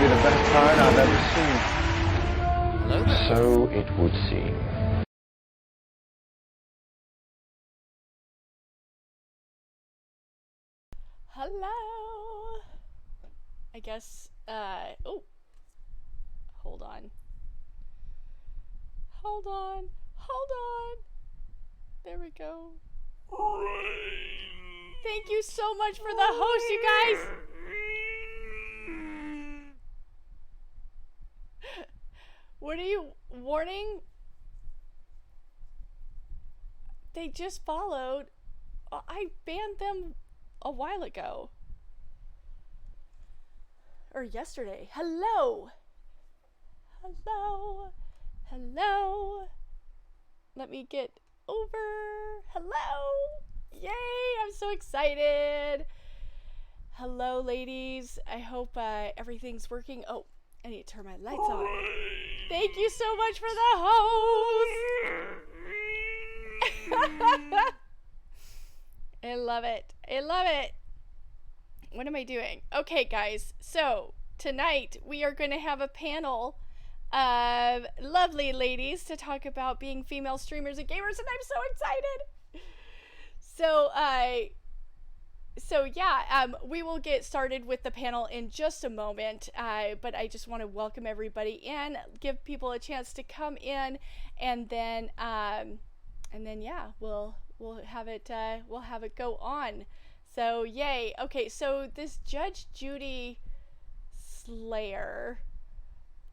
be the best part I've ever seen. Hello there. So it would seem. Hello. I guess, oh. Hold on. Hold on. Hold on. There we go. Thank you so much for the host, you guys. What are you warning? They just followed. I banned them a while ago. Or yesterday. Hello. Hello. Hello. Let me get over. Hello. Yay, I'm so excited. Hello, ladies. I hope everything's working. Oh, I need to turn my lights on. Thank you so much for the host. I love it. I love it. What am I doing? Okay, guys. So, tonight we are going to have a panel of lovely ladies to talk about being female streamers and gamers, and I'm so excited. So yeah, we will get started with the panel in just a moment, but I just want to welcome everybody in, give people a chance to come in, and then yeah, we'll have it go on. So yay. Okay, so this Judge Judy Slayer,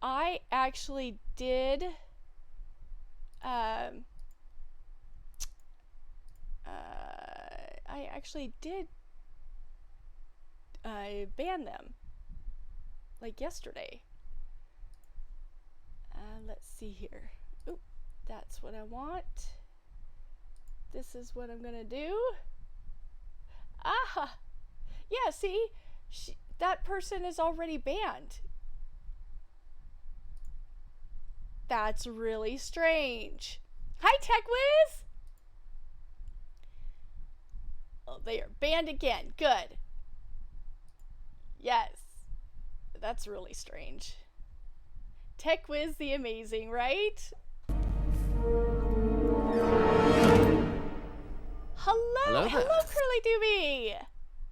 I actually did ban them like yesterday. Let's see here. Oop, that's what I want. This is what I'm gonna do. Ah, yeah, see, that person is already banned. That's really strange. Hi, TechWiz! Oh, they are banned again. Good. Yes. That's really strange. TechWiz the amazing, right? Hello, Curly Doobie.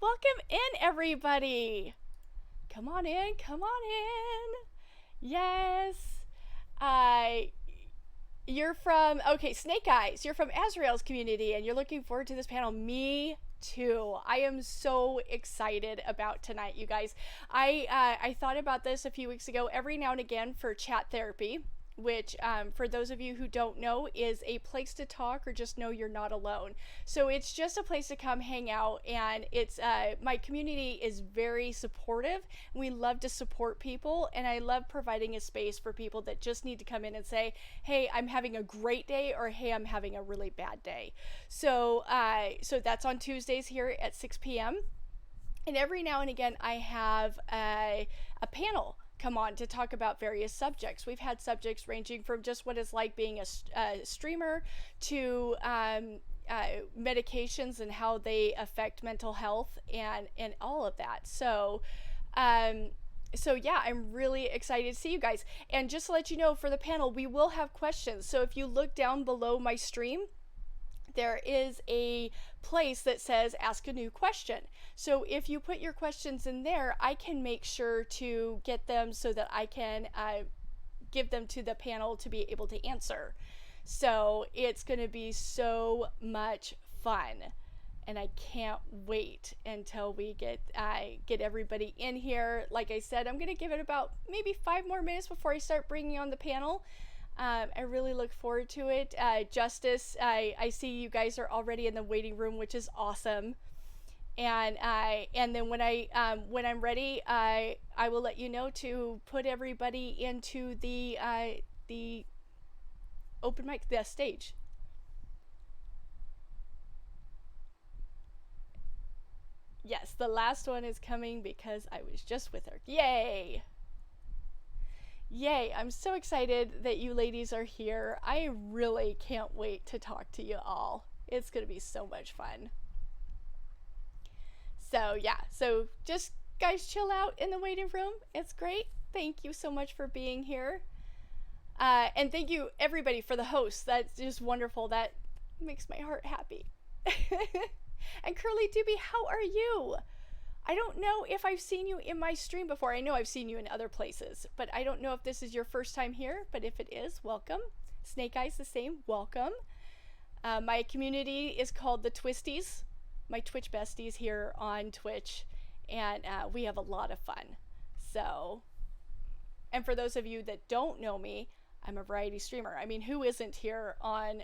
Welcome in, everybody. Come on in, come on in. Yes. You're from, okay, Snake Eyes. You're from Azrael's community, and you're looking forward to this panel. Me too. I am so excited about tonight, you guys. I thought about this a few weeks ago. Every now and again for chat therapy, which for those of you who don't know is a place to talk or just know you're not alone. So it's just a place to come hang out, and it's my community is very supportive. We love to support people, and I love providing a space for people that just need to come in and say, hey, I'm having a great day, or hey, I'm having a really bad day. So so that's on Tuesdays here at 6 p.m. And every now and again I have a panel come on to talk about various subjects. We've had subjects ranging from just what it's like being a streamer to medications and how they affect mental health and all of that. So so yeah, I'm really excited to see you guys. And just to let you know, for the panel, we will have questions. So if you look down below my stream, there is a place that says ask a new question. So if you put your questions in there, I can make sure to get them so that I can give them to the panel to be able to answer. So it's going to be so much fun, and I can't wait until we get everybody in here. Like I said, I'm going to give it about maybe 5 more minutes before I start bringing on the panel. I really look forward to it. Justice, I see you guys are already in the waiting room, which is awesome. And then when I'm ready, I will let you know to put everybody into the open mic, the stage. Yes, the last one is coming because I was just with her. Yay! Yay, I'm so excited that you ladies are here. I really can't wait to talk to you all. It's going to be so much fun. So yeah, so just guys chill out in the waiting room. It's great. Thank you so much for being here. And thank you, everybody, for the hosts. That's just wonderful. That makes my heart happy. And Curly Doobie, how are you? I don't know if I've seen you in my stream before. I know I've seen you in other places, but I don't know if this is your first time here. But if it is, welcome. Snake Eyes, the same, welcome. My community is called the Twisties, my Twitch besties here on Twitch, and we have a lot of fun. So, and for those of you that don't know me, I'm a variety streamer. I mean, who isn't here on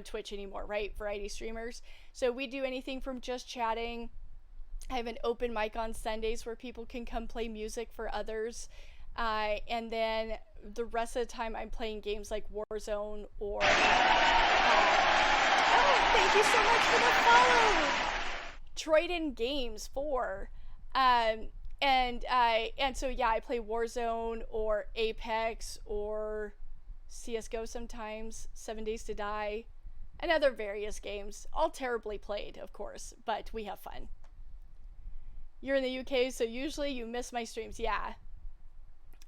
Twitch anymore, right? Variety streamers. So we do anything from just chatting. I have an open mic on Sundays where people can come play music for others. And then the rest of the time I'm playing games like Warzone or... oh, thank you so much for the follow! Troyden Games 4. And so yeah, I play Warzone or Apex or CSGO sometimes, 7 Days to Die, and other various games. All terribly played, of course, but we have fun. You're in the UK, so usually you miss my streams. Yeah.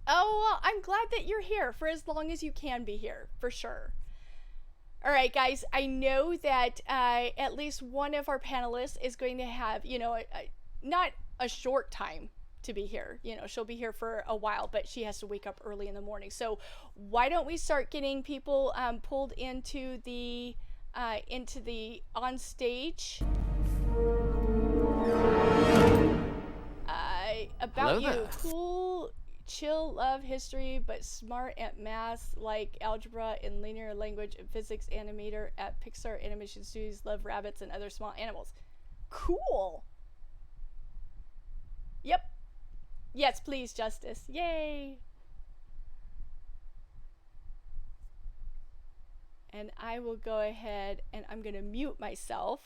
Oh, well, I'm glad that you're here for as long as you can be here, for sure. All right, guys, I know that at least one of our panelists is going to have, you know, not a short time to be here. You know, she'll be here for a while, but she has to wake up early in the morning. So why don't we start getting people pulled into the on stage? About Hello you. there. Cool, chill, love history, but smart at math, like algebra and linear language and physics animator at Pixar Animation Studios, love rabbits and other small animals. Cool. Yep. Yes, please, Justice. Yay. And I will go ahead and I'm going to mute myself.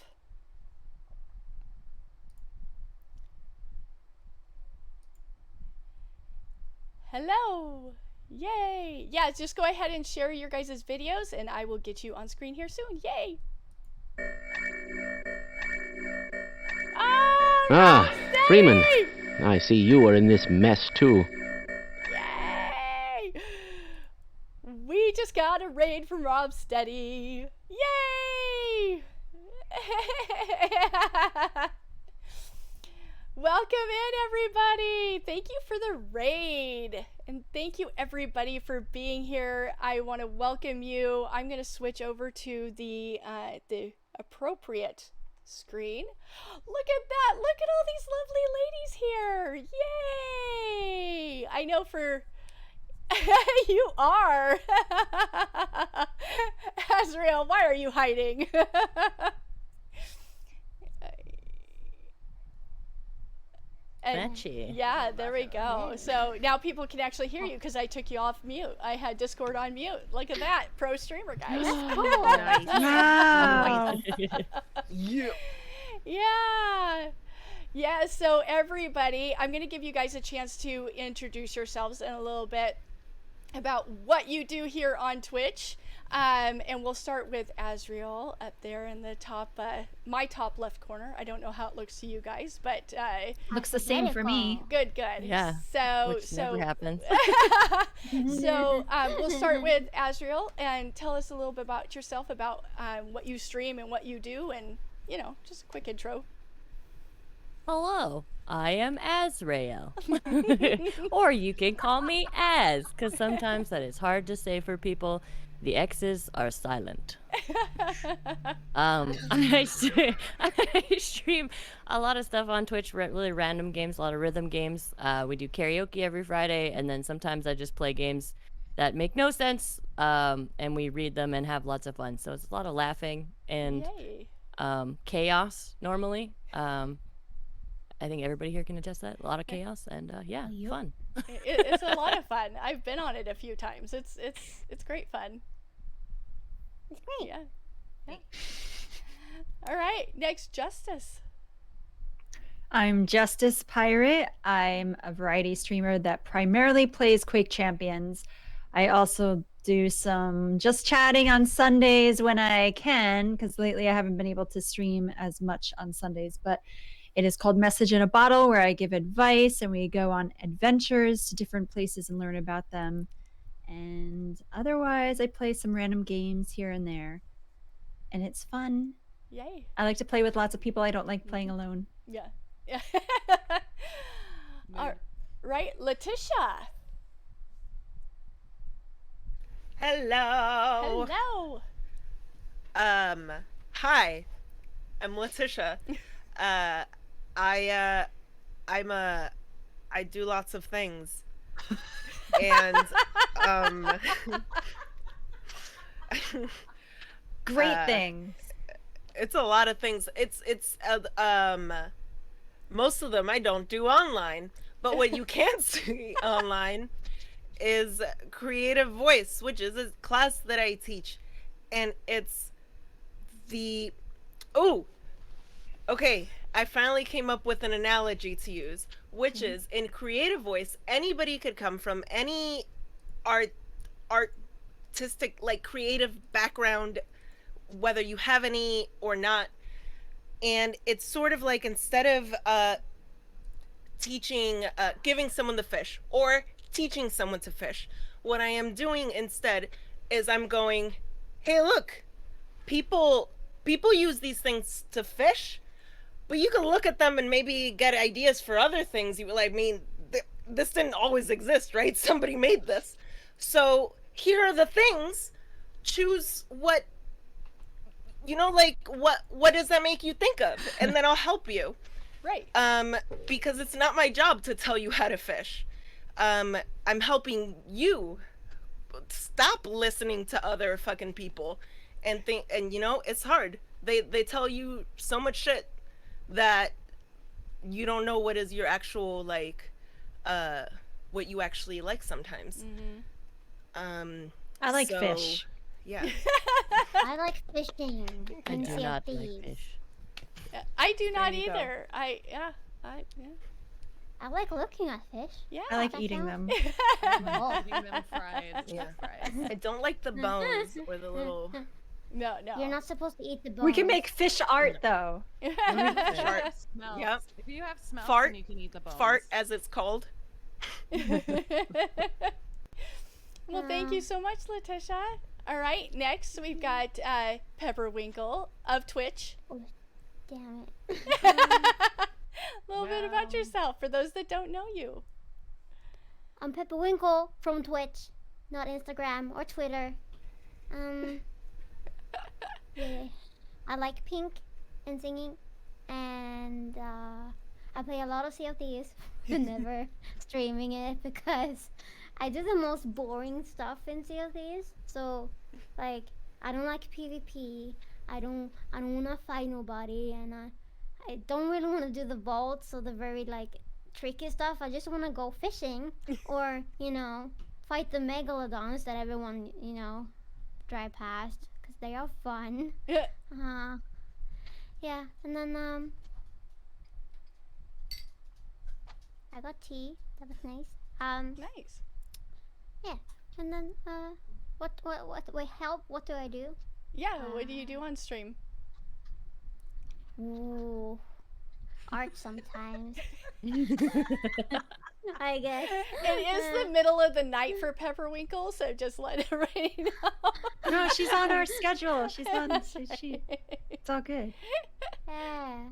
Hello! Yay! Yeah, just go ahead and share your guys' videos and I will get you on screen here soon. Yay! Freeman. I see you are in this mess too. Yay! We just got a raid from Rob Steady. Yay! Welcome in, everybody! Thank you for the raid. And thank you, everybody, for being here. I want to welcome you. I'm going to switch over to the appropriate screen. Look at that! Look at all these lovely ladies here! Yay! I know for... you are! Azrael, why are you hiding? And yeah, there we go. So now people can actually hear you because I took you off mute. I had Discord on mute. Look at that, pro streamer, guys. Nice. Wow. Yeah. Yeah, so everybody, I'm going to give you guys a chance to introduce yourselves in a little bit about what you do here on Twitch. And we'll start with Azrael up there in the top, my top left corner. I don't know how it looks to you guys, but Looks the same for me. good. Yeah. So Never happens. so we'll start with Azrael and tell us a little bit about yourself, about what you stream and what you do, and you know, just a quick intro. Hello, I am Azrael. Or you can call me Az, because sometimes that is hard to say for people. The X's are silent. I stream a lot of stuff on Twitch, really random games, a lot of rhythm games. We do karaoke every Friday, and then sometimes I just play games that make no sense, and we read them and have lots of fun. So it's a lot of laughing and Yay. chaos normally. I think everybody here can attest that. A lot of chaos and yeah, Yep. fun. It's a lot of fun. I've been on it a few times. It's great fun. It's great. Yeah. All right, next, Justice. I'm Justice Pirate. I'm a variety streamer that primarily plays Quake Champions. I also do some just chatting on Sundays when I can, because lately I haven't been able to stream as much on Sundays. But It is called Message in a Bottle, where I give advice and we go on adventures to different places and learn about them. And otherwise, I play some random games here and there. And it's fun. Yay. I like to play with lots of people. I don't like playing alone. Yeah. Yeah. All right, Letitia. Hello. Hello. Hi. I'm Letitia. I do lots of things. And Great things. it's a lot of things. It's most of them I don't do online, but what you can see online is Creative Voice, which is a class that I teach, and it's the okay, I finally came up with an analogy to use, which is in Creative Voice, anybody could come from any artistic, like creative background, whether you have any or not. And it's sort of like, instead of teaching, giving someone the fish or teaching someone to fish, what I am doing instead is I'm going, hey, look, people use these things to fish, but you can look at them and maybe get ideas for other things. You like, I mean, this didn't always exist, right? Somebody made this. So here are the things. Choose what, like, what does that make you think of? And then I'll help you. Right. Because it's not my job to tell you how to fish. I'm helping you stop listening to other fucking people and think, and it's hard. They tell you so much shit that you don't know what is your actual, like, what you actually like sometimes. I like fish. Yeah. I like fishing. I in do Sea of not like Thieves. fish. I do not you go. either. I I like looking at fish. yeah. I like that eating sounds- them. Oh. Eating them fried. Yeah. Fried. I don't like the bones or the little No. You're not supposed to eat the bones. We can make fish art, though. fart. Smells. Yep. If you have smells, Fart. then you can eat the bones. Fart, as it's called. Well, thank you so much, Letitia. All right, next we've got Pepperwinkle of Twitch. Damn it. A little bit about Well. yourself for those that don't know you. I'm Pepperwinkle from Twitch, not Instagram or Twitter. Yeah. I like pink and singing, and I play a lot of Sea of Thieves, never streaming it because I do the most boring stuff in Sea of Thieves. So, like, I don't like PvP. I don't want to fight nobody, and I don't really want to do the vaults or the very, like, tricky stuff. I just want to go fishing or, fight the megalodons that everyone, drive past because they are fun. Yeah, and then I got tea. That was nice. Nice. Yeah, and then wait, help. What do I do? Yeah, what do you do on stream? Ooh, art sometimes. I guess. It is the middle of the night for Pepperwinkle, so just let everybody know. No, she's on our schedule. She's on. It's all good. Yeah.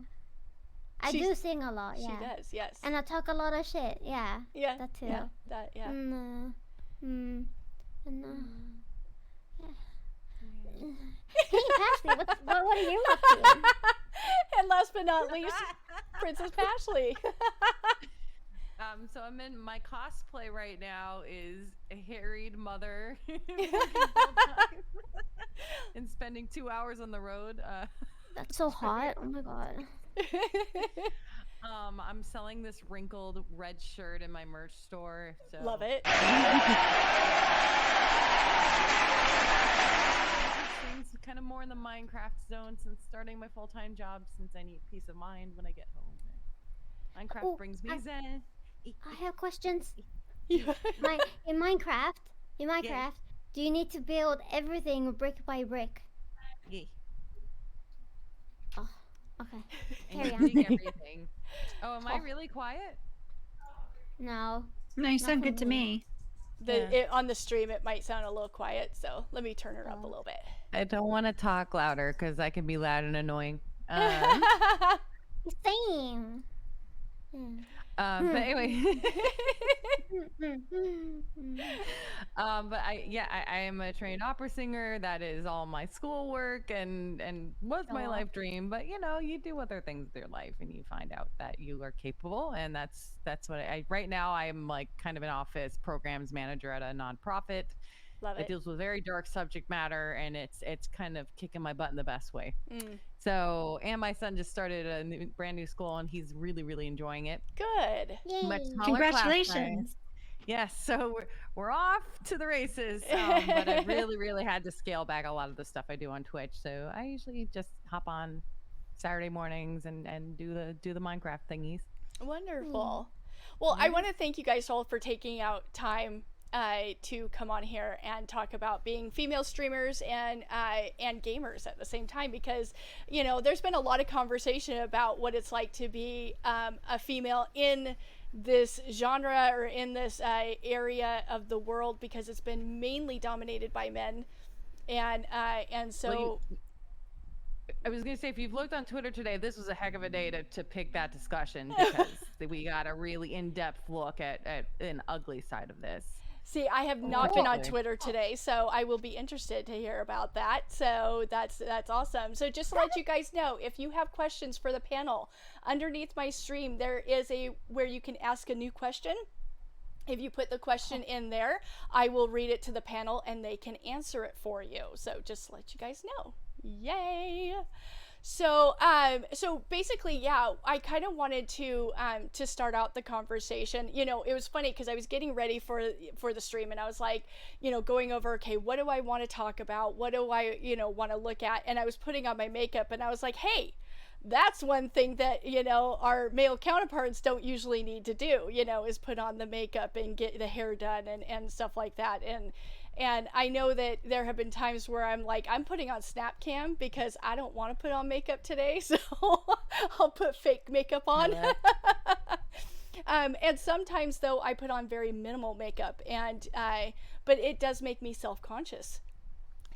I She's- do sing a lot, She yeah. does, yes. And I talk a lot of shit, yeah. Yeah, That too. yeah, that, yeah. And hey, Pashley, what are you up to? And last but not least, Princess Pashley. So I'm in my cosplay right now is a harried mother working full-time and spending 2 hours on the road. That's so hot. Oh my god. I'm selling this wrinkled red shirt in my merch store. So Love it. Things kind of more in the Minecraft zone since starting my full-time job, since I need peace of mind when I get home. Minecraft Oh, brings me zen. I have questions. Yeah. In Minecraft, do you need to build everything brick by brick? Yeah. Oh, okay. And Carry you on. dig everything. am I really quiet? No. No, you sound Not for good to me. me. On the stream, it might sound a little quiet, so let me turn her up a little bit. I don't want to talk louder because I can be loud and annoying. Same. But anyway, but I am a trained opera singer. That is all my schoolwork and was my Aw. life dream. But you know, you do other things with your life, and you find out that you are capable, and that's what I right now. I am like kind of an office programs manager at a nonprofit. Love It it. deals with very dark subject matter, and it's kind of kicking my butt in the best way. Mm, So, and my son just started a brand new school, and he's really enjoying it. good. Much Yay. smaller class size. Congratulations. Yes, so we're off to the races. But I really had to scale back a lot of the stuff I do on Twitch. So I usually just hop on Saturday mornings and do the Minecraft thingies. Wonderful. Well, I want to thank you guys all for taking out time to come on here and talk about being female streamers and gamers at the same time, because you know there's been a lot of conversation about what it's like to be a female in this genre or in this area of the world, because it's been mainly dominated by men, and so I was gonna say, if you've looked on Twitter today, this was a heck of a day to pick that discussion, because we got a really in-depth look at an ugly side of this. See, I have not been on Particularly. Twitter today, so I will be interested to hear about that. So that's awesome. So just to let you guys know, if you have questions for the panel, underneath my stream there is where you can ask a new question. If you put the question in there, I will read it to the panel and they can answer it for you. So just to let you guys know. Yay! So so basically, yeah, I kind of wanted to start out the conversation. You know, it was funny because I was getting ready for the stream, and I was like, you know, going over, okay, what do I want to talk about? What do I, you know, want to look at? And I was putting on my makeup, and I was like, hey, that's one thing that, you know, our male counterparts don't usually need to do, you know, is put on the makeup and get the hair done and stuff like that. And I know that there have been times where I'm like, I'm putting on Snapcam because I don't want to put on makeup today, so I'll put fake makeup on. And sometimes though I put on very minimal makeup, and but it does make me self-conscious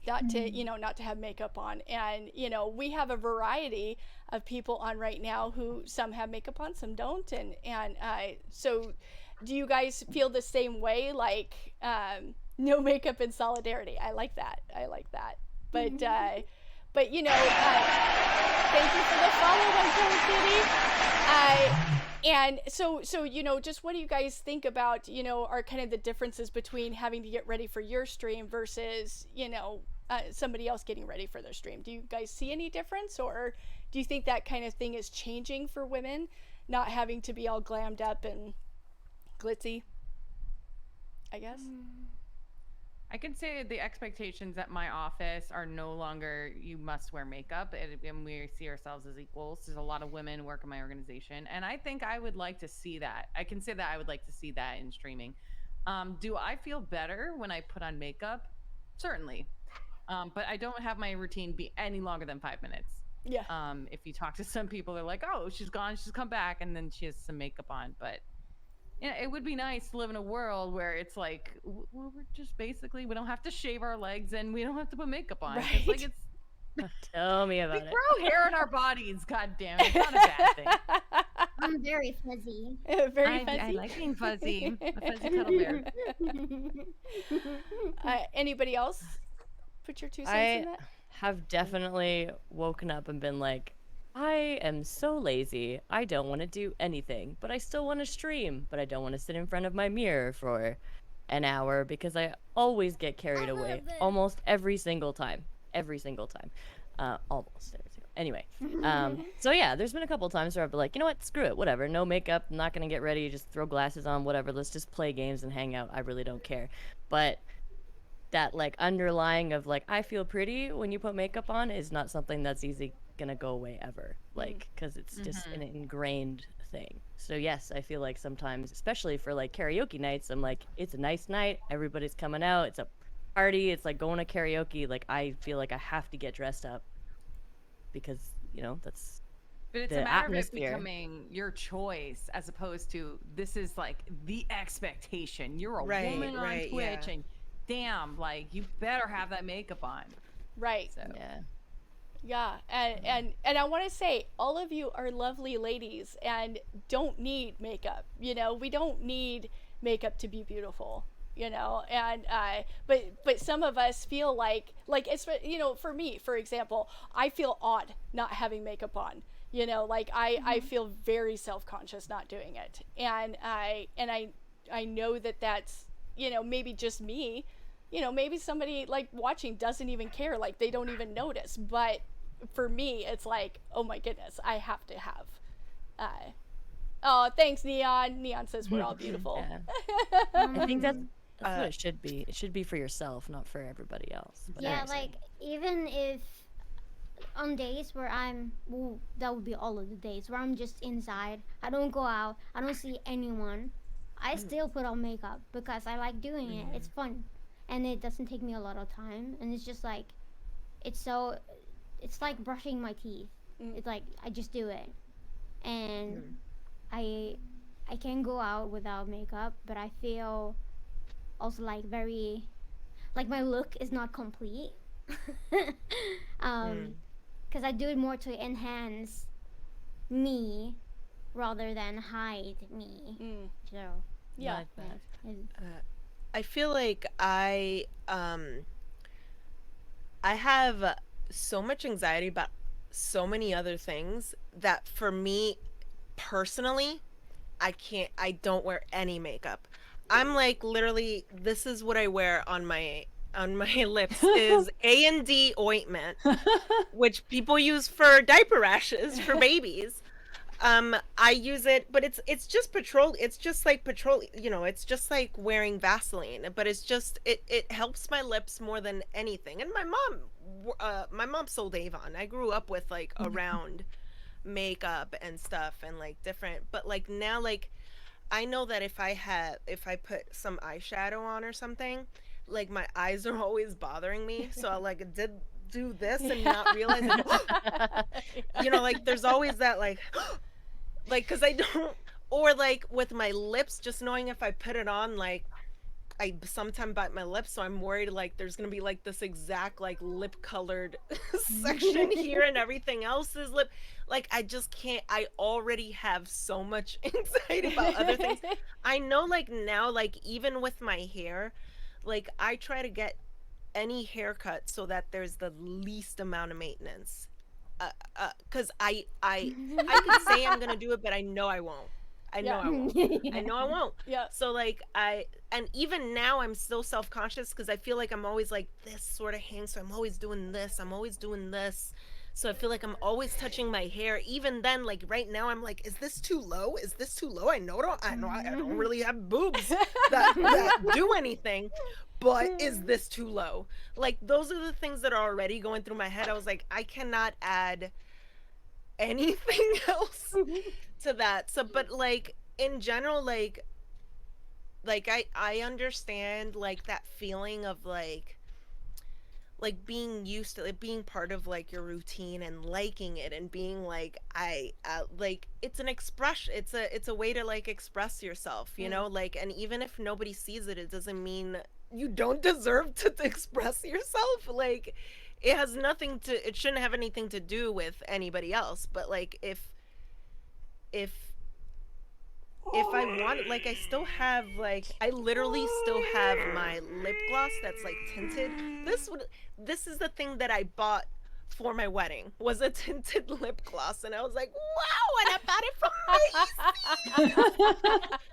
not to, you know, not to have makeup on. And you know, we have a variety of people on right now who some have makeup on, some don't, and so do you guys feel the same way, like no makeup in solidarity? I like that. But you know, thank you for the follow, my Kitty. And so you know, just what do you guys think about, you know, are kind of the differences between having to get ready for your stream versus, you know, somebody else getting ready for their stream? Do you guys see any difference, or do you think that kind of thing is changing for women, not having to be all glammed up and glitzy, I guess? I can say the expectations at my office are no longer you must wear makeup, and we see ourselves as equals. There's a lot of women who work in my organization, and I think I would like to see that. I can say that I would like to see that in streaming. Do I feel better when I put on makeup? Certainly. But I don't have my routine be any longer than 5 minutes. Yeah. If you talk to some people, they're like, oh, she's gone, she's come back, and then she has some makeup on. But yeah, it would be nice to live in a world where it's like we're just basically, we don't have to shave our legs and we don't have to put makeup on. Right. It's like Tell me we about it. grow hair in our bodies. God damn it, it's not a bad thing. I'm very fuzzy. Very fuzzy. I like being fuzzy. A fuzzy cuddle bear. Anybody else put your 2 cents in I that? have definitely woken up and been like, I am so lazy. I don't want to do anything, but I still want to stream, but I don't want to sit in front of my mirror for an hour because I always get carried away almost every single time. Almost every single. Anyway, so yeah, there's been a couple times where I've been like, you know what, screw it, whatever, no makeup, I'm not gonna get ready, just throw glasses on, whatever, let's just play games and hang out. I really don't care. But that like underlying of like, I feel pretty when you put makeup on is not something that's easy gonna go away ever, like, because it's just an ingrained thing. So yes, I feel like sometimes, especially for like karaoke nights, I'm like, it's a nice night, everybody's coming out, it's a party, it's like going to karaoke, like I feel like I have to get dressed up because, you know, that's But it's the a matter of it atmosphere. becoming your choice as opposed to this is like the expectation. You're a Right, woman on right, Twitch yeah. and damn, like you better have that makeup on. Right. So Yeah. Yeah, and I want to say all of you are lovely ladies and don't need makeup. You know, we don't need makeup to be beautiful. You know, and but some of us feel like it's, you know, for me, for example, I feel odd not having makeup on. You know, like I feel very self-conscious not doing it, and I know that that's, you know, maybe just me. You know, maybe somebody like watching doesn't even care, like they don't even notice, but for me it's like, oh my goodness, I have to have oh, thanks, Neon says we're all beautiful. Yeah. I think that's what it should be. It should be for yourself, not for everybody else. But Yeah, anyways. like even if on days where well, that would be all of the days where I'm just inside, I don't go out, I don't see anyone, I still put on makeup because I like doing it. It's fun, and it doesn't take me a lot of time, and it's just like it's like brushing my teeth. It's like I just do it, and I can go out without makeup, but I feel also like very like my look is not complete. Because I do it more to enhance me rather than hide me. So Yeah. I like that. I feel like I have so much anxiety about so many other things that for me personally, I don't wear any makeup. I'm like literally, this is what I wear on my lips is A&D ointment, which people use for diaper rashes for babies. I use it, but it's just petroleum. It's just like petroleum, you know, it's just like wearing Vaseline, but it's just it helps my lips more than anything. And my mom sold Avon. I grew up with like around makeup and stuff and like different, but like now, like I know that if I put some eyeshadow on or something, like my eyes are always bothering me, so I like do this and not realize it. You know, like there's always that like because I don't, or like with my lips, just knowing if I put it on, like I sometimes bite my lips, so I'm worried like there's gonna be like this exact like lip colored section here and everything else is lip. Like I just can't. I already have so much anxiety about other things. I know, like now, like even with my hair, like I try to get any haircut so that there's the least amount of maintenance. Because I could say I'm gonna do it, but I know I won't. I know I won't. I know I won't. Yeah. So like and even now I'm still self-conscious because I feel like I'm always like this sort of hangs, so I'm always doing this. I'm always doing this. So I feel like I'm always touching my hair. Even then, like right now, I'm like, is this too low? Is this too low? I know I don't really have boobs that do anything. But is this too low? Like those are the things that are already going through my head. I was like, I cannot add anything else to that. So but like in general, like I understand like that feeling of like being used to it, being part of like your routine and liking it and being like like it's an expression, it's a way to like express yourself, you know, like, and even if nobody sees it, it doesn't mean you don't deserve to express yourself. Like it shouldn't have anything to do with anybody else. But like if I want, like I still have, like I literally still have my lip gloss that's like tinted. This is the thing that I bought for my wedding, was a tinted lip gloss, and I was like, wow, and I bought it from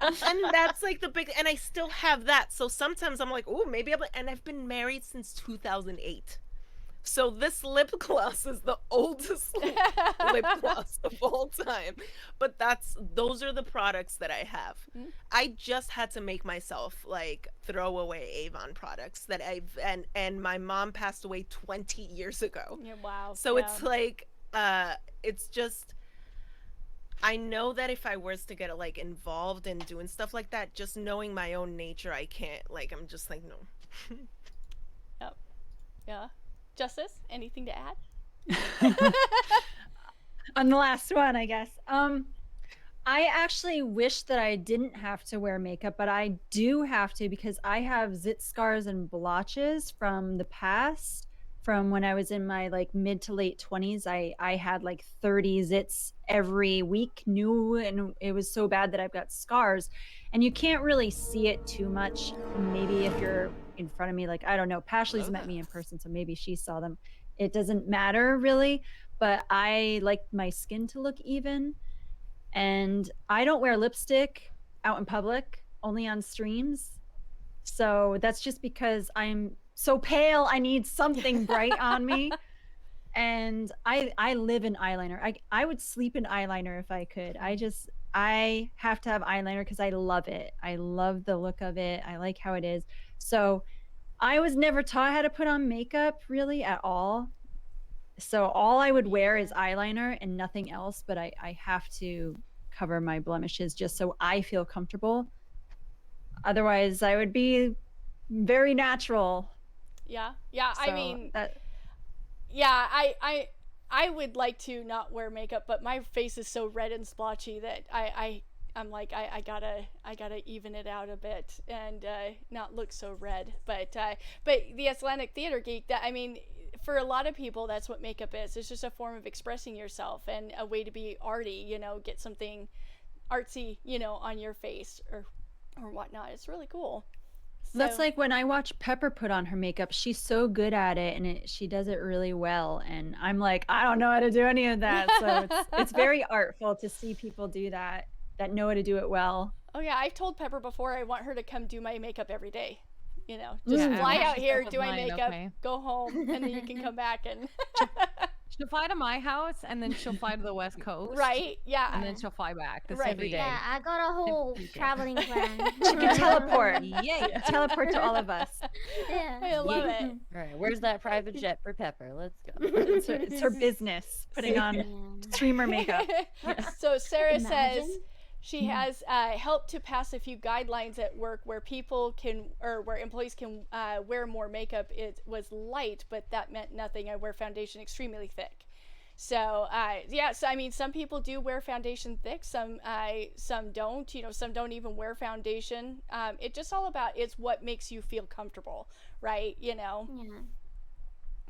Macy's. And that's like the big, and I still have that. So sometimes I'm like, oh, maybe and I've been married since 2008. So this lip gloss is the oldest lip gloss of all time. But those are the products that I have. I just had to make myself like throw away Avon products that and my mom passed away 20 years ago. Yeah, wow. So yeah. it's like it's just, I know that if I was to get like involved in doing stuff like that, just knowing my own nature, I can't, like I'm just like, no. Yep. Yeah. Justice, anything to add? On the last one, I guess. I actually wish that I didn't have to wear makeup, but I do have to because I have zit scars and blotches from the past. From when I was in my like mid to late 20s, I had like 30 zits every week, new, and it was so bad that I've got scars. And you can't really see it too much. Maybe if you're in front of me, like I don't know, Pashley's met me in person, so maybe she saw them. It doesn't matter really, but I like my skin to look even. And I don't wear lipstick out in public, only on streams. So that's just because I'm so pale. I need something bright on me. And I live in eyeliner. I would sleep in eyeliner if I could. I have to have eyeliner because I love it. I love the look of it. I like how it is. So I was never taught how to put on makeup really at all. So all I would wear is eyeliner and nothing else, but I have to cover my blemishes just so I feel comfortable. Otherwise, I would be very natural. Yeah. Yeah. I So mean, that yeah, I would like to not wear makeup, but my face is so red and splotchy that I'm like I gotta even it out a bit and not look so red. But the Atlantic Theater Geek, that I mean, for a lot of people, that's what makeup is. It's just a form of expressing yourself and a way to be arty. You know, get something artsy, you know, on your face or whatnot. It's really cool. That's So- like when I watch Pepper put on her makeup. She's so good at it, and she does it really well. And I'm like, I don't know how to do any of that. So it's very artful to see people do that know how to do it well. Oh yeah, I've told Pepper before I want her to come do my makeup every day. You know, just Yeah, fly I'm out actually here, stuck do with my mine, makeup, okay? go home, and then you can come back and She'll fly to my house and then she'll fly to the West Coast. right, yeah. And then she'll fly back the Right. every day. Yeah, I got a whole traveling plan. She can teleport. Yay! Teleport to all of us. Yeah. I love it. All right, where's that private jet for Pepper? Let's go. It's her business, putting on Yeah. streamer makeup. So Sarah says Imagine. she has helped to pass a few guidelines at work where people can, or where employees can wear more makeup. It was light, but that meant nothing. I wear foundation extremely thick. So yeah, so I mean, some people do wear foundation thick, some don't. You know, some don't even wear foundation. It just all about it's what makes you feel comfortable, right? You know. Yeah.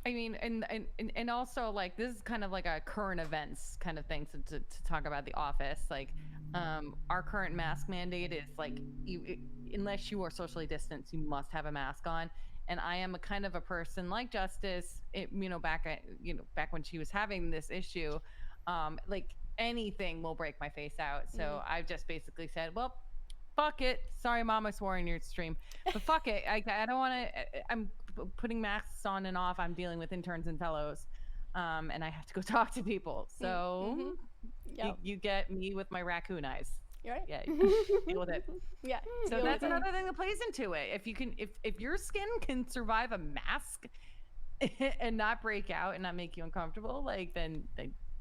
I mean, and also like this is kind of like a current events kind of thing to talk about the office. Like, our current mask mandate is like unless you are socially distanced, you must have a mask on. And I am a kind of a person like Justice, back when she was having this issue, like anything will break my face out. So I've just basically said, well, fuck it. Sorry, Mom, I swore in your stream, but fuck it. I don't want to. I'm putting masks on and off. I'm dealing with interns and fellows, and I have to go talk to people. So Yep. you get me with my raccoon eyes. You're right. Yeah, deal with it. Yeah. So Deal that's with it. another thing that plays into it. If you can, if your skin can survive a mask and not break out and not make you uncomfortable, like then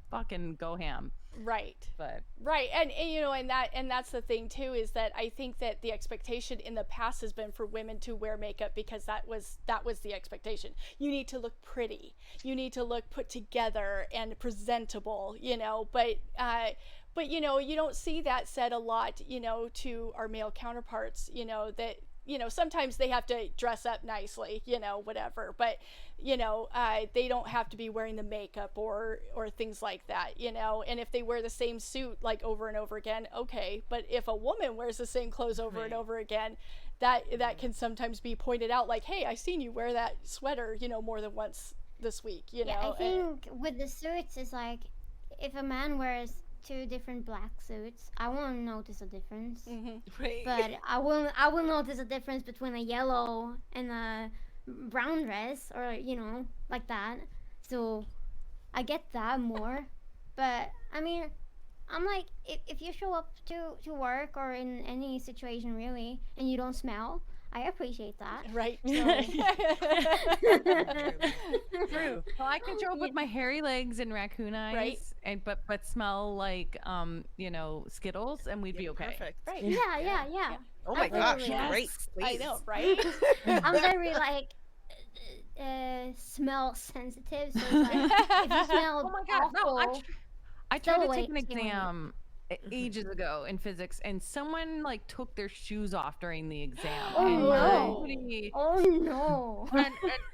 fucking go ham. Right. But Right. And you know, and that's the thing too, is that I think that the expectation in the past has been for women to wear makeup because that was the expectation. You need to look pretty. You need to look put together and presentable, you know, but you know, you don't see that said a lot, you know, to our male counterparts, you know, that, you know, sometimes they have to dress up nicely, you know, whatever, but you know, they don't have to be wearing the makeup or things like that, you know. And if they wear the same suit like over and over again, okay, but if a woman wears the same clothes over and over again, that can sometimes be pointed out, like, hey, I seen you wear that sweater, you know, more than once this week, you Yeah, know. I think with the suits, it's like if a man wears two different black suits, I won't notice a difference. Right. But I will notice a difference between a yellow and a brown dress, or you know, like that. So I get that more. But I mean, I'm like, if you show up to work or in any situation really, and you don't smell, I appreciate that. Right. true. Well, I can show up with my hairy legs and raccoon eyes, Right. and but smell like Skittles, and we'd be okay. Perfect. Right. Yeah. Oh my gosh, Absolutely. great. I Please. know, right? I'm very like smell sensitive. So it's like, if you smell Oh my god, no! awful, I tried to Still take an waiting. exam ages ago in physics, and someone like took their shoes off during the exam. Oh and no! nobody- Oh no!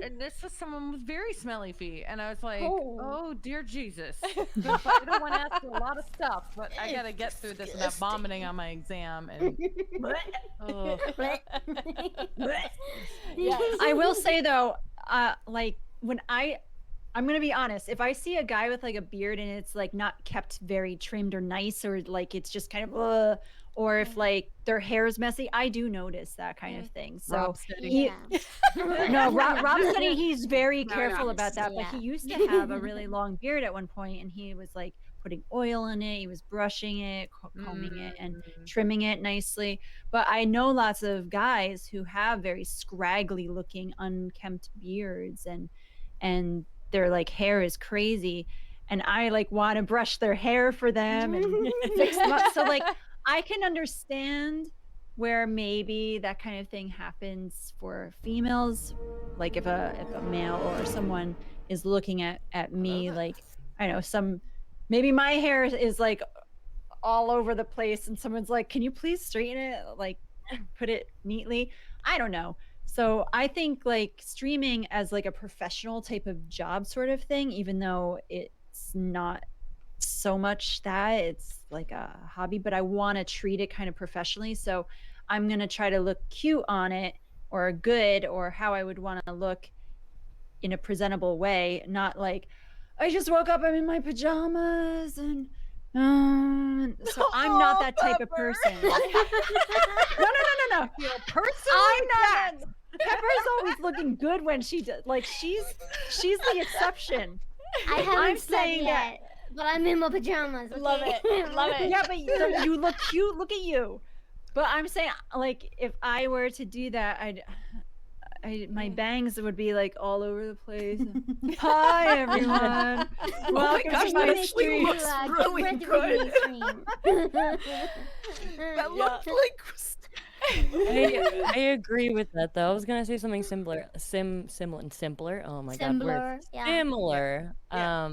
and this was someone with very smelly feet, and I was like, Oh. oh dear Jesus. I don't want to ask you a lot of stuff, but I gotta get through this without vomiting on my exam. And oh. Yes. I will say though, like when I'm gonna be honest, if I see a guy with like a beard and it's like not kept very trimmed or nice, or like it's just kind of or if like their hair is messy, I do notice that kind of thing. So Rob Steady. he, Yeah. no, Rob said he's very No, careful no. about that, but he Yeah. used to have a really long beard at one point, and he was like putting oil in it, he was brushing it, combing it, and trimming it nicely. But I know lots of guys who have very scraggly looking, unkempt beards, and their like hair is crazy, and I like want to brush their hair for them and fix them up. So like I can understand where maybe that kind of thing happens for females, like if a male or someone is looking at me, like I know maybe my hair is like all over the place, and someone's like, can you please straighten it, like put it neatly? I don't know. So I think like streaming as like a professional type of job sort of thing, even though it's not so much that, it's like a hobby, but I want to treat it kind of professionally. So I'm going to try to look cute on it, or good, or how I would want to look in a presentable way, not like I just woke up, I'm in my pajamas, and so I'm not that type of person. No. I'm not. Pepper's always looking good when she does. Like she's the exception. I haven't I'm said saying that. yet, but I'm in my pajamas. Love okay? it. Love it. Yeah, but you look cute. Look at you. But I'm saying, like, if I were to do that, my bangs would be like all over the place. Hi everyone. Welcome gosh, to my that stream. looks really good. That looked like I agree with that though. I was gonna say something simpler. Simpler. Oh my god, Similar, words. yeah. Similar. Yeah.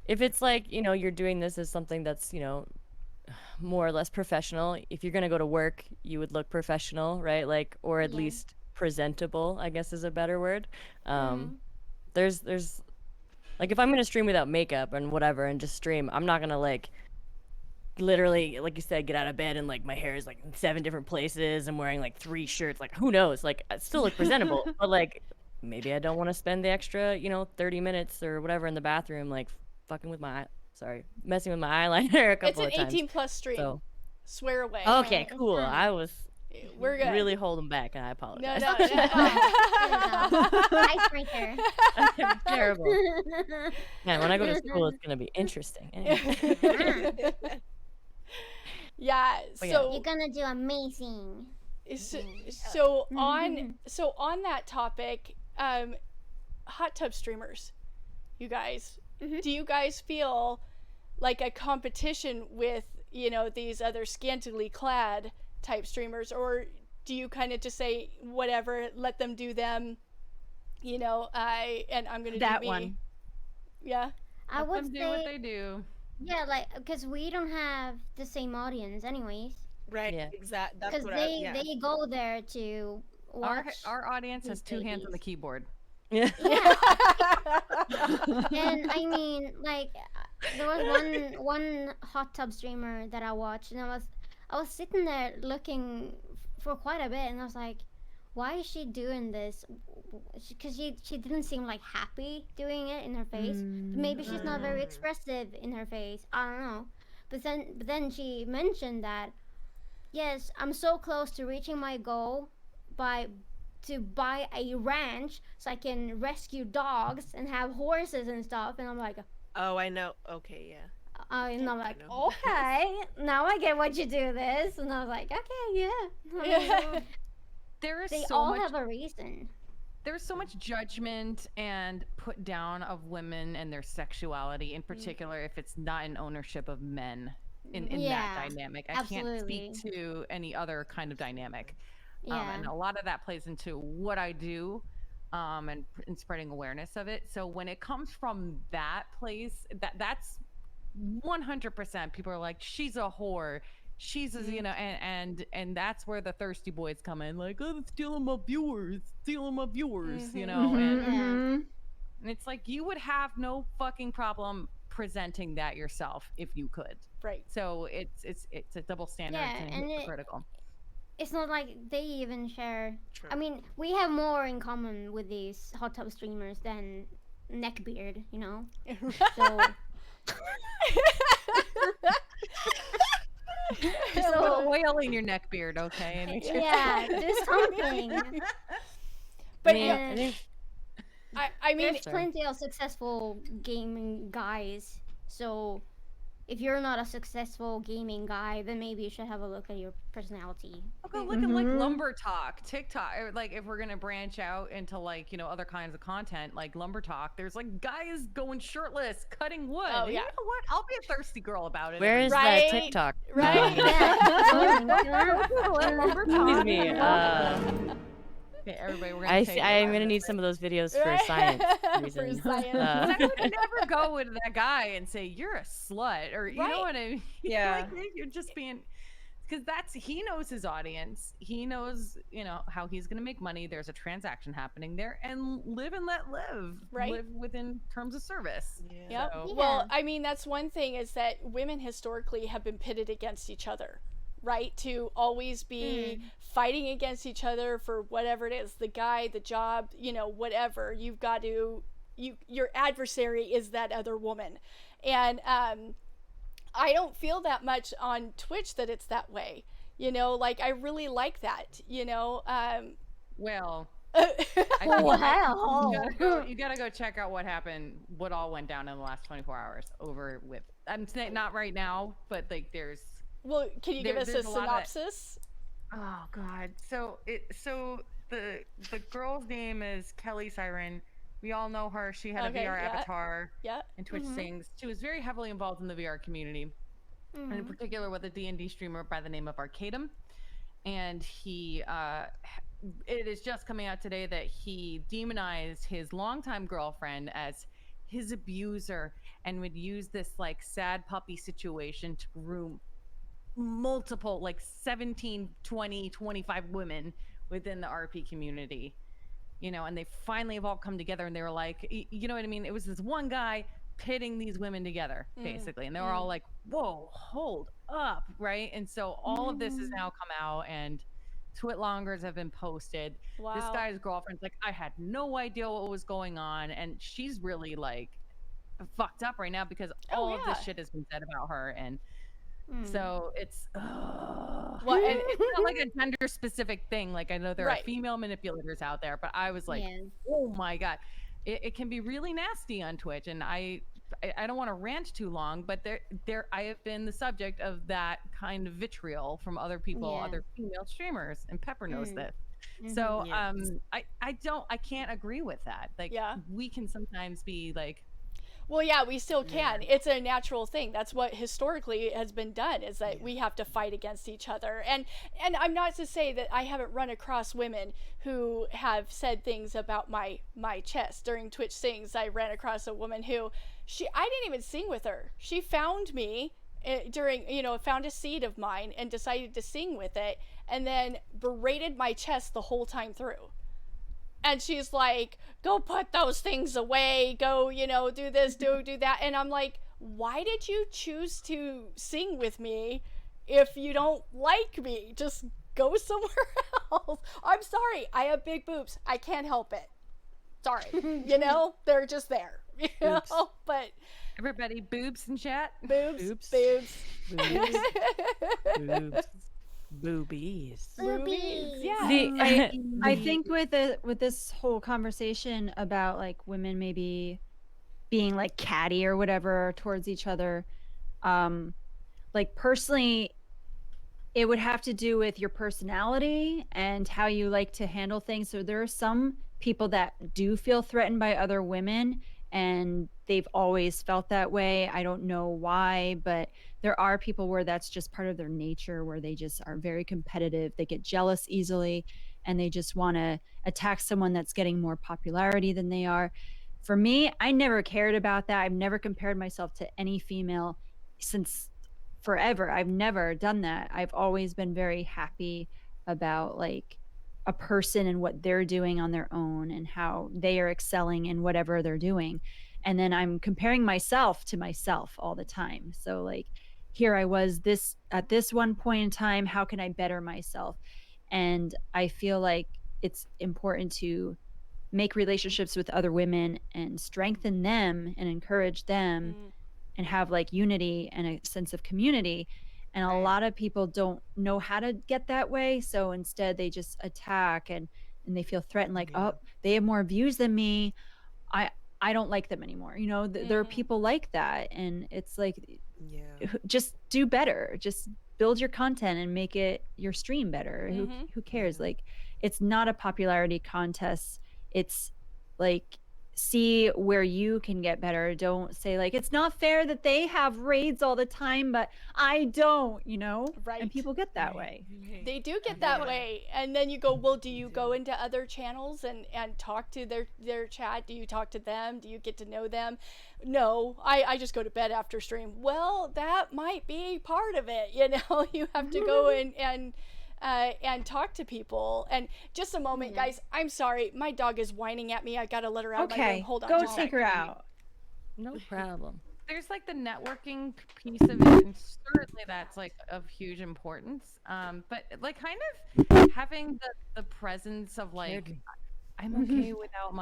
If it's like, you're doing this as something that's, more or less professional. If you're gonna go to work, you would look professional, right? Like, or at Yeah. least presentable, I guess is a better word. There's like, if I'm gonna stream without makeup and whatever and just stream, I'm not gonna like literally, like you said, get out of bed and like my hair is like in 7 different places. I'm wearing like 3 shirts. Like, who knows? Like, I still look presentable, but like maybe I don't want to spend the extra, 30 minutes or whatever in the bathroom, like messing with my eyeliner a It's couple an of times. 18 plus stream. So Swear away. okay, it's cool. fine. I was We're good. really holding back, and I No, apologize. no. Icebreaker. I'm terrible. Man, when I go to school, it's gonna be interesting. Anyway. Yeah. But yeah. So You're gonna do amazing. so on that topic, hot tub streamers, you guys, do you guys feel like a competition with these other scantily clad type streamers, or do you kind of just say whatever, let them do them, and I'm gonna That do me? one. Yeah. I Let would them say, do what they do. yeah, like, because we don't have the same audience, anyways. right. Yeah. Exactly. That's Because what they go there to watch. Our audience has these 2 hands on the babies. keyboard. Yeah. And I mean, like, there was one hot tub streamer that I watched, and I was sitting there looking for quite a bit, and I was like, why is she doing this? Because she didn't seem like happy doing it in her face. Maybe she's not very expressive in her face. I don't know. But then she mentioned that, yes, I'm so close to reaching my goal to buy a ranch so I can rescue dogs and have horses and stuff. And I'm like, Oh, I know. Okay, yeah. and I'm like, know. okay, now I get what you do this. And I was like, okay, yeah. Yeah. There is They so all much have a reason. there's so much judgment and put down of women and their sexuality, in particular if it's not an ownership of men in Yeah, that dynamic. I can't absolutely. speak to any other kind of dynamic. Yeah. And a lot of that plays into what I do, and spreading awareness of it. So when it comes from that place, that's 100% people are like, she's a whore. She's a, you know, and that's where the thirsty boys come in, like, oh, stealing my viewers, you know, and it's like you would have no fucking problem presenting that yourself if you could. Right. So it's a double standard. Yeah, and and hypocritical. It's not like they even share. True. I mean, we have more in common with these hot tub streamers than neckbeard, you know. So. Just a little oil in your neck beard, okay? And make sure- Yeah, do something. But Yeah, yeah, I mean, There's plenty of successful gaming guys. So, if you're not a successful gaming guy, then maybe you should have a look at your personality. I'll go look at like Lumber Talk, TikTok, or like if we're gonna branch out into like, you know, other kinds of content like Lumber Talk, there's like guys going shirtless, cutting wood. Oh, And yeah. You know what? I'll be a thirsty girl about it. Where is Right. that TikTok? right? Lumber Excuse Talk? me. Okay, everybody, we're gonna I take I'm it. gonna need some of those videos for Right. science For reasons. science. I would never go with that guy and say you're a slut, or you Right. know what I mean? Yeah. Like, you're just being, because he knows his audience. He knows, you know, how he's gonna make money. There's a transaction happening there, and live and let live. Right. Live within terms of service. Yep. So- Well, I mean, that's one thing is that women historically have been pitted against each other, right? To always be fighting against each other for whatever it is, the guy, the job, you know, whatever. You've got to, your adversary is that other woman. And I don't feel that much on Twitch that it's that way. You know, like I really like that, you know. Well, Wow. you gotta go check out what happened, what all went down in the last 24 hours over with. I'm saying not right now, but like there's. Well, can you give us a there's a lot of that- synopsis? Oh God! So the girl's name is Kelly Siren. We all know her. She had Okay, a VR yeah. avatar Yeah. and Twitch sings. She was very heavily involved in the VR community, and in particular with a D&D streamer by the name of Arcadum. And he, it is just coming out today that he demonized his longtime girlfriend as his abuser and would use this like sad puppy situation to groom multiple like 17 20 25 women within the RP community, you know, and they finally have all come together and they were like, you know what I mean, it was this one guy pitting these women together basically, and they were all like, whoa, hold up, right? And so all of this has now come out and twitlongers have been posted. Wow. This guy's girlfriend's like, I had no idea what was going on, and she's really like fucked up right now because all of this yeah. shit has been said about her. And so it's Well, and it's not like a gender specific thing. Like I know there are Right. female manipulators out there, but I was like, Yeah. oh my God, it can be really nasty on Twitch. And I don't want to rant too long, but there I have been the subject of that kind of vitriol from other people, Yeah. other female streamers, and Pepper knows this. So I can't agree with that. Like Yeah. we can sometimes be like, well, yeah, we still can. It's a natural thing. That's what historically has been done, is that we have to fight against each other. And I'm not to say that I haven't run across women who have said things about my chest during Twitch sings. I ran across a woman who I didn't even sing with her. She found me during, you know, found a seed of mine and decided to sing with it, and then berated my chest the whole time through. And she's like, go put those things away, go, you know, do this, do that. And I'm like, why did you choose to sing with me if you don't like me? Just go somewhere else. I'm sorry, I have big boobs. I can't help it. Sorry. You know, they're just there. You know, but everybody, boobs in chat. boobs, Boobs. boobs. Boobs. Boobies. Boobies. Yeah. I think with this whole conversation about like women maybe being like catty or whatever towards each other, like personally, it would have to do with your personality and how you like to handle things. So there are some people that do feel threatened by other women, and they've always felt that way. I don't know why, but there are people where that's just part of their nature, where they just are very competitive. They get jealous easily, and they just want to attack someone that's getting more popularity than they are. For me, I never cared about that. I've never compared myself to any female since forever. I've never done that. I've always been very happy about like a person and what they're doing on their own and how they are excelling in whatever they're doing. And then I'm comparing myself to myself all the time. So like here I was this at this one point in time, how can I better myself? And I feel like it's important to make relationships with other women and strengthen them and encourage them and have like unity and a sense of community. And a lot of people don't know how to get that way, so instead they just attack and they feel threatened, like, oh, they have more views than me, I don't like them anymore, you know. There are people like that, and it's like, just do better, just build your content and make it your stream better. Who cares? Like, it's not a popularity contest. It's like, see where you can get better. Don't say like, it's not fair that they have raids all the time but I don't, you know. Right. And people get that way. They do get that way. And then you go, well, do you go into other channels and talk to their chat? Do you talk to them? Do you get to know them? No, I just go to bed after stream. Well, that might be part of it, you know. You have to go and talk to people. And just a moment, guys, I'm sorry, my dog is whining at me. I gotta let her out of my room. Hold on, go just a take her second. out. No problem. There's like the networking piece of it, and certainly that's like of huge importance. But like kind of having the presence of like, I'm okay without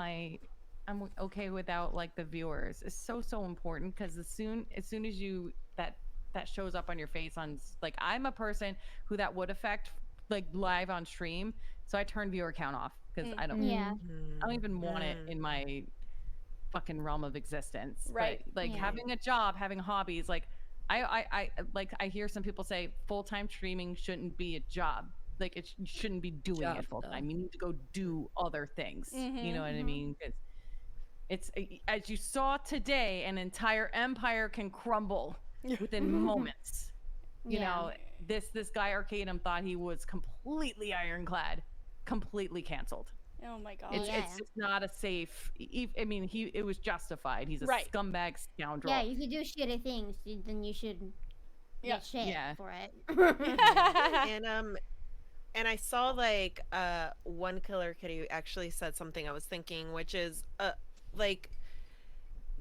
I'm okay without like the viewers is so important, because as soon as you that shows up on your face on like, I'm a person who that would affect like live on stream, so I turn viewer count off because I don't even want it in my fucking realm of existence. Right. But, like having a job, having hobbies, like I I hear some people say full-time streaming shouldn't be a job. Like you shouldn't be doing it full time. You need to go do other things. You know what I mean? It's as you saw today, an entire empire can crumble within moments. You know, this guy Arcadum thought he was completely ironclad, completely canceled. Oh my god. It's just not a safe. I mean, it was justified. He's a scumbag scoundrel. Yeah, if you do shitty things, then you should get shit for it. And I saw like one Killer Kitty actually said something I was thinking, which is like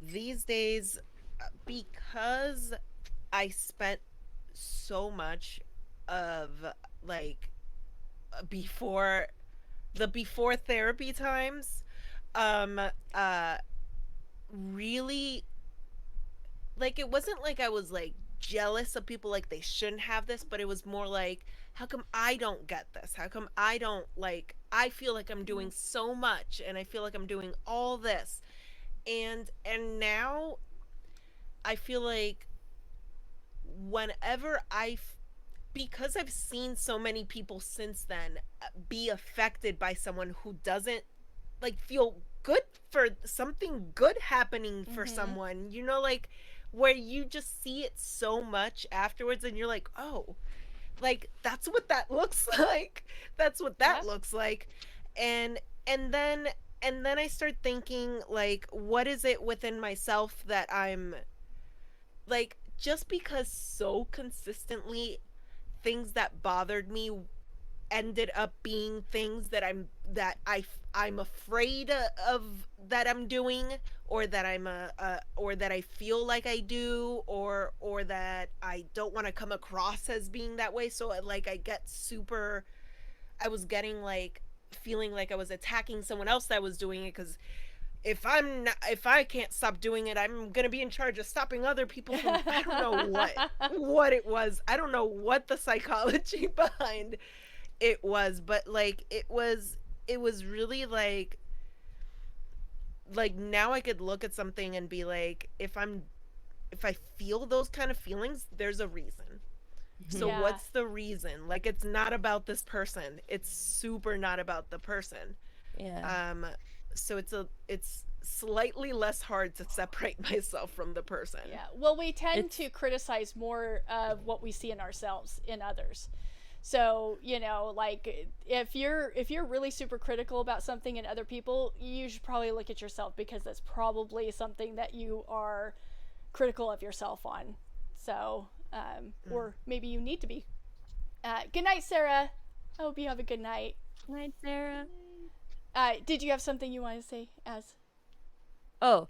these days, because I spent so much of like before therapy times, really, like, it wasn't like I was like jealous of people like they shouldn't have this, but it was more like, how come I don't get this? How come I don't, like, I feel like I'm doing so much and I feel like I'm doing all this, and now I feel like whenever because I've seen so many people since then be affected by someone who doesn't like feel good for something good happening for someone, you know, like where you just see it so much afterwards and you're like, oh, like that's what that looks like. That's what that looks like. And then I start thinking, like, what is it within myself that I'm like, just because so consistently things that bothered me ended up being things that I'm afraid of that I'm doing, or that I'm or that I feel like I do, or that I don't want to come across as being that way. So like I was getting like feeling like I was attacking someone else that was doing it, because if I can't stop doing it, I'm gonna be in charge of stopping other people from I don't know what it was. I don't know what the psychology behind it was, but like it was really like now I could look at something and be like, if I feel those kind of feelings, there's a reason. So what's the reason? Like, it's not about this person. It's super not about the person. So it's slightly less hard to separate myself from the person. Yeah. Well, we tend to criticize more of what we see in ourselves in others. So, you know, like if you're really super critical about something in other people, you should probably look at yourself, because that's probably something that you are critical of yourself on. So, or maybe you need to be. Good night, Sarah. I hope you have a good night. Night, Sarah. Did you have something you wanted to say, Az? Oh,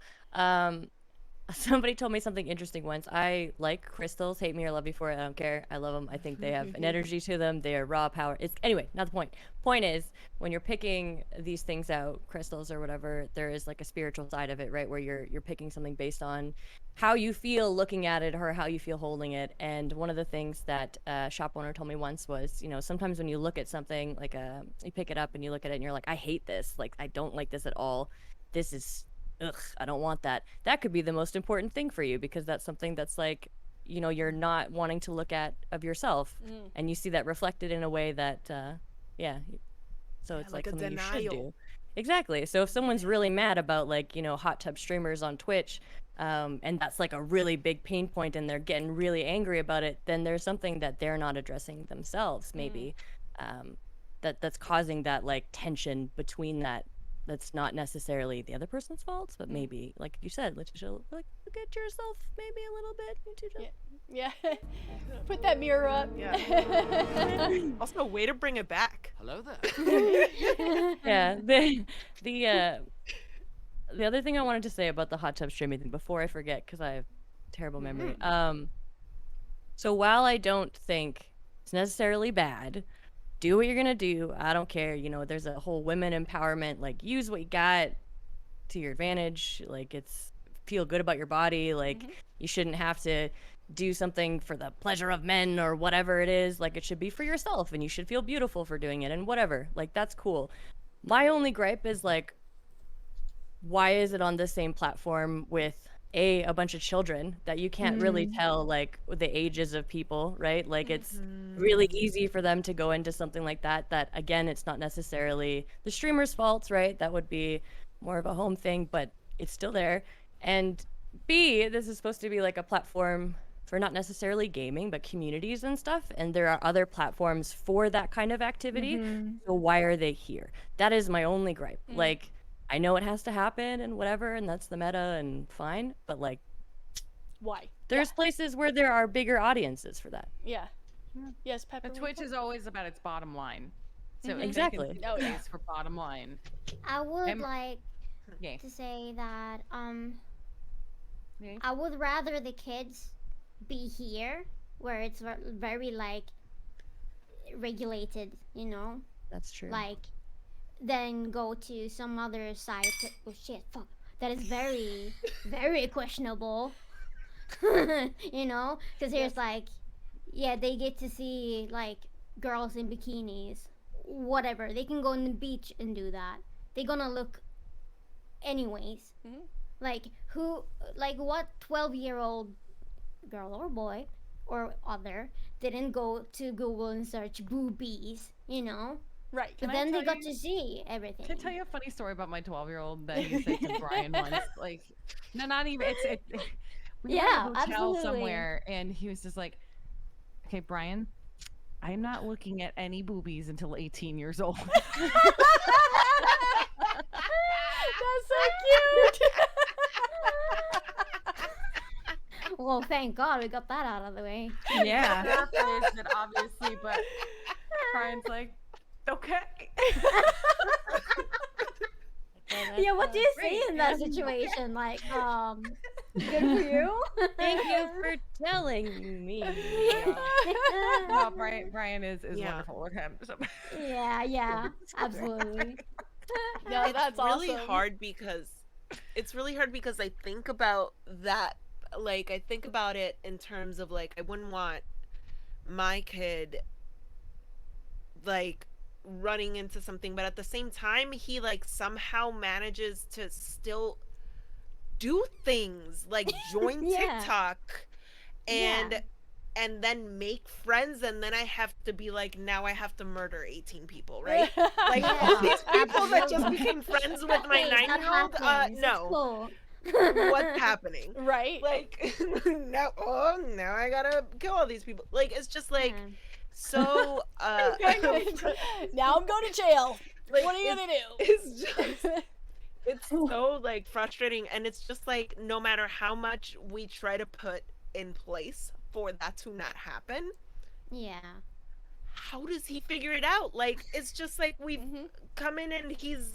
somebody told me something interesting once. I like crystals. Hate me or love me for it. I don't care. I love them. I think they have an energy to them. They are raw power. It's anyway, not the point. Point is, when you're picking these things out, crystals or whatever, there is like a spiritual side of it, right? Where you're picking something based on how you feel looking at it or how you feel holding it. And one of the things that a shop owner told me once was, you know, sometimes when you look at something like you pick it up and you look at it and you're like, I hate this. Like, I don't like this at all. This is ugh, I don't want that. That could be the most important thing for you because that's something that's like, you know, you're not wanting to look at of yourself, and you see that reflected in a way that, yeah. So it's like like a something you should denial. do. Exactly. So if someone's really mad about like, you know, hot tub streamers on Twitch, and that's like a really big pain point and they're getting really angry about it, then there's something that they're not addressing themselves, maybe, that's causing that like tension between that. That's not necessarily the other person's fault, but maybe, like you said, like look at yourself maybe a little bit. Yeah. Put that mirror up. Yeah. Also, way to bring it back. Hello there. Yeah. The other thing I wanted to say about the hot tub streaming thing before I forget, because I have terrible memory. So while I don't think it's necessarily bad, do what you're gonna do. I don't care. You know, there's a whole women empowerment. Like, use what you got to your advantage. Like, it's feel good about your body. Like, you shouldn't have to do something for the pleasure of men or whatever it is. Like, it should be for yourself, and you should feel beautiful for doing it, and whatever. Like, that's cool. My only gripe is like, why is it on the same platform with a bunch of children that you can't really tell like the ages of people, right? Like, it's really easy for them to go into something like that again, it's not necessarily the streamer's fault, right? That would be more of a home thing, but it's still there. And B, this is supposed to be like a platform for not necessarily gaming but communities and stuff, and there are other platforms for that kind of activity. So why are they here? That is my only gripe. Like, I know it has to happen and whatever, and that's the meta and fine, but like, Why? there's places where there are bigger audiences for that. Yeah. Yes, Pepper. But Twitch is always about its bottom line. So if they can Exactly. see Oh, the yeah. case for bottom line. I would Em- like Yeah. to say that Yeah. I would rather the kids be here where it's very like regulated, you know, That's true. like then go to some other site. Oh shit, fuck. That is very, very questionable. You know, because here's like, yeah, they get to see like girls in bikinis, whatever. They can go on the beach and do that. They're gonna look, anyways. Like what 12-year-old girl or boy or other didn't go to Google and search boobies, you know? Right. But Can I then they tell got you- to see everything. Can I tell you a funny story about my 12-year-old that he said to Brian once? Like, no, not even. We were Yeah, at a hotel absolutely. somewhere, and he was just like, "Okay, Brian, I'm not looking at any boobies until 18 years old." That's so cute. Well, thank God we got that out of the way. Yeah, paraphrased it obviously, but Brian's like, "Okay." Yeah, what do you say in that situation? Like, good for you. Thank you for telling me. No, Brian is Yeah. wonderful with him. So. Yeah, absolutely. No, that's It's really awesome. hard because I think about that, like I think about it in terms of like I wouldn't want my kid like running into something, but at the same time he like somehow manages to still do things like join Yeah. TikTok and then make friends, and then I have to be like, now I have to murder 18 people, right? Like Yeah, all these people that just absolutely. became friends with my Hey, that 9-year-old, happens. It's no. cool. What's happening? Right. Like now I gotta kill all these people. Like it's just like Yeah. so Now I'm going to jail. like, What are you gonna do? it's just it's so like frustrating, and it's just like no matter how much we try to put in place for that to not happen. Yeah. How does he figure it out? Like, it's just like we've come in and he's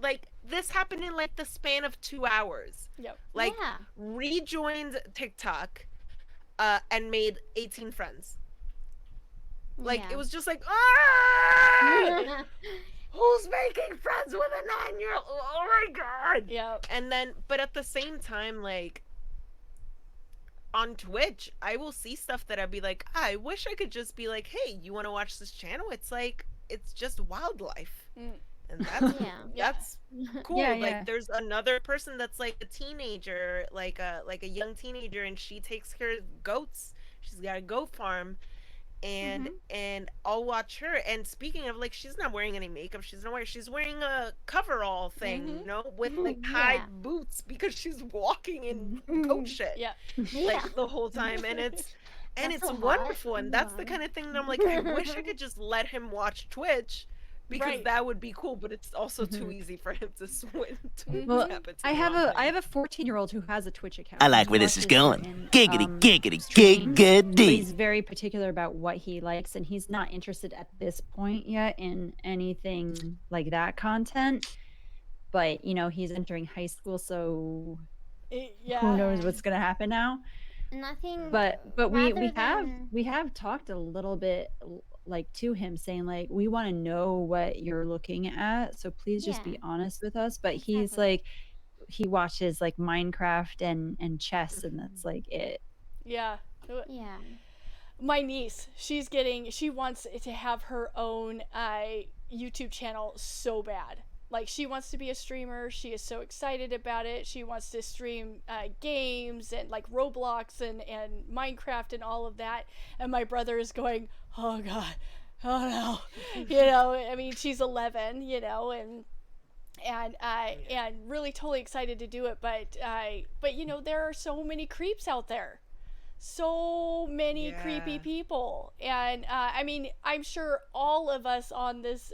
like, this happened in like the span of 2 hours. Yep. Like, Yeah. rejoined TikTok and made 18 friends. Like, Yeah. it was just like, ah! Who's making friends with a 9-year-old? Oh my god! Yep. And then, but at the same time, like, on Twitch, I will see stuff that I'd be like, I wish I could just be like, hey, you want to watch this channel? It's like, it's just wildlife. Mm. And that's, Yeah. that's cool. Yeah, Like, yeah. there's another person that's like a teenager, like a young teenager, and she takes care of goats. She's got a goat farm. And I'll watch her. And speaking of, like, she's not wearing any makeup. She's wearing a coverall thing, you know, with like high boots because she's walking in goat shit. Yeah. Like the whole time, and it's That's so hot. wonderful. And that's the kind of thing that I'm like, I wish I could just let him watch Twitch. Because Right. that would be cool, but it's also too easy for him to swim. Well, I have a 14-year-old who has a Twitch account. I like He where this is watches going. in, Giggity, giggity, streams, but giggity. he's very particular about what he likes, and he's not interested at this point yet in anything like that content. But you know, he's entering high school, so Yeah. who knows what's gonna happen now? Nothing. But we rather have than- we have talked a little bit like to him, saying like, we want to know what you're looking at, so please just Yeah. be honest with us. But he's Exactly. like, he watches like Minecraft and chess, and that's like it. Yeah. Yeah. My niece, she wants to have her own YouTube channel so bad. Like, she wants to be a streamer. She is so excited about it. She wants to stream games and like Roblox and Minecraft and all of that. And my brother is going, oh god, oh no, you know. I mean, she's 11, you know, and really totally excited to do it. But you know, there are so many creeps out there. So many creepy people, and I mean, I'm sure all of us on this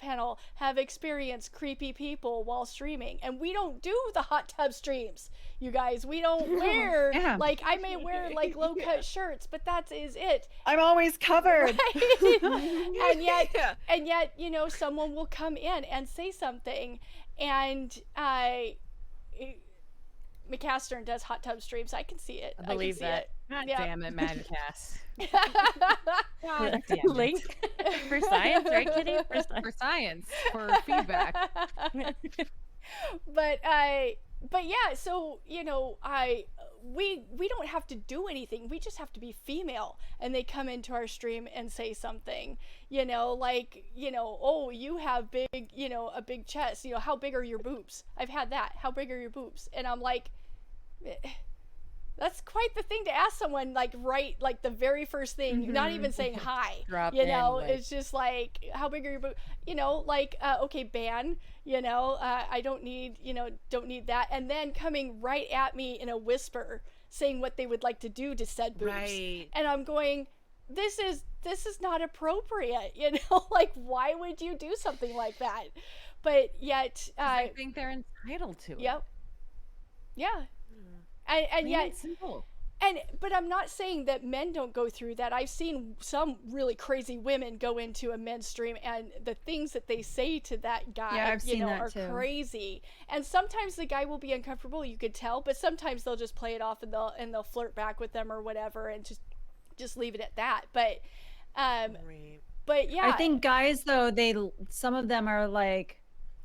panel have experienced creepy people while streaming, and we don't do the hot tub streams, you guys. We don't wear like, I may wear like low cut shirts, but that is it. I'm always covered. Right? and yet, you know, someone will come in and say something, and McCastern does hot tub streams. I can see it. I believe can see that. It. God Yeah. damn it, Madcast. God damn it. Link for science, right, Kitty? For science, for feedback. But yeah, so you know, we don't have to do anything. We just have to be female, and they come into our stream and say something, you know, like, you know, oh, you have big, you know, a big chest, you know, how big are your boobs? I've had that. How big are your boobs? And I'm like, that's quite the thing to ask someone, like, right, like the very first thing. You're not even saying hi. Drop You in, know, like- it's just like, how big are your boobs? You know, like, okay, ban. You know, I don't need that. And then coming right at me in a whisper, saying what they would like to do to said boobs. Right. And I'm going, this is not appropriate. You know, like, why would you do something like that? But yet, I think they're entitled to it. yep. Yeah. And Plain yet, and simple. but I'm not saying that men don't go through that. I've seen some really crazy women go into a men's stream, and the things that they say to that guy, Yeah, I've you seen know, that are too. crazy. And sometimes the guy will be uncomfortable, you could tell, but sometimes they'll just play it off, and they'll flirt back with them or whatever, and just leave it at that. But Right. but yeah, I think guys, though, some of them are like,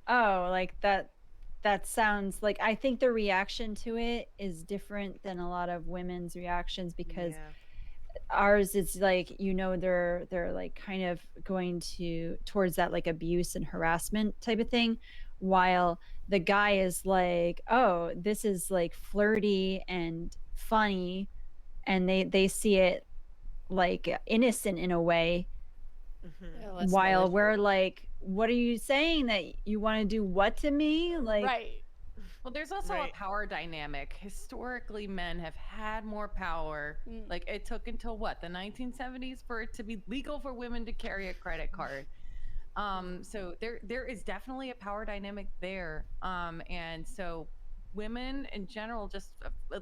oh, like that sounds like, I think the reaction to it is different than a lot of women's reactions, because ours is like, you know, they're like kind of going towards that like abuse and harassment type of thing, while the guy is like, oh, this is like flirty and funny, and they see it like innocent in a way, Yeah, less while knowledge. we're like, what are you saying, that you want to do what to me? Like, right. Well, there's also Right. a power dynamic. Historically, men have had more power. Like, it took until what, the 1970s for it to be legal for women to carry a credit card. So there is definitely a power dynamic there. And so women in general, just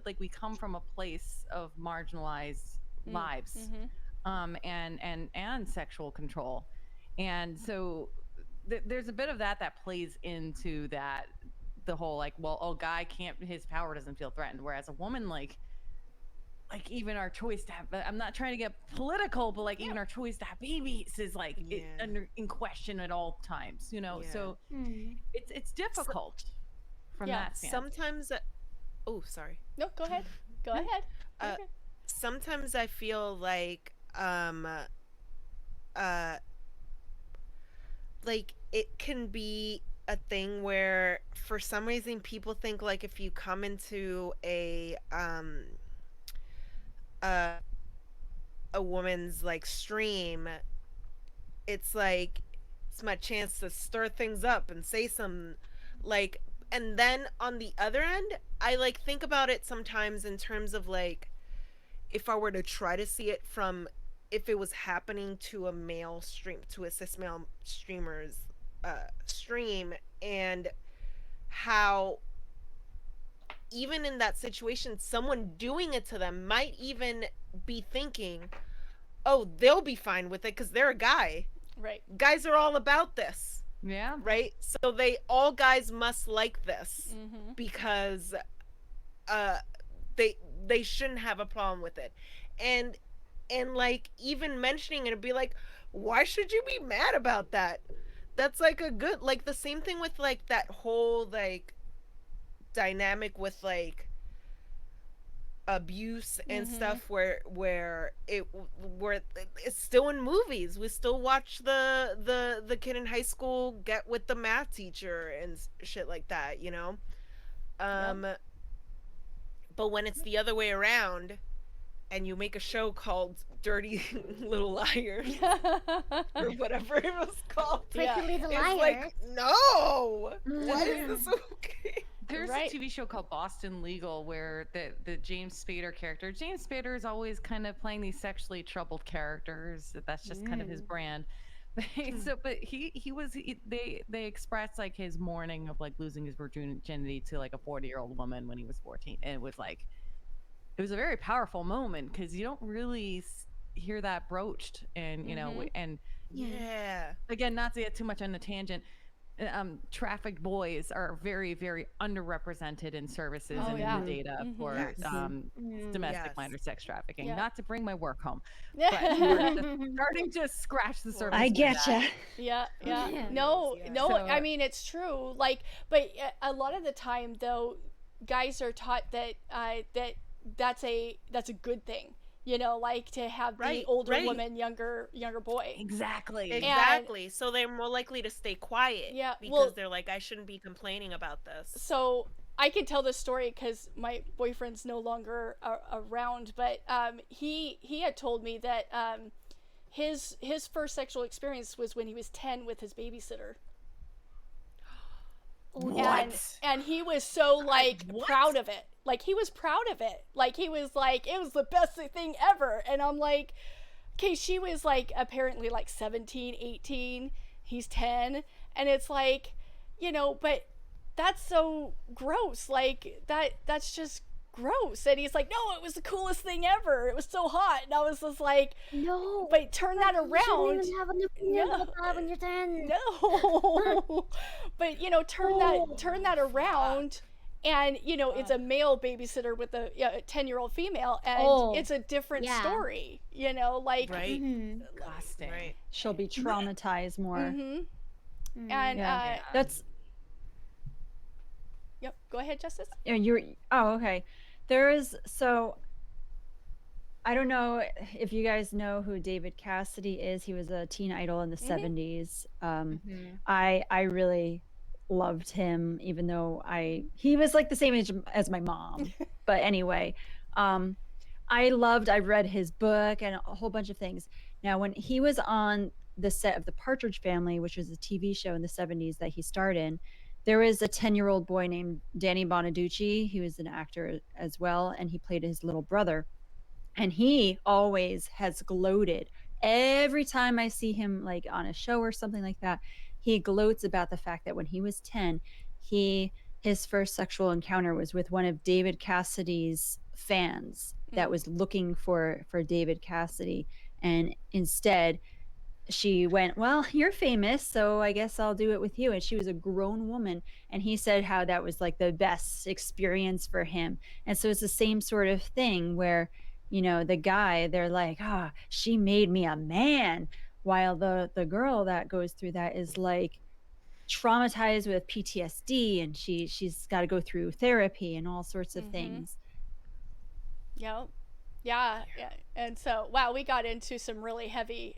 like, we come from a place of marginalized lives, and sexual control. And so there's a bit of that plays into that, the whole like, well, oh, guy can't, his power doesn't feel threatened, whereas a woman, like even our choice to have, I'm not trying to get political, but like even our choice to have babies is like in question at all times, you know. So it's difficult from that standpoint. Sometimes oh, sorry. No, go ahead. Go ahead. Okay. Sometimes I feel like like it can be a thing where for some reason people think like if you come into a woman's like stream, it's like it's my chance to stir things up and say some like. And then on the other end, I like think about it sometimes in terms of like if I were to try to see it from if it was happening to a male stream, to a cis male streamer's stream, and how even in that situation someone doing it to them might even be thinking, oh, they'll be fine with it because they're a guy, Right. guys are all about this, Yeah. right? So all guys must like this because they shouldn't have a problem with it. And like even mentioning it and be like, why should you be mad about that? That's like a good, like the same thing with like that whole like dynamic with like abuse and stuff where it's still in movies. We still watch the kid in high school get with the math teacher and shit like that, you know. But when it's the other way around and you make a show called Dirty Little Liars or whatever it was called, Pretty Little it's Liars. like, no, why is this okay? There's Right. a TV show called Boston Legal where the James Spader character, James Spader is always kind of playing these sexually troubled characters. That's just kind of his brand. But they expressed like his mourning of like losing his virginity to like a 40-year-old woman when he was 14, and it was a very powerful moment because you don't really hear that broached, and you know, and Yeah. again, not to get too much on the tangent, trafficked boys are very, very underrepresented in services Oh, and yeah. in the data for Yes. domestic Yes. minor sex trafficking. Yeah. Not to bring my work home, but starting to scratch the surface. I with get that. ya. Yeah. Yeah. No, Yeah. no. So- I mean, it's true. Like, but a lot of the time, though, guys are taught that that's a good thing. You know, like to have the Right, older right. woman, younger boy. Exactly. Exactly. So they're more likely to stay quiet. Yeah, Because well- they're like, I shouldn't be complaining about this. So I can tell this story because my boyfriend's no longer around, but he had told me that his first sexual experience was when he was 10 with his babysitter. And he was so like proud of it. Like he was proud of it. Like he was like, it was the best thing ever. And I'm like, okay, she was like apparently like 17, 18, he's 10, and it's like, you know, but that's so gross. Like that's just gross. And he's like, no, it was the coolest thing ever. It was so hot. And I was just like, No. but turn that You around. shouldn't even have an opinion No. about that when you're 10. No. But you know, turn that around, and you know, it's a male babysitter with a 10-year-old female, and Oh. it's a different Yeah. story. You know, like Right? Disgusting. Right. She'll be traumatized more. and Yeah. That's yep. Go ahead, Justice. oh, okay. There is, so I don't know if you guys know who David Cassidy is. He was a teen idol in the 70s. I really loved him, even though he was like the same age as my mom. But anyway, I read his book and a whole bunch of things. Now, when he was on the set of The Partridge Family, which was a TV show in the 70s that he starred in, there was a 10-year-old boy named Danny Bonaducci. He was an actor as well, and he played his little brother. And he always has gloated. Every time I see him like on a show or something like that, he gloats about the fact that when he was 10, his first sexual encounter was with one of David Cassidy's fans that was looking for David Cassidy, and instead she went, well, you're famous, so I guess I'll do it with you. And she was a grown woman, and he said how that was like the best experience for him. And so it's the same sort of thing where, you know, the guy, they're like, she made me a man, while the girl that goes through that is like traumatized with PTSD, and she's got to go through therapy and all sorts of things. Yep. Yeah. And so, wow, we got into some really heavy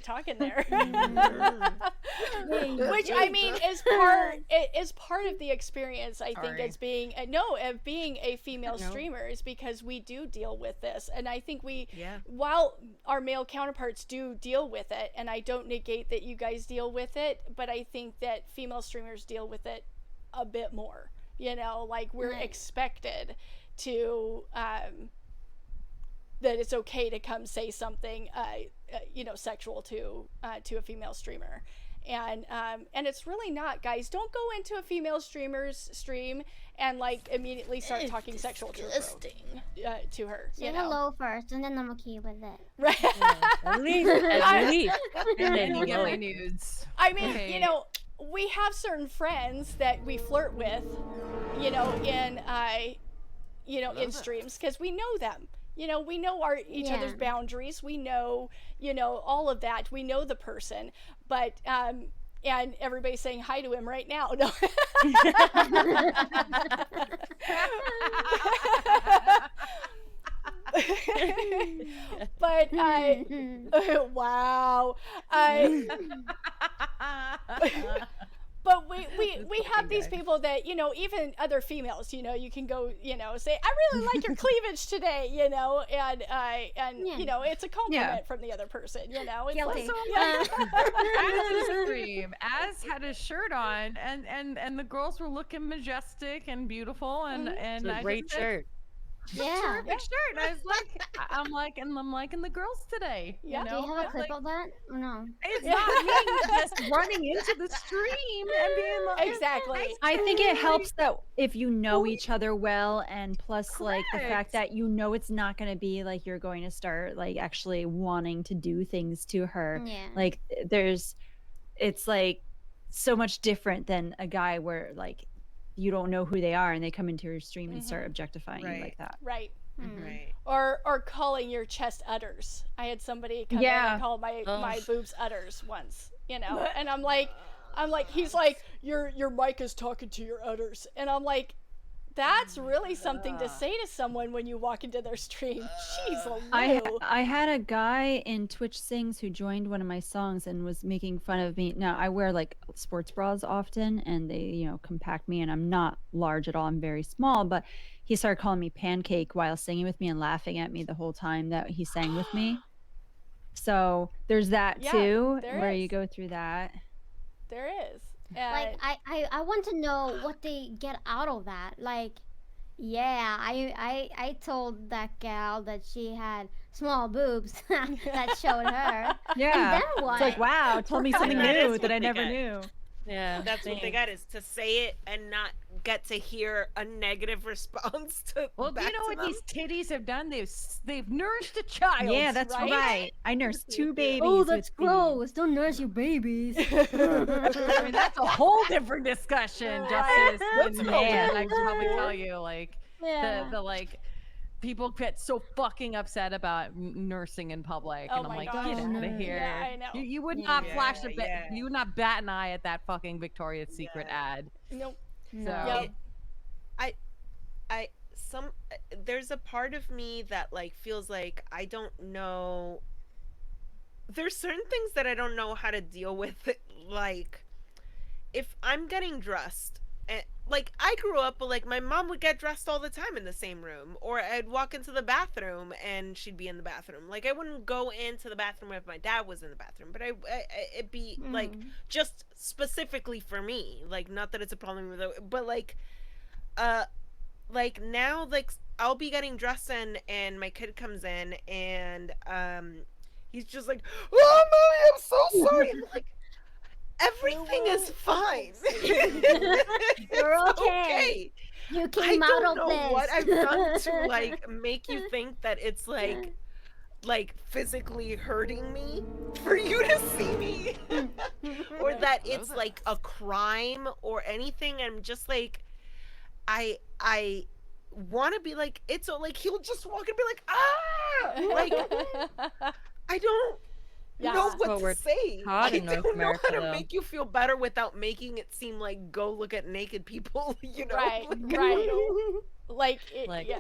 talking there. Which I mean is part of the experience. I think as being of being a female streamer is because we do deal with this, and I think while our male counterparts do deal with it, and I don't negate that you guys deal with it, but I think that female streamers deal with it a bit more. You know, like we're expected to. That it's okay to come say something, sexual to a female streamer, and it's really not, guys. Don't go into a female streamer's stream and like immediately start talking sexual to her. Say hello first, and then I'm okay with it. Right. At least. And then you get my nudes. I mean, you know, we have certain friends that we flirt with, you know, in streams because we know them. You know, we know each other's boundaries. We know, you know, all of that. We know the person, but and everybody's saying hi to him right now. No. But wow. But we have these people that, you know, even other females, you know, you can go, you know, say, I really like your cleavage today, you know, and you know, it's a compliment from the other person, you know. It's Guilty. Az had his shirt on, and the girls were looking majestic and beautiful, and It's a great shirt. Yeah. Terrific shirt. I was like, I'm liking the girls today. Yeah. You Do know? you have a clip of that? Or no. It's not me just running into the stream and being like, Exactly. I think it helps that if you know each other well, and plus like the fact that you know it's not going to be like you're going to start like actually wanting to do things to her. Yeah. Like it's like so much different than a guy where like you don't know who they are and they come into your stream and start objectifying you like that. Right. Right. Or calling your chest udders. I had somebody come in and call my boobs udders once, you know, and I'm like, he's like, your mic is talking to your udders, and I'm like, that's really something to say to someone when you walk into their stream. Jeez, I had a guy in Twitch Sings who joined one of my songs and was making fun of me. Now I wear like sports bras often, and they, you know, compact me, and I'm not large at all. I'm very small, but he started calling me pancake while singing with me and laughing at me the whole time that he sang with me. So there's that too, where you go through that. There is. Like I want to know what they get out of that. Like, yeah, I told that gal that she had small boobs that showed her. Yeah. And then what? It's like, wow, told me something That is new what that I they never get. knew. Yeah. That's what they got, is to say it and not get to hear a negative response to well, do you back know to what them. these titties have done? They've nourished a child. Yeah, that's right? right. I nursed 2 babies. Oh, that's with gross. Don't nurse your babies. I mean, that's a whole different discussion, Justice. That's And a whole man, I different can probably tell you, like, Yeah. the like, people get so fucking upset about nursing in public, Oh and I'm my like, gosh. get out of here. Yeah, I know. You would not flash a bit. Yeah. You would not bat an eye at that fucking Victoria's Secret ad. Nope. So. Yep. There's a part of me that like feels like I don't know. There's certain things that I don't know how to deal with. Like, if I'm getting dressed, and like I grew up, but like my mom would get dressed all the time in the same room, or I'd walk into the bathroom and she'd be in the bathroom. Like I wouldn't go into the bathroom if my dad was in the bathroom, but it'd be like just specifically for me. Like, not that it's a problem with it, but like now, like I'll be getting dressed in, and my kid comes in, and he's just like, "Oh, mommy, I'm so sorry." I'm like, everything is fine. You're It's okay. You I came out don't of know this. what I've done to like make you think that it's like physically hurting me for you to see me or that it's like a crime or anything. I'm just like I want to be like it's like he'll just walk and be like like I don't Yeah. know That's what what to we're say. taught I in North don't know America, how to though. make you feel better without making it seem like go look at naked people, you know? Right, Like, I don't right. know. Like, it, Like- yeah.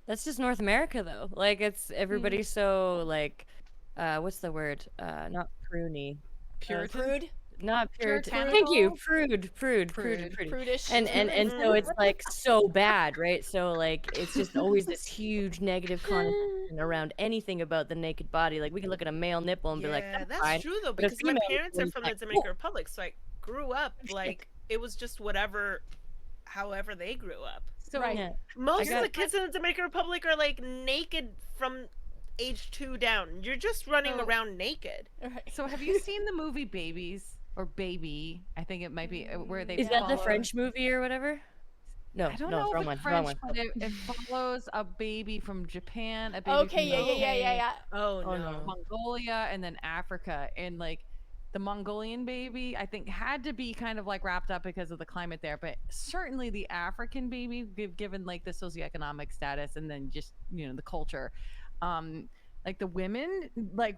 That's just North America though. Like it's everybody's so like what's the word? Not pruny. Prude, Not Puritan. Thank Puritanical? you. Prude. Prude. prudish. And so it's like so bad, right? So like it's just always this huge negative connotation around anything about the naked body. Like we can look at a male nipple and be like, Yeah, that's that's fine. true though, But a because my female parents are is from like, the Dominican "Cool." Republic, so I grew up like it was just whatever, however they grew up. So Right. Yeah. Most of got- the kids in the Dominican Republic are like naked from age 2 down. You're just running So- around naked. Right. So have you seen the movie Babies or Baby? I think it might be where they Is that the follow- French movie or whatever? No, I don't no, know wrong if one, it's wrong French, one. but it follows a baby from Japan, a baby Okay, from yeah, UK, yeah. Oh, Oh, no. no. Mongolia, and then Africa. And like the Mongolian baby, I think had to be kind of like wrapped up because of the climate there, but certainly the African baby, given like the socioeconomic status and then just the culture, like the women, like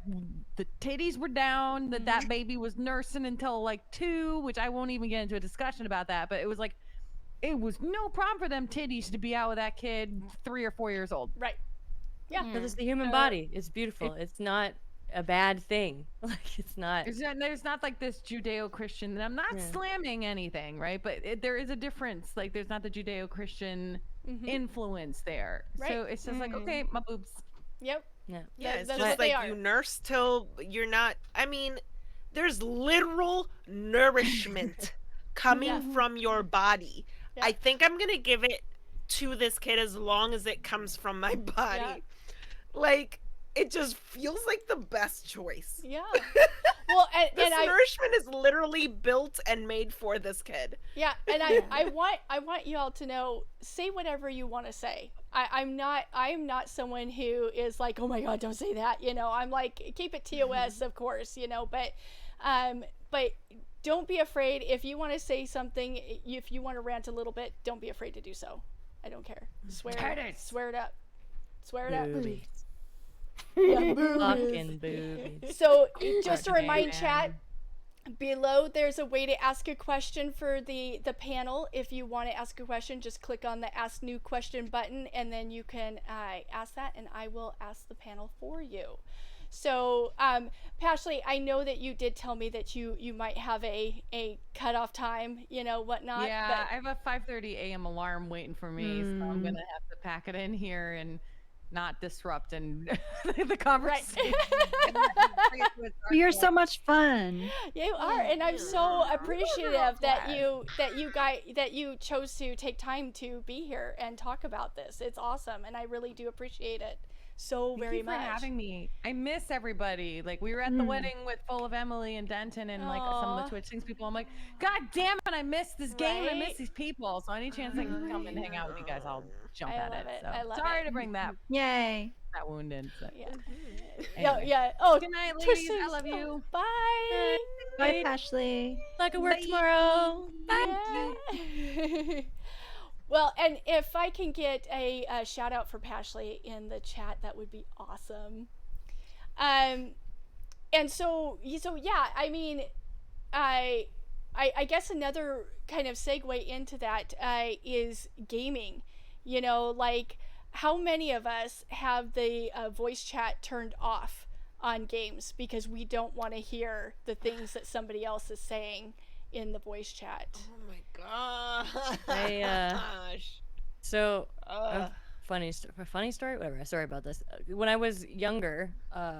the titties were down. That baby was nursing until like 2, which I won't even get into a discussion about that. But it was like it was no problem for them titties to be out with that kid 3 or 4 years old. Right. Yeah. Because it's the human body. It's beautiful. It's not a bad thing. Like it's not. There's not like this Judeo-Christian, and I'm not Yeah. slamming anything, right? But there is a difference. Like there's not the Judeo-Christian Mhm. influence there. Right. So it's just like, okay, my boobs. Yep. Yeah. Yeah, That- it's that's just what they like are. you nurse till you're not. I mean, there's literal nourishment coming Yeah. from your body. Yeah. I think I'm gonna give it to this kid as long as it comes from my body. Yeah. Like, it just feels like the best choice. Yeah. Well, This and I nourishment is literally built and made for this kid. yeah, and I want you all to know, say whatever you want to say. I'm not someone who is like, oh my god, don't say that. I'm like, keep it TOS, of course. But don't be afraid if you want to say something. If you want to rant a little bit, don't be afraid to do so. I don't care. Swear it up. Swear it up. Boobies. Yeah, Fucking boobies. So just to Okay, remind man. chat, below there's a way to ask a question for the panel. If you want to ask a question, just click on the ask new question button and then you can ask that and I will ask the panel for you. So Pashley, I know that you did tell me that you might have a cutoff time, whatnot. Yeah, I have a 5:30 a.m. alarm waiting for me, so I'm gonna have to pack it in here and not disrupt and the conversation. You're so much fun. You are, and I'm so appreciative that you chose to take time to be here and talk about this. It's awesome, and I really do appreciate it so very Thank you much. for having me. I miss everybody. Like we were at the wedding with Full of Emily and Denton and like some of Aw. the Twitch Things people. I'm like, God damn it, I miss this game. I Right? miss these people. So any chance I can come and hang out with you guys, I'll jump I at love it. it. So I love sorry it. to bring that Yay. wound in. So. Yeah. Anyway. Yeah. Oh, Good night, Twitch ladies. I Things. love you. Bye. Bye, Ashley. Like a work tomorrow. Yeah. Well, and if I can get a shout out for Pashley in the chat, that would be awesome. And so yeah, I mean, I guess another kind of segue into that is gaming. Like how many of us have the voice chat turned off on games because we don't want to hear the things that somebody else is saying in the voice chat? Oh my god. So funny story, whatever. Sorry about this. When I was younger,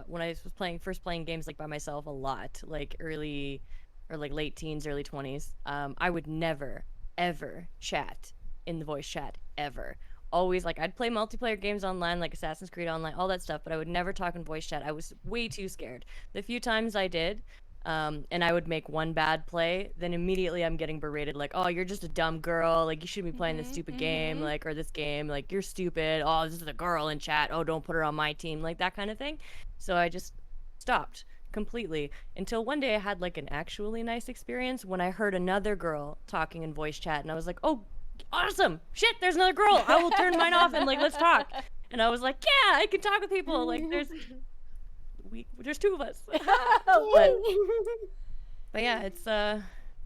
when I was first playing games like by myself a lot, like early or like late teens, early 20s, I would never ever chat in the voice chat ever. Always like I'd play multiplayer games online like Assassin's Creed Online, all that stuff, but I would never talk in voice chat. I was way too scared. The few times I did, and I would make one bad play, then immediately I'm getting berated like, "Oh, you're just a dumb girl. Like you shouldn't be playing this stupid game, like or this game. Like you're stupid. Oh, this is a girl in chat. Oh, don't put her on my team." Like that kind of thing. So I just stopped completely until one day I had like an actually nice experience when I heard another girl talking in voice chat, and I was like, "Oh, awesome. Shit, there's another girl. I will turn mine off and like let's talk." And I was like, "Yeah, I can talk with people. Like there's two of us." But yeah,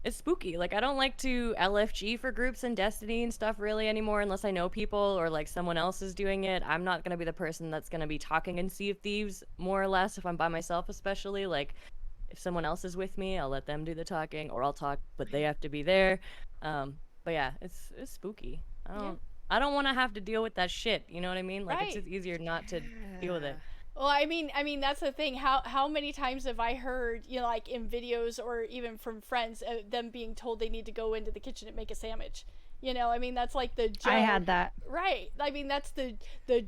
it's spooky. Like I don't like to LFG for groups in Destiny and stuff really anymore unless I know people or like someone else is doing it. I'm not gonna be the person that's gonna be talking in Sea of Thieves more or less if I'm by myself, especially. Like if someone else is with me, I'll let them do the talking or I'll talk, but they have to be there. But yeah, it's spooky. I don't want to have to deal with that shit. You know what I mean? Like it's Right. just easier not to deal with it. Well, I mean that's the thing. How many times have I heard, you know, like in videos or even from friends, them being told they need to go into the kitchen and make a sandwich. You know, I mean that's like the joke. I had that. Right. I mean that's the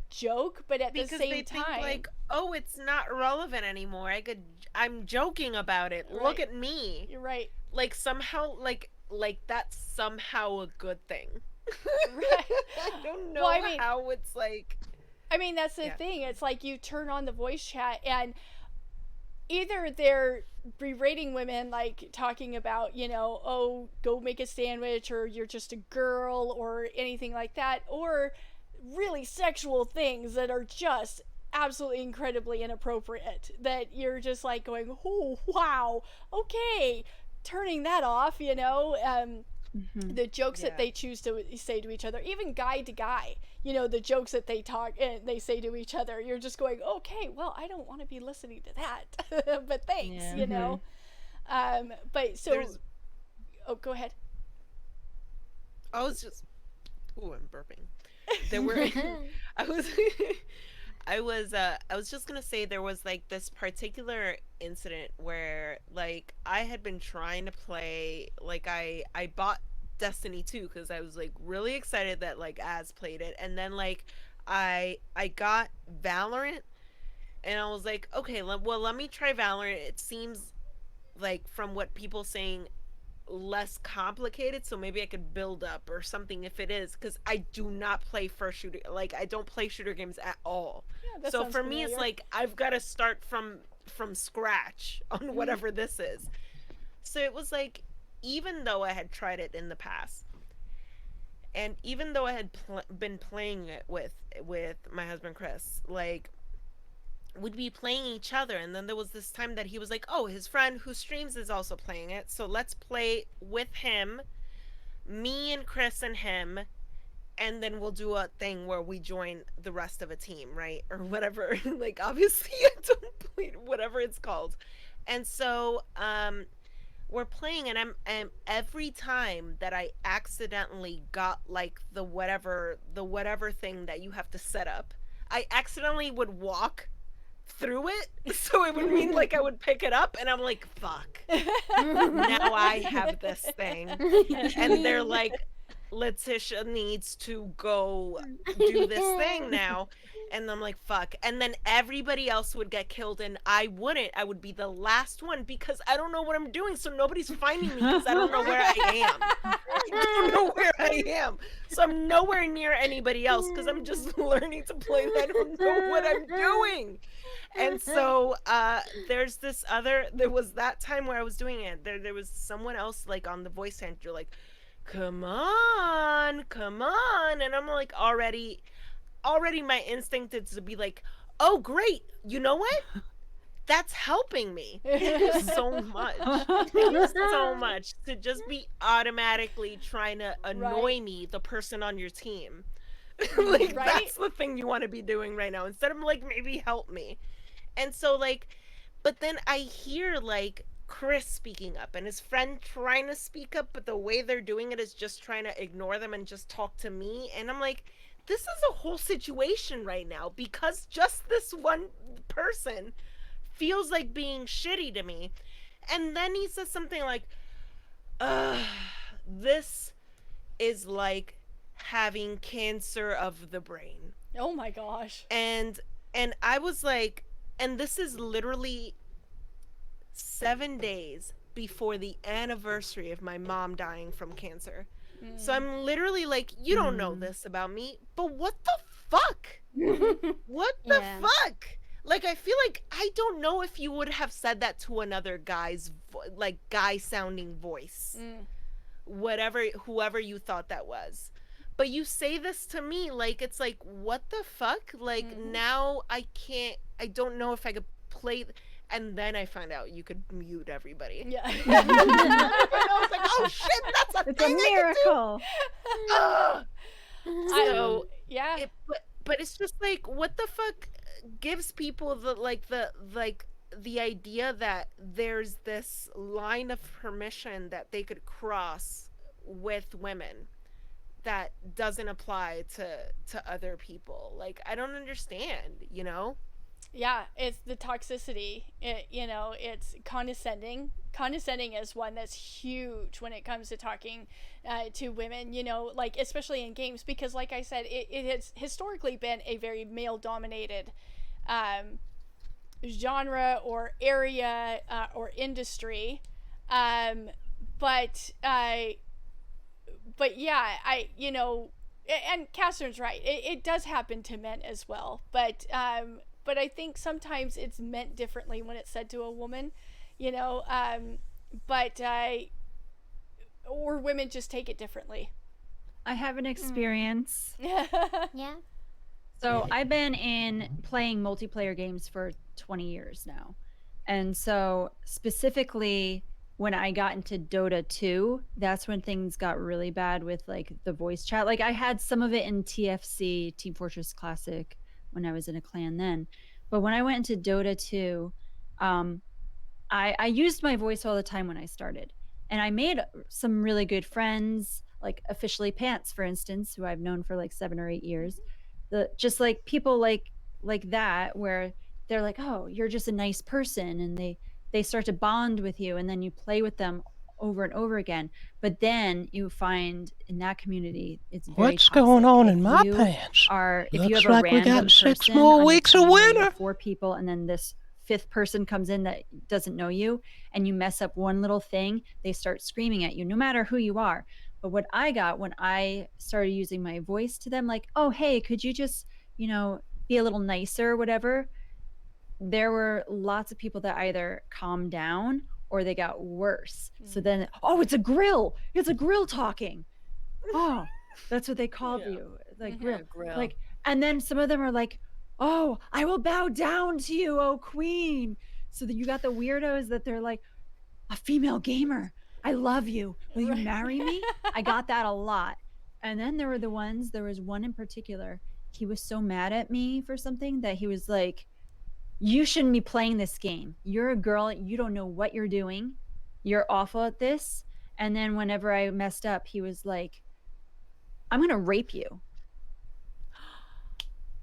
joke, but at Because the same they time, think like, oh, it's not relevant anymore. I'm joking about it. Look Right. at me. you're right. Like somehow, like that's somehow a good thing. Right. I don't know Well, I mean- how it's like. I mean, that's the Yeah. thing. It's like you turn on the voice chat and either they're berating women, like talking about, you know, oh, go make a sandwich or you're just a girl or anything like that, or really sexual things that are just absolutely incredibly inappropriate that you're just like going, oh, wow, okay, turning that off, you know. The jokes that Yeah. they choose to say to each other, even guy to guy, you know, the jokes that they talk and they say to each other, you're just going, okay, well, I don't want to be listening to that, but thanks, Yeah. you know. But so, There's- oh, go ahead. I was just. Ooh, I'm burping. There were. I was. I was just gonna say there was like this particular incident where like I had been trying to play, like I bought Destiny 2 because I was like really excited that like Az played it, and then like I got Valorant, and I was like, okay, well let me try Valorant. It seems like from what people saying less complicated, so maybe I could build up or something if it is, because I do not play first shooter, like I don't play shooter games at all. Yeah, that So sounds for me it's familiar. like I've got to start from scratch on whatever this is. So it was like, even though I had tried it in the past, and even though I had been playing it with my husband Chris, like would be playing each other, and then there was this time that he was like, oh, his friend who streams is also playing it, so let's play with him, me and Chris and him, and then we'll do a thing where we join the rest of a team, right, or whatever. Like obviously I don't play whatever it's called. And so we're playing, and I'm every time that I accidentally got like the whatever thing that you have to set up, I accidentally would walk through it, so it would mean like I would pick it up, and I'm like, fuck, now I have this thing. And they're like, Letitia needs to go do this thing now, and I'm like, fuck. And then everybody else would get killed, and I wouldn't. I would be the last one because I don't know what I'm doing, so nobody's finding me because I don't know where I am. I don't know where I am, so I'm nowhere near anybody else because I'm just learning to play and I don't know what I'm doing. And so there was that time where I was doing it, there was someone else like on the voice center like, come on, and I'm like, already my instinct is to be like, oh great, you know what, that's helping me so much. So much to just be automatically trying to annoy me, the person on your team. Like Right? that's the thing you want to be doing right now, instead of like, maybe help me. And so like, but then I hear like Chris speaking up and his friend trying to speak up, but the way they're doing it is just trying to ignore them and just talk to me. And I'm like, this is a whole situation right now because just this one person feels like being shitty to me. And then he says something like, this is like having cancer of the brain. Oh my gosh. And I was like, and this is literally 7 days before the anniversary of my mom dying from cancer. So I'm literally like, you don't know this about me, but what the fuck? What the Yeah. fuck? Like, I feel like I don't know if you would have said that to another guy's guy sounding voice. Whoever you thought that was. But you say this to me, like, it's like, what the fuck? Like, now I don't know if I could play. And then I found out you could mute everybody. Yeah. And I was like, oh shit, that's a It's a thing I can do. miracle. Ugh. So, Yeah. but it's just like, what the fuck gives people the idea that there's this line of permission that they could cross with women that doesn't apply to other people. Like, I don't understand, you know? Yeah, it's the toxicity. It's condescending. Condescending is one that's huge when it comes to talking to women, like, especially in games, because like I said, it has historically been a very male-dominated genre or area or industry. But yeah, and Catherine's right. It does happen to men as well, but I think sometimes it's meant differently when it's said to a woman, or women just take it differently. I have an experience. Yeah. So I've been playing multiplayer games for 20 years now. And so specifically when I got into Dota 2, that's when things got really bad with like the voice chat. Like I had some of it in TFC, Team Fortress Classic, when I was in a clan then. But when I went into Dota 2, I used my voice all the time when I started. And I made some really good friends, like Officially Pants, for instance, who I've known for like 7 or 8 years. Just like people like that, where they're like, oh, you're just a nice person, and they start to bond with you, and then you play with them over and over again. But then you find in that community, it's very What's toxic. going on If in my you pants? if you Looks have a like we random got 6 person more on your weeks of team where you winter. have 4 people, and then this 5th person comes in that doesn't know you, and you mess up one little thing, they start screaming at you, no matter who you are. But what I got when I started using my voice to them, like, oh, hey, could you just, be a little nicer or whatever, there were lots of people that either calmed down or they got worse. So then, oh, it's a grill talking. Oh, that's what they called you. Like grill. Like, and then some of them are like, oh, I will bow down to you, oh queen. So that you got the weirdos that they're like, a female gamer, I love you, will you marry me? I got that a lot. And then there was one in particular, he was so mad at me for something that he was like, you shouldn't be playing this game, you're a girl, you don't know what you're doing, you're awful at this. And then whenever I messed up, he was like, I'm gonna rape you.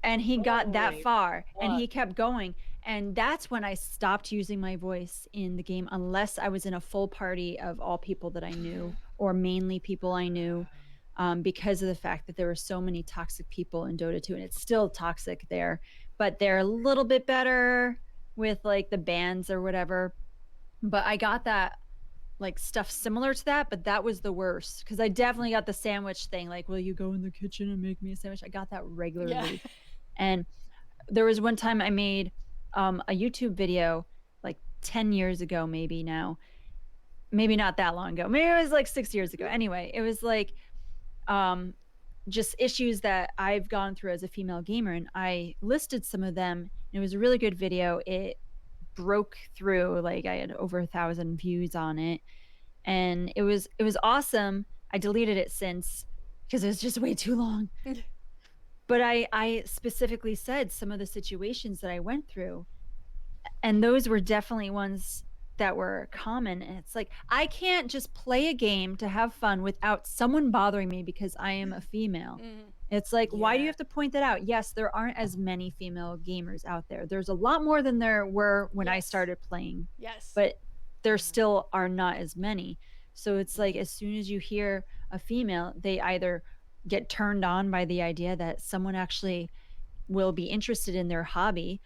And he got that far, and he kept going. And that's when I stopped using my voice in the game, unless I was in a full party of all people that I knew, or mainly people I knew, because of the fact that there were so many toxic people in Dota 2, and it's still toxic there, but they're a little bit better with like the bans or whatever. But I got that like stuff similar to that, but that was the worst, because I definitely got the sandwich thing, like, will you go in the kitchen and make me a sandwich? I got that regularly. Yeah. And there was one time I made a YouTube video like 10 years ago, maybe now, maybe not that long ago, maybe it was like 6 years ago. Anyway, it was like just issues that I've gone through as a female gamer, and I listed some of them. It was a really good video. It broke through, like I had over 1,000 views on it, and it was awesome. I deleted it since because it was just way too long. But I specifically said some of the situations that I went through, and those were definitely ones that were common. And it's like, I can't just play a game to have fun without someone bothering me because I am a female. It's like, why do you have to point that out? Yes, there aren't as many female gamers out there. There's a lot more than there were when I started playing. Yes. But there still are not as many. So it's like, as soon as you hear a female, they either get turned on by the idea that someone actually will be interested in their hobby,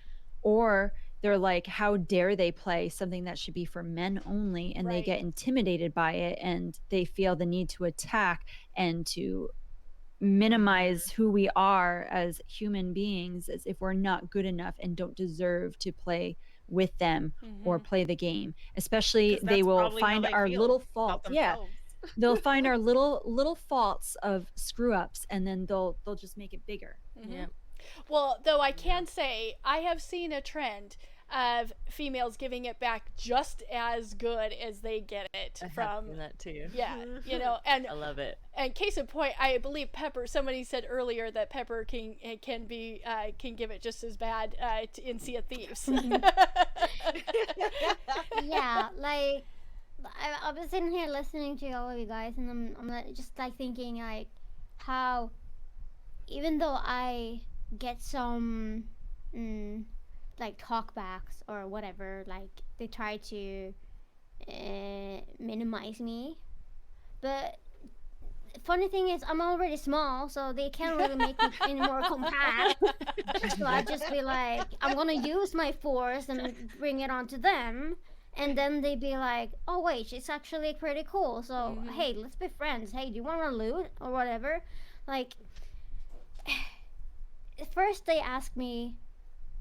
or they're like, how dare they play something that should be for men only, and they Right. get intimidated by it, and they feel the need to attack and to minimize who we are as human beings, as if we're not good enough and don't deserve to play with them or play the game. Especially 'Cause they that's will probably how find they our feel little about faults. Yeah. themselves. They'll find our little faults of screw ups, and then they'll just make it bigger. Yeah. Well, though I can say I have seen a trend of females giving it back just as good as they get it I have from. seen that too. Yeah, you know, and I love it. and case in point, I believe Pepper. Somebody said earlier that Pepper can give it just as bad in Sea of Thieves. Yeah, like I've been sitting here listening to all of you guys, and I'm like, just like thinking like how even though I get some like talkbacks or whatever, like they try to minimize me, but funny thing is I'm already small, so they can't really make me any more compact. So I just be like, I'm gonna use my force and bring it onto them, and then they be like, oh wait, she's actually pretty cool, so hey, let's be friends. Hey, do you want to loot or whatever? Like at first they ask me,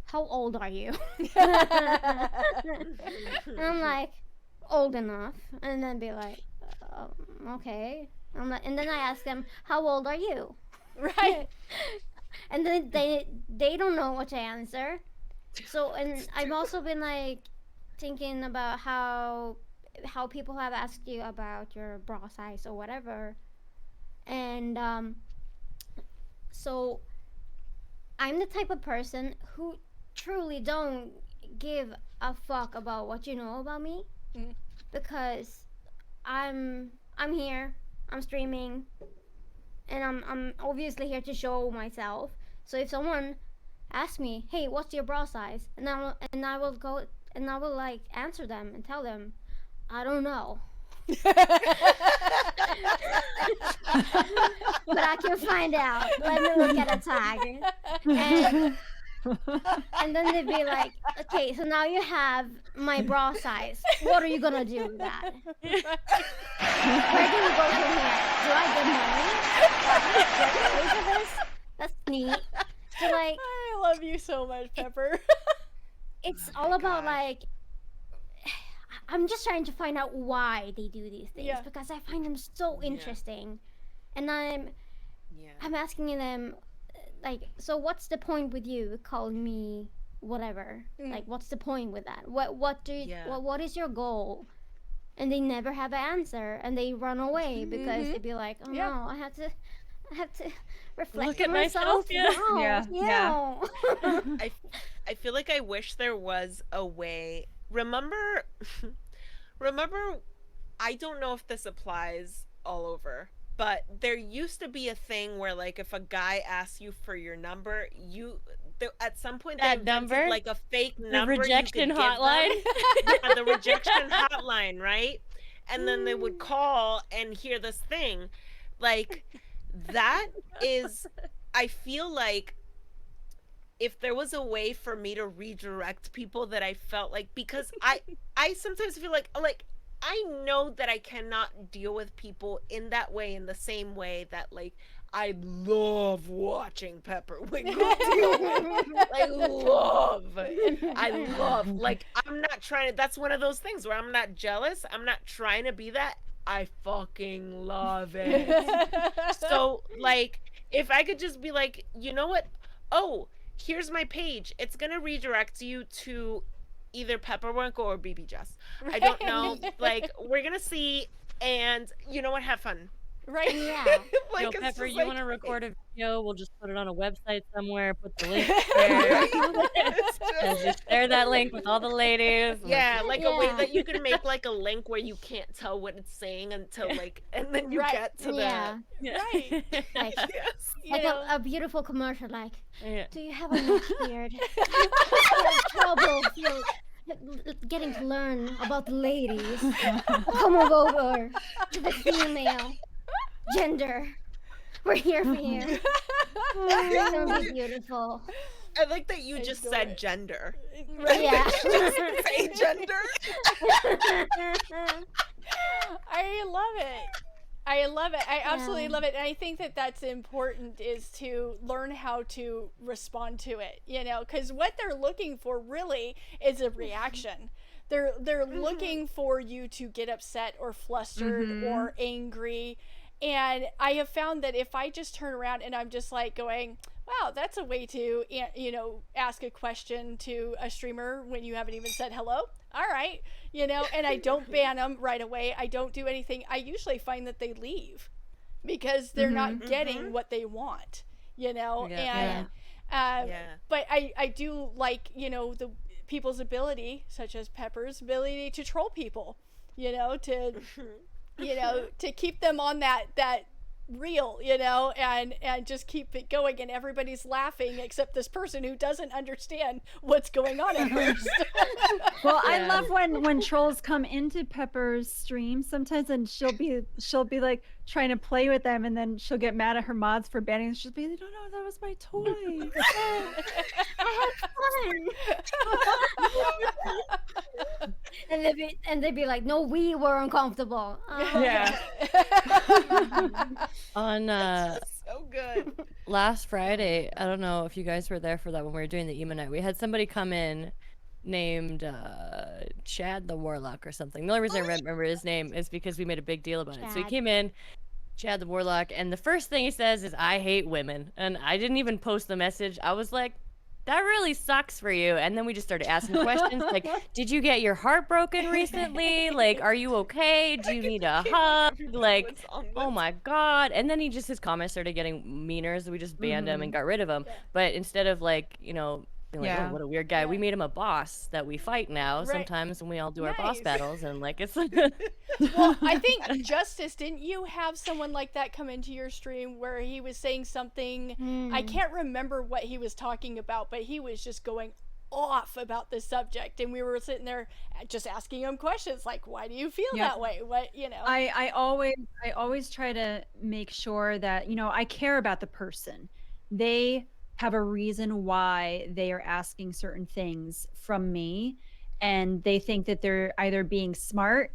how old are you? And I'm like, old enough. And then be like, okay. I'm like, and then I ask them, how old are you? Right. And then they don't know what to answer. So, and I've also been like thinking about how people have asked you about your bra size or whatever. And so I'm the type of person who truly don't give a fuck about what you know about me, because I'm here, I'm streaming, and I'm obviously here to show myself. So if someone asks me, hey, what's your bra size, and I will like answer them and tell them, I don't know. But I can find out. Let me look at a tag. And then they'd be like, okay, so now you have my bra size. What are you gonna do with that? Where do we go from here? Do I get money? For this? That's neat. So like, I love you so much, Pepper. it's all about like, I'm just trying to find out why they do these things, because I find them so interesting, and I'm asking them, like, so what's the point with you calling me whatever? Like, what's the point with that? What is your goal? And they never have an answer, and they run away because they'd be like, oh no, I have to reflect Look at on myself. myself, No. I feel like I wish there was a way. Remember, I don't know if this applies all over, but there used to be a thing where, like, if a guy asks you for your number, at some point they That invented, number? like a fake The number. rejection you could give them. hotline? Yeah, the rejection hotline, right? And then they would call and hear this thing. Like, that is, I feel like if there was a way for me to redirect people that I felt like, because I sometimes feel like I know that I cannot deal with people in that way, in the same way that, like, I love watching Pepper Winkle deal with. I love, like, I'm not trying to, that's one of those things where I'm not jealous, I'm not trying to be that, I fucking love it. So, like, if I could just be like, you know what, oh, here's my page, it's gonna redirect you to either Pepperwinkle or BB Jess. I don't know. Like, we're gonna see, and you know what? Have fun. Right? Yeah. Like, Yo, it's Pepper, just you like- want to record a video? We'll just put it on a website somewhere, put the link there, It's and just- just share that link with all the ladies. Yeah, like a way Yeah. that you can make like a link where you can't tell what it's saying until like, and then you Right. get to Yeah. Right. Like, Yes. You like know? a beautiful commercial, like, Yeah. do you have a neck beard? Trouble getting to learn about the ladies. Come over to the female gender. We're here for you. It's gonna be beautiful. I like that you just adore said it. gender. Yeah. Just say gender. I love it. I love it. I absolutely Yeah. love it. And I think that that's important, is to learn how to respond to it, you know, because what they're looking for really is a reaction. They're looking for you to get upset or flustered or angry. And I have found that if I just turn around and I'm just like going, wow, that's a way to, you know, ask a question to a streamer when you haven't even said hello. All right, you know, and I don't ban them right away. I don't do anything. I usually find that they leave because they're not getting what they want, you know. Yeah. And Yeah. but I do like, you know, the people's ability, such as Pepper's ability to troll people, you know, to you know, to keep them on that reel, you know, and just keep it going, and everybody's laughing except this person who doesn't understand what's going on at first. Well, I love when trolls come into Pepper's stream sometimes, and she'll be like trying to play with them, and then she'll get mad at her mods for banning them. She'll be like, no, that was my toy. and they'd be like, no, we were uncomfortable. Yeah. On So good. last Friday, I don't know if you guys were there for that when we were doing the emo night. We had somebody come in named Chad the Warlock or something. The only reason I remember his name is because we made a big deal about it. So he Chad. came in, Chad the Warlock, and the first thing he says is, I hate women. And I didn't even post the message. I was like, that really sucks for you. And then we just started asking questions like, did you get your heart broken recently? Like, are you okay? Do you need a hug? Like, oh my God. And then his comments started getting meaner, so we just banned him and got rid of him. But instead of like, you know, being like, oh, what a weird guy, we made him a boss that we fight now Right. sometimes when we all do our boss Nice. battles. And like, it's Well, I think Justice, didn't you have someone like that come into your stream where he was saying something? I can't remember what he was talking about, but he was just going off about the subject, and we were sitting there just asking him questions like, why do you feel that way? What, you know? I always try to make sure that, you know, I care about the person. They have a reason why they are asking certain things from me, and they think that they're either being smart,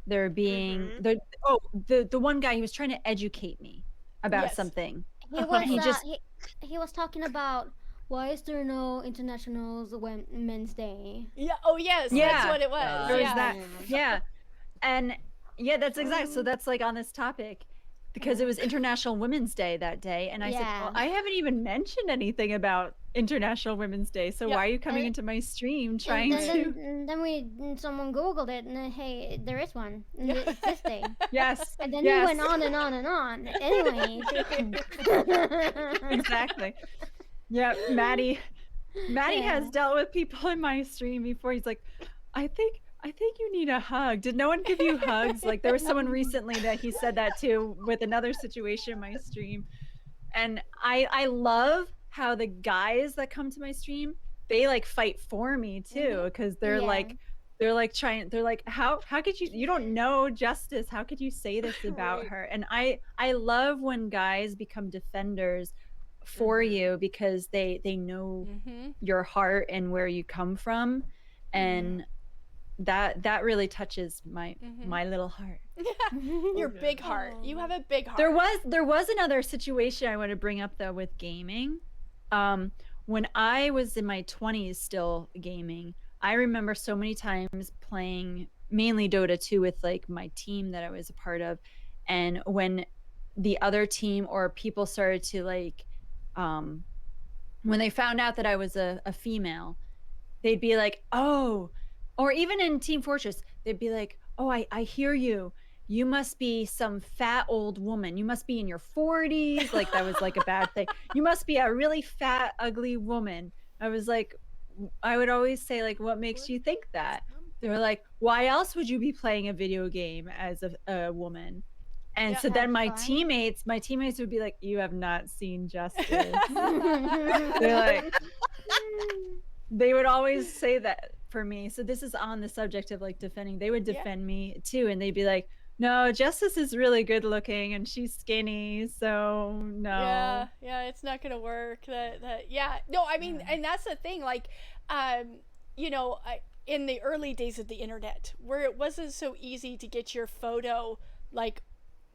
they're being the one guy, he was trying to educate me about Yes. something. He was He just- he was talking about, why is there no International Women's Day? Yeah. Oh, yes. Yeah. That's what it was. There was yeah. that. Yeah. And yeah, that's exact. So that's like on this topic, because it was International Women's Day that day. And I said, well, I haven't even mentioned anything about International Women's Day. So Yeah. why are you coming And- into my stream trying and to? then someone Googled it, and hey, there is one. And it's this day. Yes. And then yes. he went on and on and on. Anyway. Exactly. Yeah, Maddie Yeah. has dealt with people in my stream before. He's like, I think you need a hug. Did no one give you hugs? Like, there was someone recently that he said that to with another situation in my stream. And I love how the guys that come to my stream, they like fight for me too, because they're Yeah. like how could you don't know Justice, how could you say this about her? And I love when guys become defenders for you, because they know your heart and where you come from, and that really touches my little heart. Your big heart. You have a big heart. There was another situation I want to bring up though with gaming. When I was in my 20s still gaming, I remember so many times playing mainly Dota 2 with like my team that I was a part of, and when the other team or people started to like when they found out that I was a female, they'd be like, oh, or even in Team Fortress, they'd be like, oh, I hear you. You must be some fat old woman. You must be in your 40s. Like, that was like a bad thing. You must be a really fat, ugly woman. I was like, I would always say, like, what makes you think that? They were like, why else would you be playing a video game as a woman? And so then my teammates would be like, you have not seen Justice. They're like, they would always say that for me. So this is on the subject of like defending. They would defend me too, and they'd be like, No, Justice is really good looking and she's skinny, so no. Yeah, it's not gonna work. Yeah, no, I mean, and that's the thing, like, you know, in the early days of the internet, where it wasn't so easy to get your photo, like,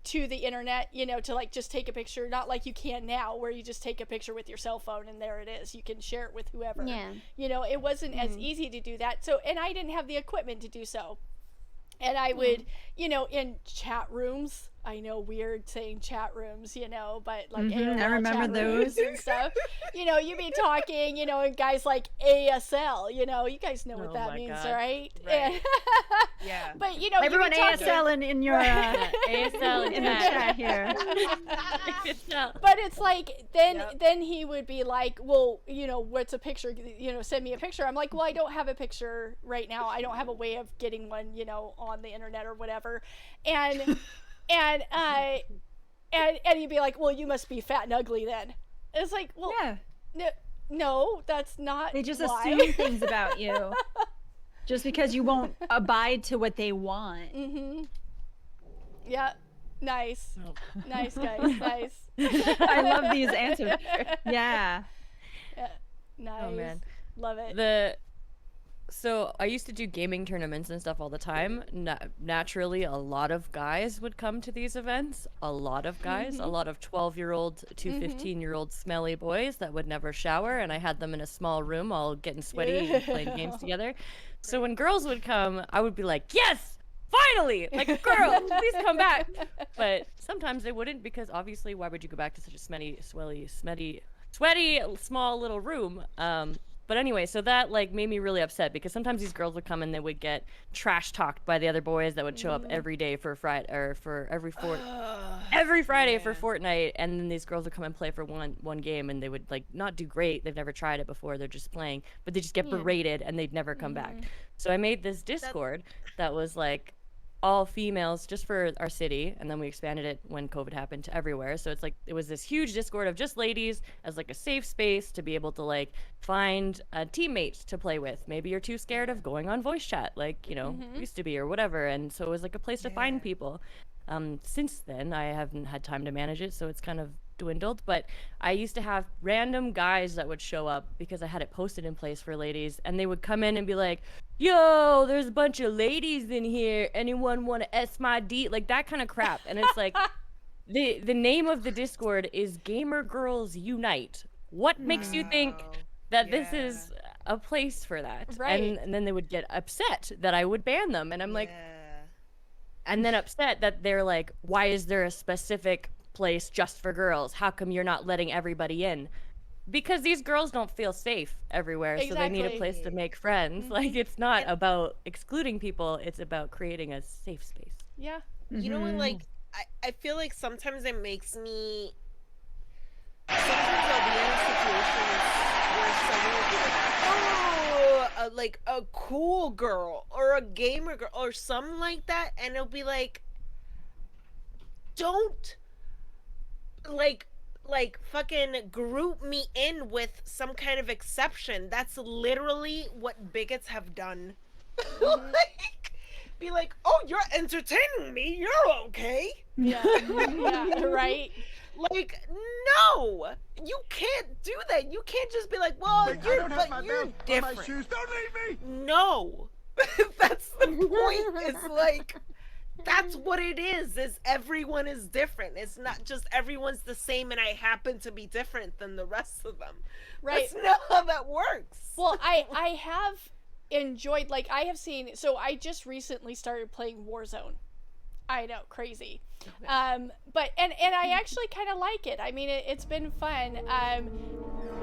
to the internet, you know, to like just take a picture, not like you can now, where you just take a picture with your cell phone and there it is. You can share it with whoever. Yeah. You know, it wasn't as easy to do that. So, and I didn't have the equipment to do so. And I would, you know, in chat rooms, I know, weird saying chat rooms, you know, but like AOL I remember chat rooms those. and stuff. You know, you'd be talking, you know, and guys like ASL, you know, you guys know what Oh that my means, God. right? Right. And Yeah. but you know, you'd be Everyone talking- ASL in your ASL in the chat here. ASL. But it's like then Yep. then he would be like, well, you know, what's a picture? You know, send me a picture. I'm like, well, I don't have a picture right now. I don't have a way of getting one, you know, on the internet or whatever. And and he'd be like, well, you must be fat and ugly then. And it's like, well, Yeah. no, that's not. They just why. assume things about you. Just because you won't abide to what they want. Yeah. Nice. Nice, guys. Nice. I love these answers. Yeah. Nice. Oh man. Love it. So I used to do gaming tournaments and stuff all the time. Naturally, a lot of guys would come to these events. A lot of guys, a lot of 12-year-old to 15-year-old smelly boys that would never shower, and I had them in a small room, all getting sweaty and playing games together. So when girls would come, I would be like, "Yes, finally! Like, girl, please come back." But sometimes they wouldn't, because obviously, why would you go back to such a sweaty, small little room? But anyway, so that like made me really upset, because sometimes these girls would come and they would get trash talked by the other boys that would show up every day for Friday, or for every Friday for Fortnite, and then these girls would come and play for one game, and they would like not do great. They've never tried it before. They're just playing, but they just get berated and they'd never come back. So I made this Discord that was like all females just for our city, and then we expanded it when COVID happened to everywhere. So it's like it was this huge Discord of just ladies as like a safe space to be able to like find a teammate to play with. Maybe you're too scared of going on voice chat, like, you know, used to be or whatever, and so it was like a place to find people. Since then I haven't had time to manage it, so it's kind of dwindled, but I used to have random guys that would show up because I had it posted in place for ladies, and they would come in and be like, "Yo, there's a bunch of ladies in here, anyone want to S my D?" Like that kind of crap. And it's like the name of the Discord is Gamer Girls Unite. What makes you think that this is a place for that? Right. And then they would get upset that I would ban them, and I'm like, and then upset that they're like, why is there a specific place just for girls? How come you're not letting everybody in? Because these girls don't feel safe everywhere, so they need a Exactly. place to make friends. Like, it's not about excluding people, it's about creating a safe space. Yeah. You know what, like, I feel like sometimes it makes me, sometimes I'll be in situations where someone will be like a cool girl or a gamer girl or something like that, and it'll be like, don't like fucking group me in with some kind of exception. That's literally what bigots have done. Like, be like, "Oh, you're entertaining me, you're okay." Yeah. Yeah. Right. Like, no, you can't do that. You can't just be like, "Well, you're different." Don't leave me! No, that's the point. It's like, that's what it is everyone is different. It's not just everyone's the same and I happen to be different than the rest of them. Right. That's not how that works. Well, I have enjoyed, like, I have seen, so I just recently started playing Warzone. I know, crazy. But and I actually kind of like it. I mean, it's been fun.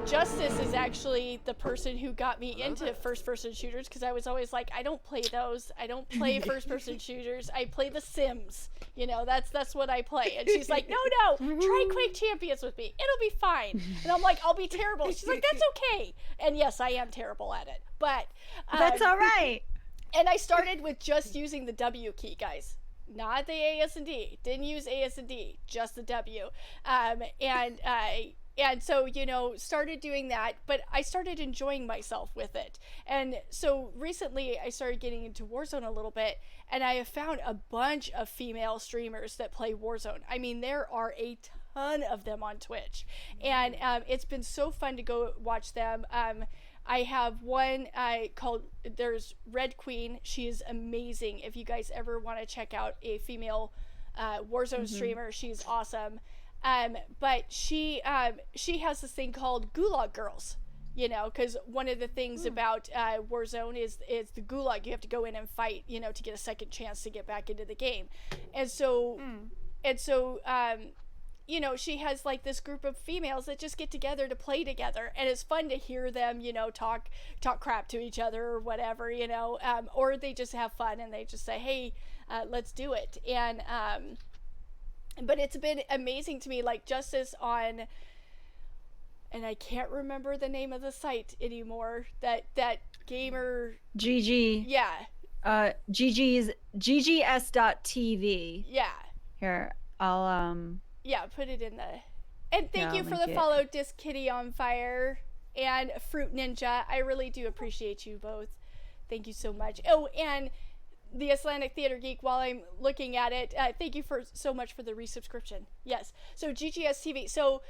Justice is actually the person who got me into first-person shooters, because I was always like, I don't play those. I don't play first-person shooters. I play The Sims. You know, that's what I play. And she's like, no, try Quake Champions with me. It'll be fine. And I'm like, I'll be terrible. She's like, that's okay. And yes, I am terrible at it. But That's all right. and I started with just using the W key, guys. Not the AS and D. Didn't use AS and D, just the W. And and so, you know, started doing that, but I started enjoying myself with it. And so recently I started getting into Warzone a little bit, and I have found a bunch of female streamers that play Warzone. I mean, there are a ton of them on Twitch, and it's been so fun to go watch them. I have one called, there's Red Queen. She is amazing. If you guys ever want to check out a female Warzone streamer, she's awesome. But she has this thing called Gulag Girls, you know, because one of the things about Warzone is the Gulag. You have to go in and fight, you know, to get a second chance to get back into the game. And so, you know, she has like this group of females that just get together to play together, and it's fun to hear them, you know, talk crap to each other or whatever, you know, or they just have fun and they just say, hey, let's do it. And but it's been amazing to me, like Justice on, and I can't remember the name of the site anymore, that gamer GG. Yeah. GGS.TV. Yeah. Here, I'll Yeah, put it in the, and thank Yeah, you for link the it. follow, Disc Kitty on Fire and Fruit Ninja. I really do appreciate you both. Thank you so much. Oh, and the Icelandic Theater Geek, while I'm looking at it, thank you so much for the resubscription. Yes. So GGS TV. So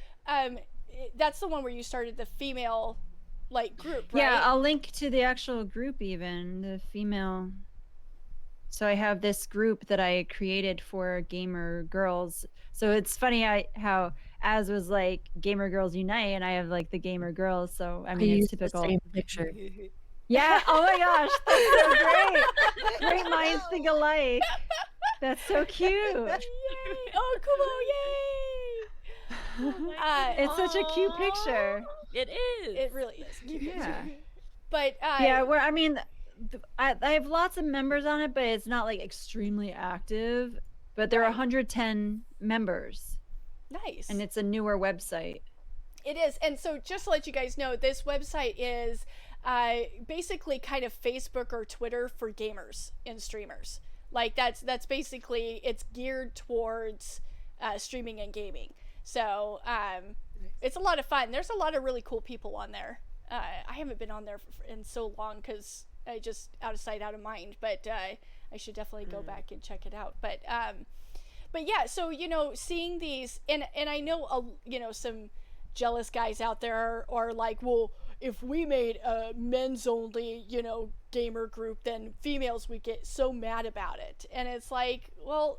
that's the one where you started the female like group, right? Yeah, I'll link to the actual group, even the female. So I have this group that I created for gamer girls. So it's funny how Az was like Gamer Girls Unite, and I have like the gamer girls. So I mean, it's typical. Same picture. Yeah. Oh my gosh, that's so great. Great minds think alike. That's so cute. Yay! Oh, Kumo, yay! It's such a cute picture. It is. It really is. Cute Yeah. picture. But Yeah, where I mean, I have lots of members on it, but it's not like extremely active. But there are 110 members, nice. and it's a newer website. It is. And so just to let you guys know, this website is basically kind of Facebook or Twitter for gamers and streamers. Like that's basically, it's geared towards streaming and gaming. So it's a lot of fun. There's a lot of really cool people on there. I haven't been on there in so long because I just out of sight, out of mind. But I should definitely go back and check it out. But yeah, so, you know, seeing these, and I know, you know, some jealous guys out there are like, well, if we made a men's only, you know, gamer group, then females would get so mad about it. And it's like, well,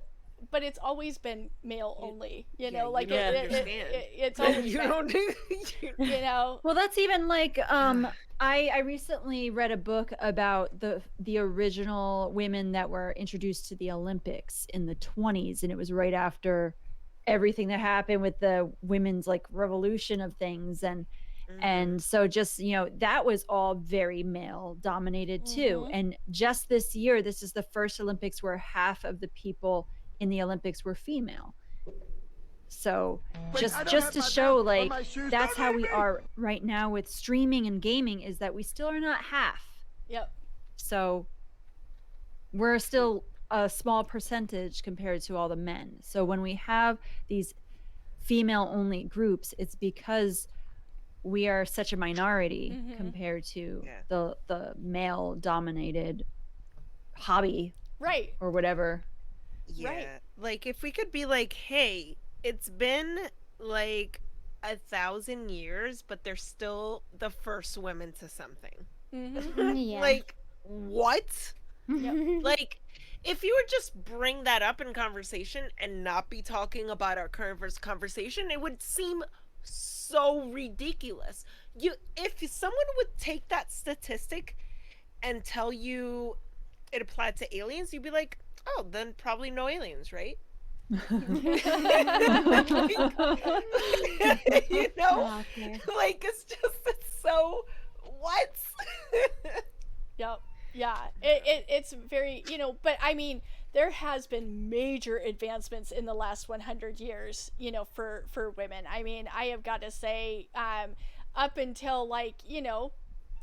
but it's always been male only, you know, like it's always You been, don't you know. Well, that's even like I recently read a book about the original women that were introduced to the Olympics in the 20s, and it was right after everything that happened with the women's like revolution of things, and so just, you know, that was all very male dominated too. And just this year, this is the first Olympics where half of the people in the Olympics were female. So just to show like that's how we are right now with streaming and gaming, is that we still are not half. Yep. So we're still a small percentage compared to all the men. So when we have these female only groups, it's because we are such a minority compared to the male dominated hobby, Right. or whatever. Yeah. Right. Like if we could be like, hey, it's been like 1,000 years, but they're still the first women to something. Yeah. Like, what? Yep. Like, if you would just bring that up in conversation and not be talking about our current conversation, it would seem so ridiculous. If someone would take that statistic and tell you it applied to aliens, you'd be like, oh, then probably no aliens, right? You know, like it's so what? Yep. Yeah. It's very, you know, but I mean, there has been major advancements in the last 100 years, you know, for women. I mean, I have got to say, up until like, you know,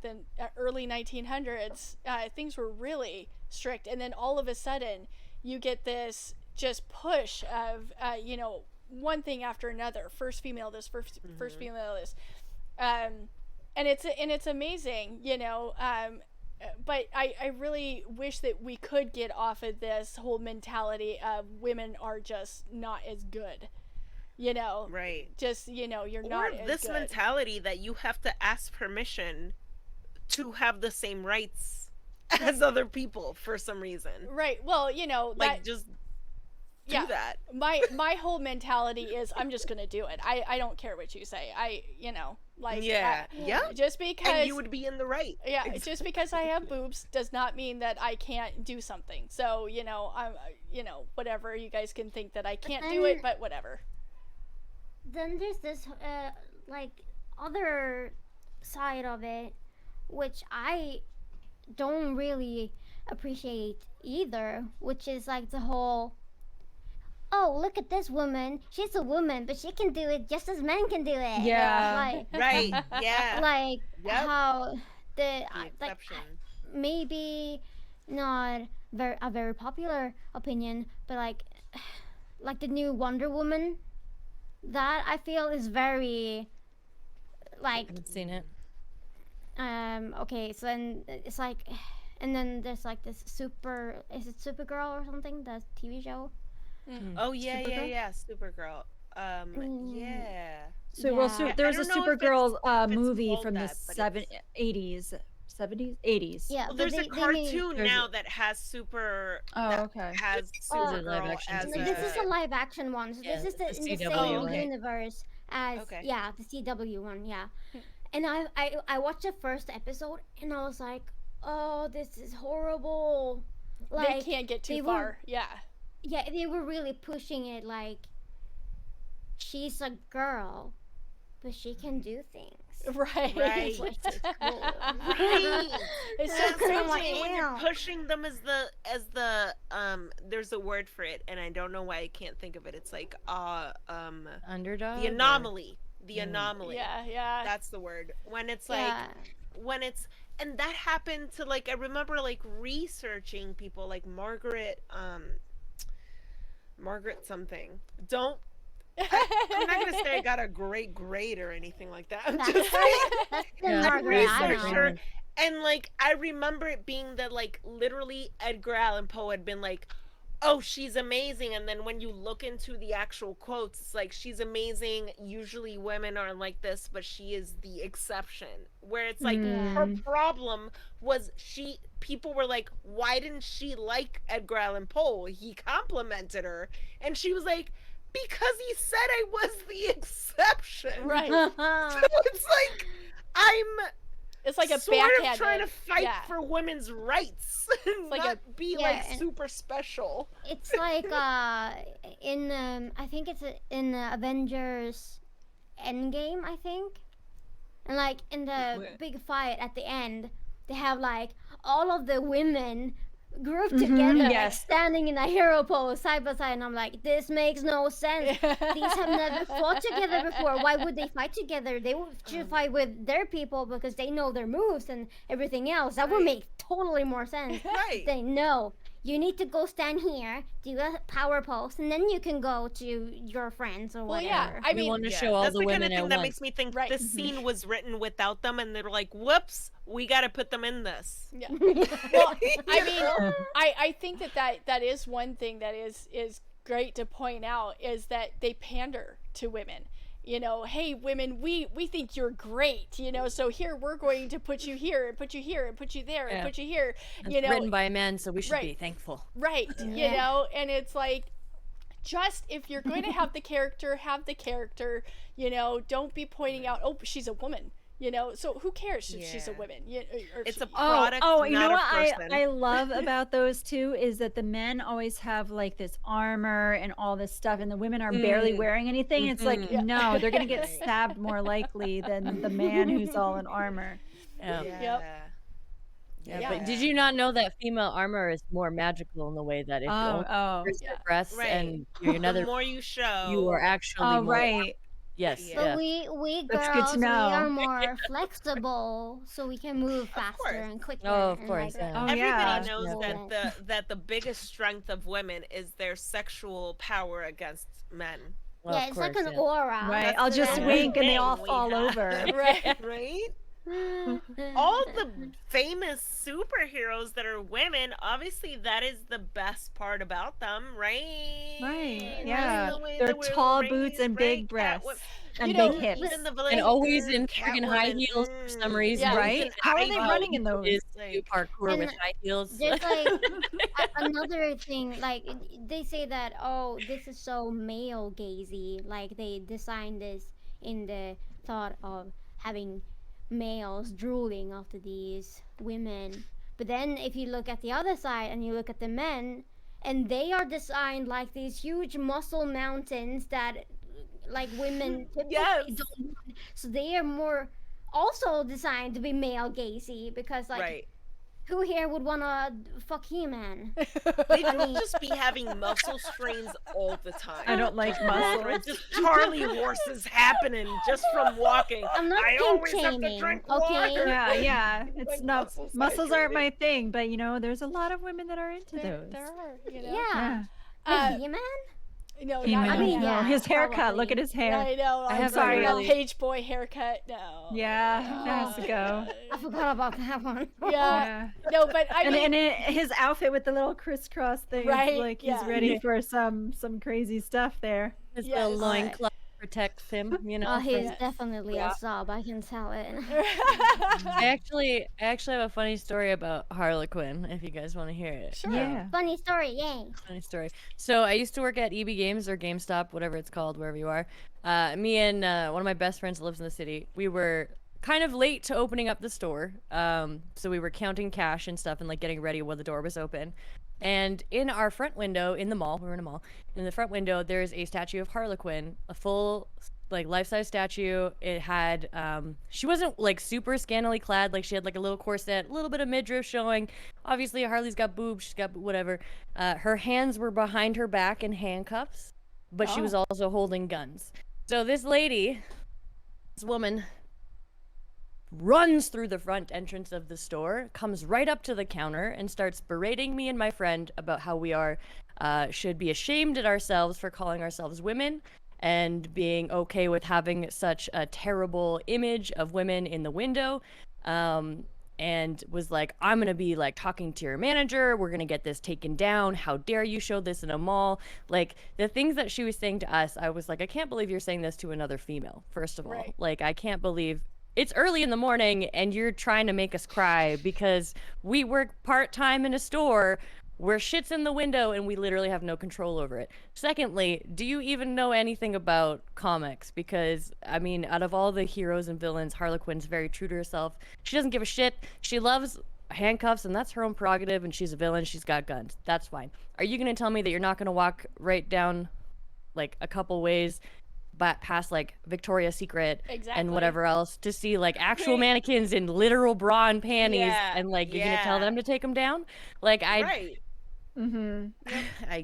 the early 1900s, things were really strict. And then all of a sudden you get this just push of, you know, one thing after another. First female this, first female this, and it's amazing, you know. But I really wish that we could get off of this whole mentality of women are just not as good, you know. Right. Just, you know, you're Or not as this good. mentality that you have to ask permission to have the same rights as other people for some reason. Right. Well, you know, Like, that, just do yeah. that. My whole mentality is I'm just gonna do it. I don't care what you say. You know, like, Yeah. Yeah. just because And you would be in the right. yeah, just because I have boobs does not mean that I can't do something. So, you know, I'm, you know, whatever, you guys can think that I can't do it, but whatever. Then there's this like other side of it, which I don't really appreciate either, which is like the whole, oh, look at this woman, she's a woman but she can do it just as men can do it. Yeah. Right. Yeah. Like Yep. how the The like exception. maybe not a very popular opinion, but like the new Wonder Woman, that I feel is very like Haven't seen it. okay, so then it's like, and then there's like this is it Supergirl or something, the TV show? Oh yeah, Supergirl? yeah. Supergirl. Yeah. So well, Yeah. there was a I don't know if Supergirl if it's movie called from the that, but it's- 80s, 70s, 80s. Yeah, Well, but there's a they made- cartoon There's now a- that has super. Oh, that okay. Has Oh, Is it live Supergirl action as too? No, this is a. a live action one. So Yeah, this is the in the CW same one. universe as Okay. yeah, the CW one, yeah. And I watched the first episode and I was like, oh, this is horrible. Like They can't get they too were- far. Yeah. Yeah, they were really pushing it like she's a girl, but she can do things. Right. Right. Which is cool. Right. It's so That's what I'm crazy. saying, when you're Wow. pushing them as the there's a word for it and I don't know why I can't think of it. It's like Underdog. the or- anomaly. The anomaly. Yeah, yeah. That's the word. When it's like Yeah. when it's and that happened to like I remember like researching people like Margaret something. I'm not gonna say I got a great grade or anything like that. I'm That's, just saying that's the Yeah, Margaret I researched know. her, and like I remember it being that like literally Edgar Allan Poe had been like, oh, she's amazing, and then when you look into the actual quotes, it's like she's amazing. Usually women are like this, but she is the exception. Where it's like her problem was people were like, why didn't she like Edgar Allan Poe? He complimented her, and she was like, because he said I was the exception. Right. So it's like I'm It's like a sort backhanded. of trying to fight yeah. for women's rights, and like not be Yeah, like and- super special. It's like in I think it's in Avengers Endgame, I think. And like in the big fight at the end, they have like all of the women grouped together, like, yes. standing in a hero pose side by side, and I'm like, this makes no sense. These have never fought together before. Why would they fight together? They should fight with their people because they know their moves and everything else. That would make totally more sense. Right. Say no. You need to go stand here, do a power pose, and then you can go to your friends or Well, whatever. yeah. I We mean, want to Yeah, show all that's the the kind women of thing at that once. makes me think Right. this scene was written without them, and they're like, "Whoops, we got to put them in this." yeah. Well, I mean, I think that is one thing that is great to point out is that they pander to women. You know, hey women, we think you're great, you know, so here we're going to put you here and put you here and put you there and Yeah. put you here, It's you know. written by a man, so we should be Right. thankful. Right, you Yeah. know, and it's like, just if you're going to have the character, have the character, you know, don't be pointing out, oh, she's a woman, you know, so who cares if she's a Yeah. woman? Or It's she- a product, Oh, you not know a what person. I love about those two is that the men always have like this armor and all this stuff, and the women are barely wearing anything. It's like, Yeah. no, they're gonna get stabbed more likely than the man who's all in armor. Yeah. Yep. Yeah, Yeah. but did you not know that female armor is more magical in the way that if you Oh, only oh, covers your Yeah. breasts Right. and you're The another, more you show, you are actually oh, more, right. yes, Yeah. But yeah. we That's good girls, to we know. are more flexible, so we can move faster course. and quicker. Oh, of and, course, like, yeah. Oh, everybody yeah. knows Yeah. that the biggest strength of women is their sexual power against men. Well, yeah, of it's like course, an yeah. aura. Right. That's I'll the just thing. wink and they all thing we fall have. over. Right. Right? All the famous superheroes that are women, obviously that is the best part about them, right? Right. Right. Yeah. The way They're that we're tall boots raised, and big right? breasts and You big know, hips. Even the And villain, always in friggin' high Catwoman, heels for some reason. Yeah. Right? even How are they Ivy running in those? Is to do Like, parkour with And high heels. There's like another thing, like they say that, oh, this is so male gazy, like they designed this in the thought of having males drooling after these women. But then if you look at the other side and you look at the men, and they are designed like these huge muscle mountains that like women typically Yes. don't want. So they are more also designed to be male gazy, because like right. who here would wanna fuck He-Man? They don't just be having muscle strains all the time. I don't like muscle. It's just Charlie horses happening just from walking. I'm not I kink always have to shaming, drink okay? water. Yeah, yeah. It's Like not muscles muscles aren't hydrated. my thing, but you know, there's a lot of women that are into there, those. there are, you know. Yeah. Uh, But He-Man? No, He-Man. not I mean, He-Man. yeah, his haircut. Look probably. at his hair. I know. I I'm have a sorry, really- that page boy haircut. No. Yeah, that has to go. I forgot about that one. Yeah. Yeah. No, but I And, mean, his outfit with the little crisscross thing, Right, it's like yeah. he's ready for some crazy stuff there. His Yes. little loincloth protects him, you know. Oh, from- he's definitely Yeah. a sub, I can tell it. I actually have a funny story about Harlequin, if you guys want to hear it. Sure. Yeah. Funny story, yay. Funny story. So I used to work at EB Games or GameStop, whatever it's called, wherever you are. Me and one of my best friends that lives in the city, we were kind of late to opening up the store. So we were counting cash and stuff and like getting ready when the door was open. And in our front window in the mall, we were in a mall, in the front window there's a statue of Harlequin, a full like life-size statue. It had she wasn't like super scantily clad, like she had like a little corset, a little bit of midriff showing. Obviously Harley's got boobs, she's got whatever. Her hands were behind her back in handcuffs, but she was also holding guns. So this lady, this woman, runs through the front entrance of the store, comes right up to the counter, and starts berating me and my friend about how we are should be ashamed at ourselves for calling ourselves women and being okay with having such a terrible image of women in the window. And was like, I'm gonna be like talking to your manager, we're gonna get this taken down, how dare you show this in a mall. Like the things that she was saying to us, I was like, I can't believe you're saying this to another female, first of all. Right. Like I can't believe it's early in the morning and you're trying to make us cry because we work part-time in a store where shit's in the window and we literally have no control over it. Secondly, do you even know anything about comics? Because, I mean, out of all the heroes and villains, Harlequin's very true to herself. She doesn't give a shit. She loves handcuffs, and that's her own prerogative, and she's a villain. She's got guns. That's fine. Are you going to tell me that you're not going to walk right down, like, a couple ways past, like, Victoria's Secret Exactly. and whatever else to see, like, actual mannequins in literal bra and panties, Yeah, and, like, you're going to tell yeah. them to take them down? Like, Right. Mm-hmm.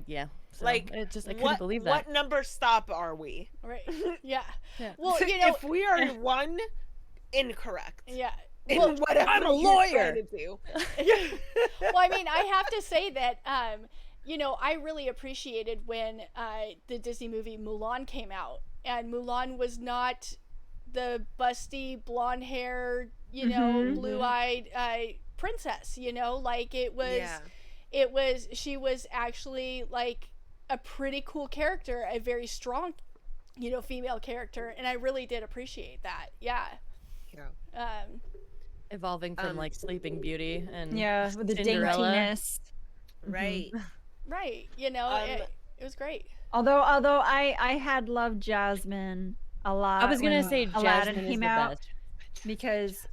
yeah. So Like, I couldn't what, believe that. What number stop are we? Right. Yeah. Yeah. Well, you know. if we are one, incorrect. Yeah. In Well, whatever I'm a you're lawyer. trying to do. well, I mean, I have to say that, you know, I really appreciated when the Disney movie Mulan came out, and Mulan was not the busty blonde hair, you know, Mhm. blue-eyed princess. You know, like she was actually like a pretty cool character, a very strong, you know, female character, and I really did appreciate that. Yeah. Yeah. Evolving from like Sleeping Beauty and Yeah, with the Cinderella. daintiness. Right. Right. You know, it was great. Although I had loved Jasmine a lot. I was gonna when say Aladdin Jasmine is came the out best. because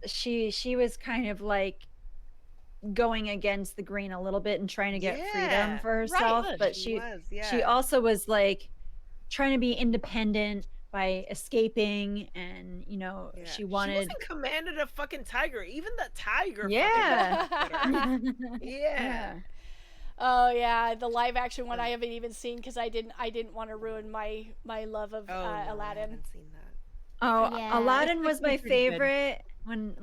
she was kind of like going against the grain a little bit and trying to get freedom Yeah, for herself, but She was, yeah. she also was like trying to be independent by escaping, and you know Yeah. she wanted. She wasn't commanded a fucking tiger. Even the tiger. Yeah. Fucking wanted her. Yeah. Oh yeah, the live action one I haven't even seen because I didn't want to ruin my love of Oh, no, I Aladdin. haven't seen that. Oh, Yeah. Aladdin was my pretty good. favorite when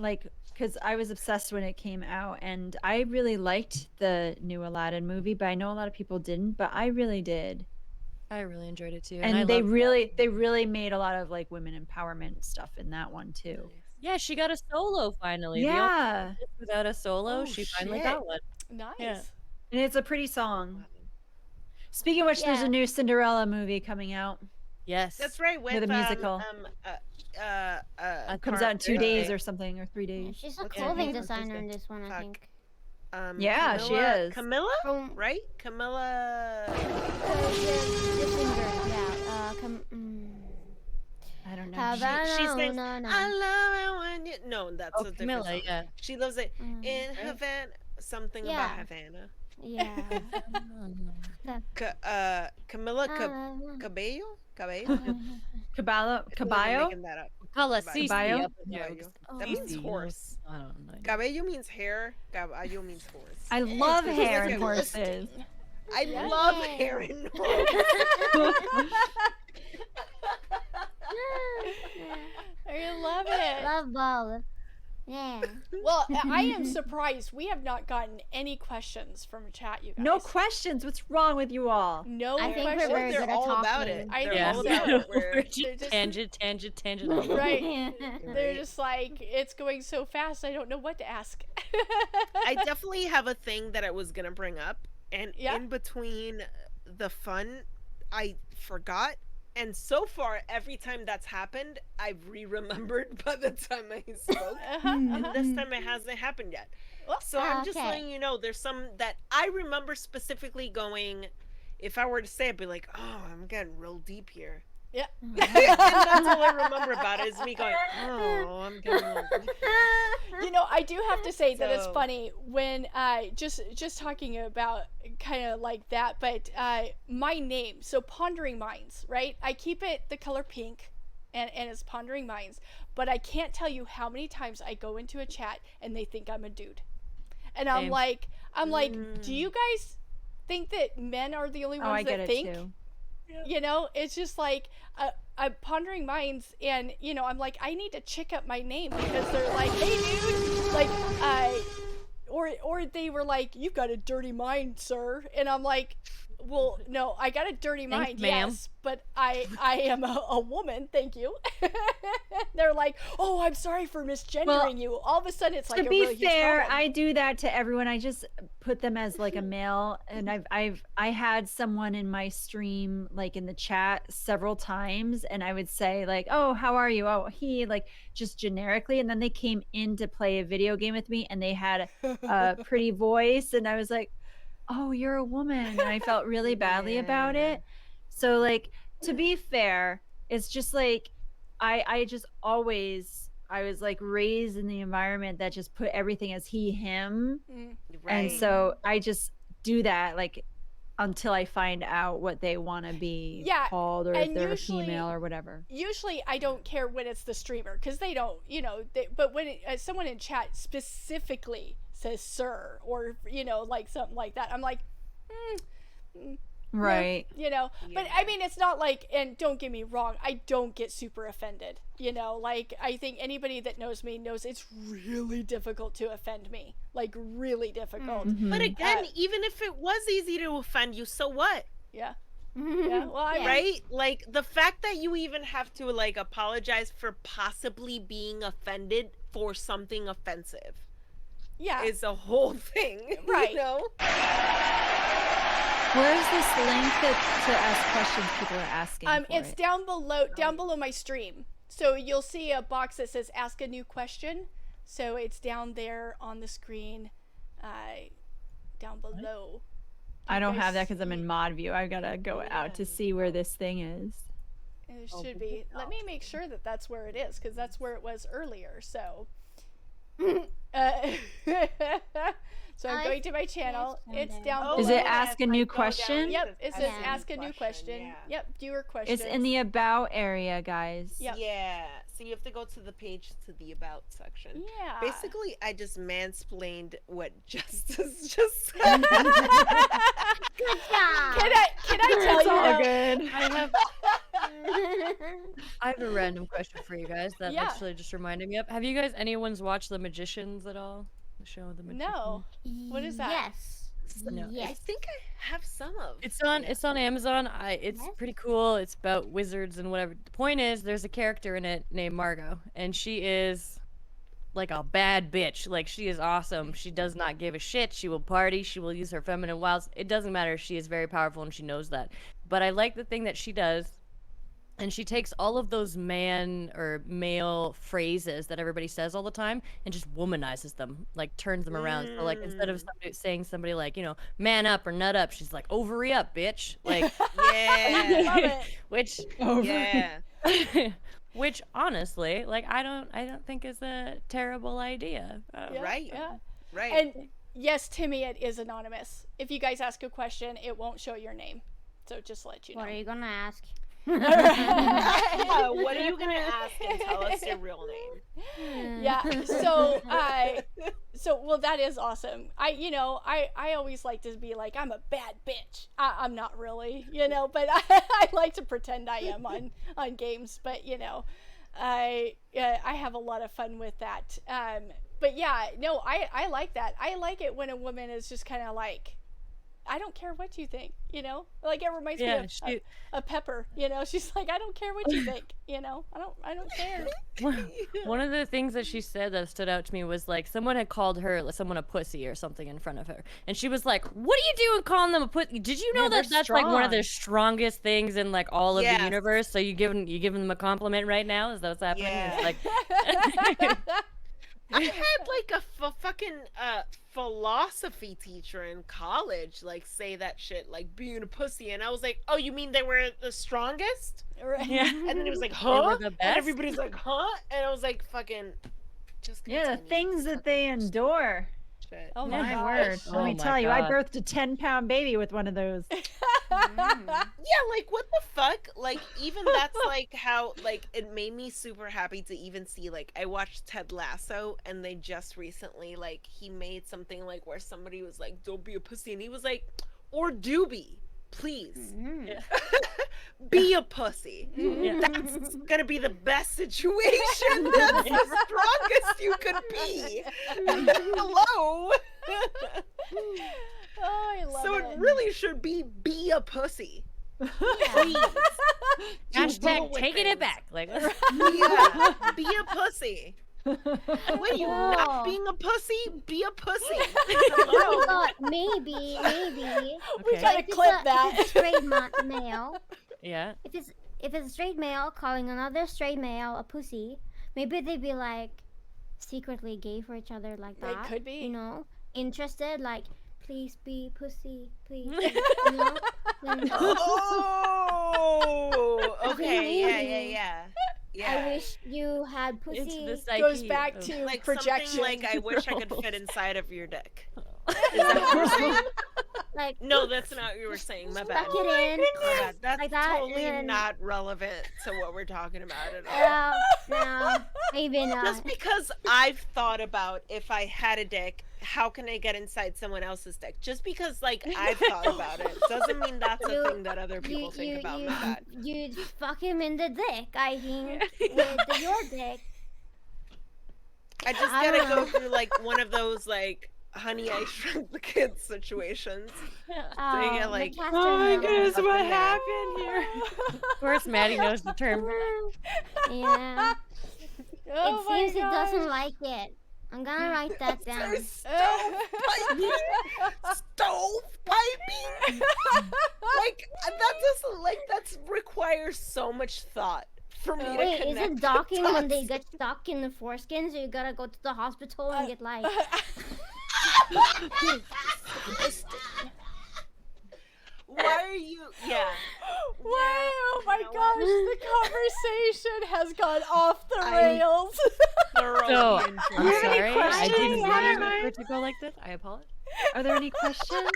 because I was obsessed when it came out, and I really liked the new Aladdin movie, but I know a lot of people didn't, but I really did. I really enjoyed it too. And I they love really made a lot of like women empowerment stuff in that one too. Yeah, she got a solo finally. The only Yeah. artist without a solo, Oh, she finally shit. got one. Nice. Yeah. And it's a pretty song. Speaking of which, there's Yeah. a new Cinderella movie coming out. Yes. That's right. With a musical. It Comes out in 2 days or something, or 3 Yeah, days. she's a What's her clothing name? designer in this one, I Fuck. think. Yeah, she is. Camilla, From right? Camilla. the singer, yeah. I don't know. Havana, She sings, no, no. I love it when you. No, that's Oh, a different Camilla, song. yeah. She loves it Mm. in Havana. Something Yeah. about Havana. Yeah. Camilla Havana. Cabello. Caballo, I'm Caballo. making that up. Cala Caballo. Sisi up in there. Caballo. Oh. That means Sisi, horse. I don't know. Cabello means hair. Caballo means horse. I love It's hair like and a horses. I Yeah. love hair and horse. I love it. Love ball. Yeah. Well, I am surprised we have not gotten any questions from chat, you guys. No questions. What's wrong with you all? No I think we're questions. very They're good at all about it. talking. I They're think all so. about it. We're We're- just just- tangent. Right. They're Right. just like, it's going so fast, I don't know what to ask. I definitely have a thing that I was gonna bring up, and Yeah. in between the fun, I forgot. And so far, every time that's happened, I've re-remembered by the time I spoke. Uh-huh, And uh-huh. this time it hasn't happened yet. Well, So I'm just okay. letting you know there's some that I remember specifically going, if I were to say it, I'd be like, oh, I'm getting real deep here. Yeah. And that's all I remember about it is me going, oh, I'm getting real deep here. You know, I do have to say that it's So- funny when just talking about kind of like that, but my name, so Pondering Minds, right? I keep it the color pink, and it's Pondering Minds, but I can't tell you how many times I go into a chat and they think I'm a dude, and I'm Same. like, do you guys think that men are the only Oh, ones I get that it think? too. You know, it's just like I'm Pondering Minds, and you know, I'm like, I need to check up my name because they're like, hey dude, like or they were like, you've got a dirty mind, sir, and I'm like, well, no, I got a dirty Thanks, mind, ma'am. yes, but I am a woman, thank you. They're like, oh, I'm sorry for misgendering you. All of a sudden, it's like To a be really huge fair, problem. I do that to everyone. I just put them as like a male, and I had someone in my stream like in the chat several times, and I would say like, "Oh, how are you?" Oh, he, like just generically, and then they came in to play a video game with me, and they had a pretty voice, and I was like, "Oh, you're a woman," and I felt really badly about Yeah. it. So like, to be fair, it's just like I just always I was like raised in the environment that just put everything as he, him. Mm. And so I just do that like until I find out what they want to be Yeah, called, or if and they're usually- a female or whatever. Usually I don't care when it's the streamer because they don't, you know, but when someone in chat specifically says sir or, you know, like something like that, I'm like, Right. you know, but I mean, it's not like, and don't get me wrong, I don't get super offended, you know, like I think anybody that knows me knows it's really difficult to offend me, like really difficult. Mhm. But again, Uh, even if it was easy to offend you, so what? Yeah. Yeah. Well, I mean, Right? Like the fact that you even have to like apologize for possibly being offended for something offensive yeah. is a whole thing. Right. You know? Where's this link to ask questions people are asking for It's it? down below my stream. So you'll see a box that says ask a new question. So it's down there on the screen, down below. I don't you have that guys because I'm in see- mod view. I've got to go out to see where this thing is. And it should be. Let me make sure that that's where it is because that's where it was earlier. So, so I'm I going to my channel. found It's it. down Oh, below. Is it yeah, ask a if I new go down, question? Yep, it says Yeah. ask a new question. Yeah. Yep, viewer questions. It's in the about area, guys. Yep. Yeah. So you have to go to the page to the about section. Yeah. Basically, I just mansplained what Justice just said. Good job. Can I tell It's you? all though- good. I have a random question for you guys that Yeah. actually just reminded me of. Have you guys anyone's watched The Magicians at all? The show The Magicians? No. What is that? Yes. No, I Yes. think I have some of. It's on Amazon. It's Yes. pretty cool. It's about wizards and whatever. The point is, there's a character in it named Margot, and she is like a bad bitch. Like, she is awesome. She does not give a shit. She will party. She will use her feminine wiles. It doesn't matter. She is very powerful, and she knows that. But I like the thing that she does. And she takes all of those man or male phrases that everybody says all the time and just womanizes them, like turns them around. So like instead of somebody like, man up or nut up, she's like, ovary up, bitch. Like, Yeah. Love it. which Yeah. which honestly, like I don't think is a terrible idea. Yeah, Right. Yeah. Right. And yes, Timmy, it is anonymous. If you guys ask a question, it won't show your name. So just to let you know. What are you gonna ask? Yeah, what are you gonna ask and tell us your real name? Yeah. So well, that is awesome. I always like to be like, I'm a bad bitch. I'm not really, but I like to pretend I am on games. But I have a lot of fun with that. But yeah, no, I like that. I like it when a woman is just kind of like, I don't care what you think, like it reminds me of Pepper, she's like, I don't care what you think, I don't care. One of the things that she said that stood out to me was like someone had called her someone a pussy or something in front of her, and she was like, "What are you doing calling them a pussy? Did you know Yeah, that they're that's like one of strong. the strongest things in like all of Yes. the universe? So you giving them a compliment right now? Is that what's happening?" Yeah. It's like, I had like a fucking philosophy teacher in college like say that shit, like being a pussy, and I was like, oh, you mean they were the strongest? Right. yeah. And then it was like, They huh? were the And best? everybody's like, huh? And I was like, fucking just Yeah, the continue. things that they endure. Shit. Oh My my word. gosh. Let Oh me my tell you, I God. birthed a 10-pound baby with one of those. Yeah, like what the fuck? Like even that's like how like it made me super happy to even see, like I watched Ted Lasso and they just recently like he made something like where somebody was like, don't be a pussy, and he was like, or do be, please. Be a pussy. That's gonna be the best situation. That's the strongest you could be. Hello. Oh, I love So it. it really should be a pussy. Please. Hashtag Roll with taking it things. back. Like, Yeah. Be a pussy. What are you Oh. not being a pussy? Be a pussy. I Hello. thought maybe We Okay. gotta if it's clip a- that. if it's a straight male, yeah. if it's a straight male calling another straight male a pussy, maybe they'd be like secretly gay for each other like They that. could be. Interested, like, please be pussy, please. Then Oh. Okay. Yeah. I wish you had pussy. Into the psyche Goes back of- to Like projection. something like I wish I could fit inside of your dick. Is that what you're saying? like No, that's not what you were saying. My bad. Stuck it in. My bad. That's Like that, totally and then- not relevant to what we're talking about at all. No, maybe not. Just because I've thought about if I had a dick, how can I get inside someone else's dick? Just because like I've thought about it doesn't mean that's a thing that other people think about. My bad. You'd fuck him in the dick, I think, with your dick. I just I gotta don't go know. through like one of those like Honey I Shrunk the Kids situations. So you get like, McCaster oh my knows. goodness, what Fucking happened here? Of course, Maddie knows the term. Yeah. Oh It seems my it doesn't gosh. like it. I'm gonna write that down. There's stovepiping. Stovepiping. Like that doesn't like that's requires so much thought for me to Wait, connect. is it the docking when they dots. get stuck in the foreskin, so you gotta go to the hospital and get like Why are you? Yeah. Wow, oh my gosh, the conversation has gone off the I- rails. Thoroughly So, enjoyed I'm it. sorry. I questions? didn't Yeah. mean for it to go like this. I apologize. Are there any questions?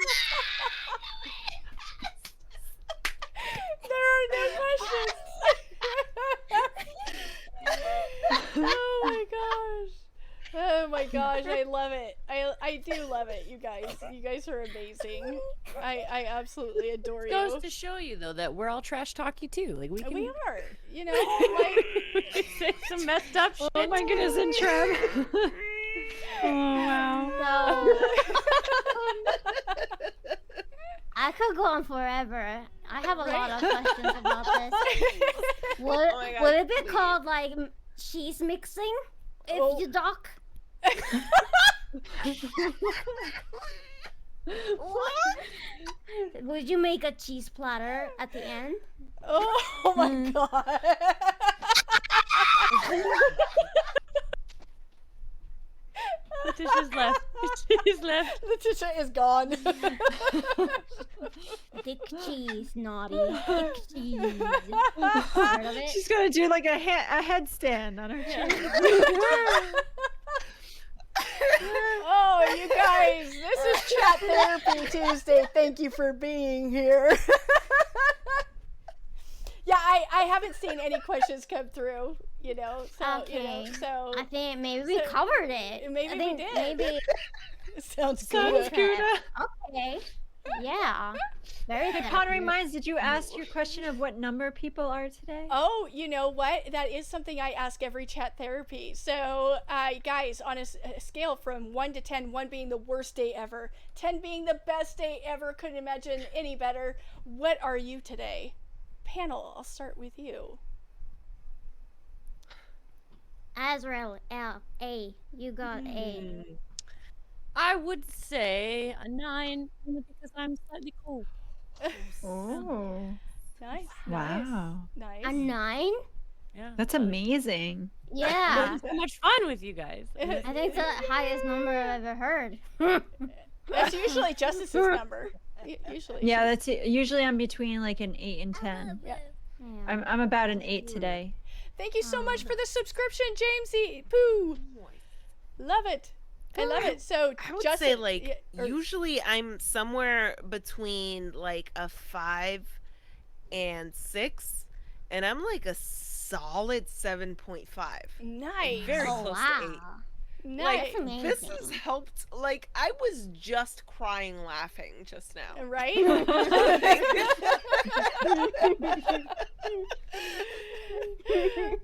There are no questions. Oh my gosh. Oh my gosh, I love it. I do love it, you guys. You guys are amazing. I absolutely adore you. Goes to show you though that we're all trash talky too. Like we can. We are, like we can say some messed up shit. Oh my goodness, and Trev. wow. So I could go on forever. I have a lot of questions about this. Would, Oh my God, would it be please. called like cheese mixing if Oh. you dock? Would you make a cheese platter at the end? Oh my god. Letitia's left. She's left. Letitia is gone. Dick cheese, naughty. Dick cheese. Heard of it? She's gonna do like a headstand on her chin. Oh, you guys, this is Chat Therapy Tuesday. Thank you for being here. Yeah, I haven't seen any questions come through, you know. So, you know, Okay. so I think maybe we so- covered it. maybe I we think did. Maybe. sounds Sounds good. good. Okay. Yeah. Very Hey, good. Pon reminds, did you ask your question of what number people are today? Oh, you know what? That is something I ask every Chat Therapy. So, guys, on a scale from 1 to 10, 1 being the worst day ever, 10 being the best day ever, couldn't imagine any better, what are you today? Panel, I'll start with you. Azrael, A. You got A. I would say a 9 only because I'm slightly cold. Oh, Nice. wow. Nice. A 9? Yeah. That's amazing. Yeah. Having so much fun with you guys. I think it's the highest number I've ever heard. That's usually Justice's number. Usually. Yeah, that's usually I'm between like an 8 and 10. Yeah. Yeah. I'm about an 8 today. Thank you so much for the subscription, Jamesy. Pooh. Love it. I love it. So, I would Justin, say like yeah, or- usually I'm somewhere between like a 5 and 6, and I'm like a solid 7.5. nice. Very Oh, close wow. to 8. Nice. That's This has amazing. helped. Like I was just crying laughing just now. Right?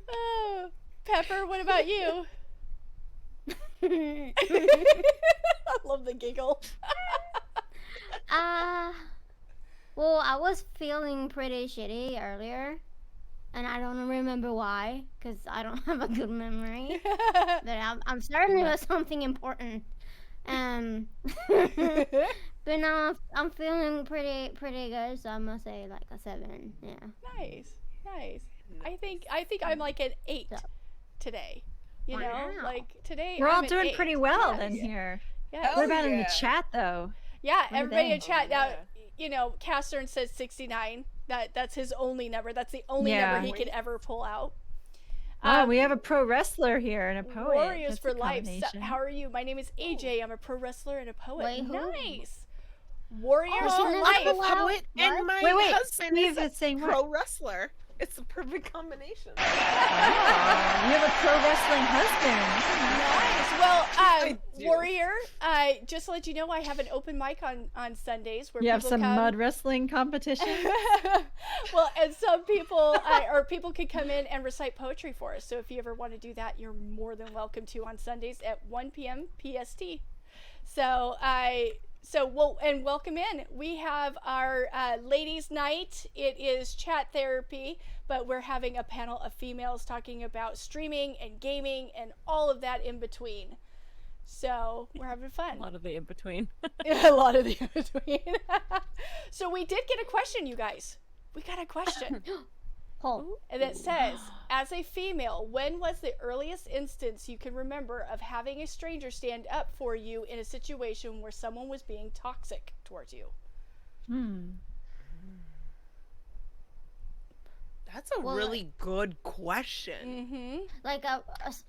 Oh, Pepper, what about you? I love the giggle. Well, I was feeling pretty shitty earlier, and I don't remember why, because I don't have a good memory. But I'm certain it was something important. But now I'm feeling pretty good, so I'm gonna say like a 7. Yeah. Nice. I think I'm like an 8 today. You know, Wow. like today. We're all I'm an doing 8. pretty well Yeah. then here. Yeah. What about in the yeah. chat though? Yeah, What are everybody they? in chat now. yeah. You know, Castern says 69. That's his only number. That's the only Yeah. number he could ever pull out. Oh, we have a pro wrestler here and a poet. Warriors That's for a life. combination. How are you? My name is AJ. I'm a pro wrestler and a poet. Wait, who? Nice. Warriors Oh, for that's life. the I'm a Wow. poet, and my Wait, husband Steve is a is saying what? pro wrestler. It's the perfect combination. Oh, you have a pro wrestling husband. Nice. Well, I do. Warrior, just to let you know, I have an open mic on Sundays where You have people some come. mud wrestling competition. Well, and some people or people can come in and recite poetry for us. So if you ever want to do that, you're more than welcome to on Sundays at 1 p.m. PST. So and welcome in. We have our ladies' night. It is chat therapy, but we're having a panel of females talking about streaming and gaming and all of that in between. So we're having fun. A lot of the in between. A lot of the in between. So we did get a question, you guys. We got a question. Oh. And it says, as a female, when was the earliest instance you can remember of having a stranger stand up for you in a situation where someone was being toxic towards you? That's a Well, really good question. Mm-hmm. Like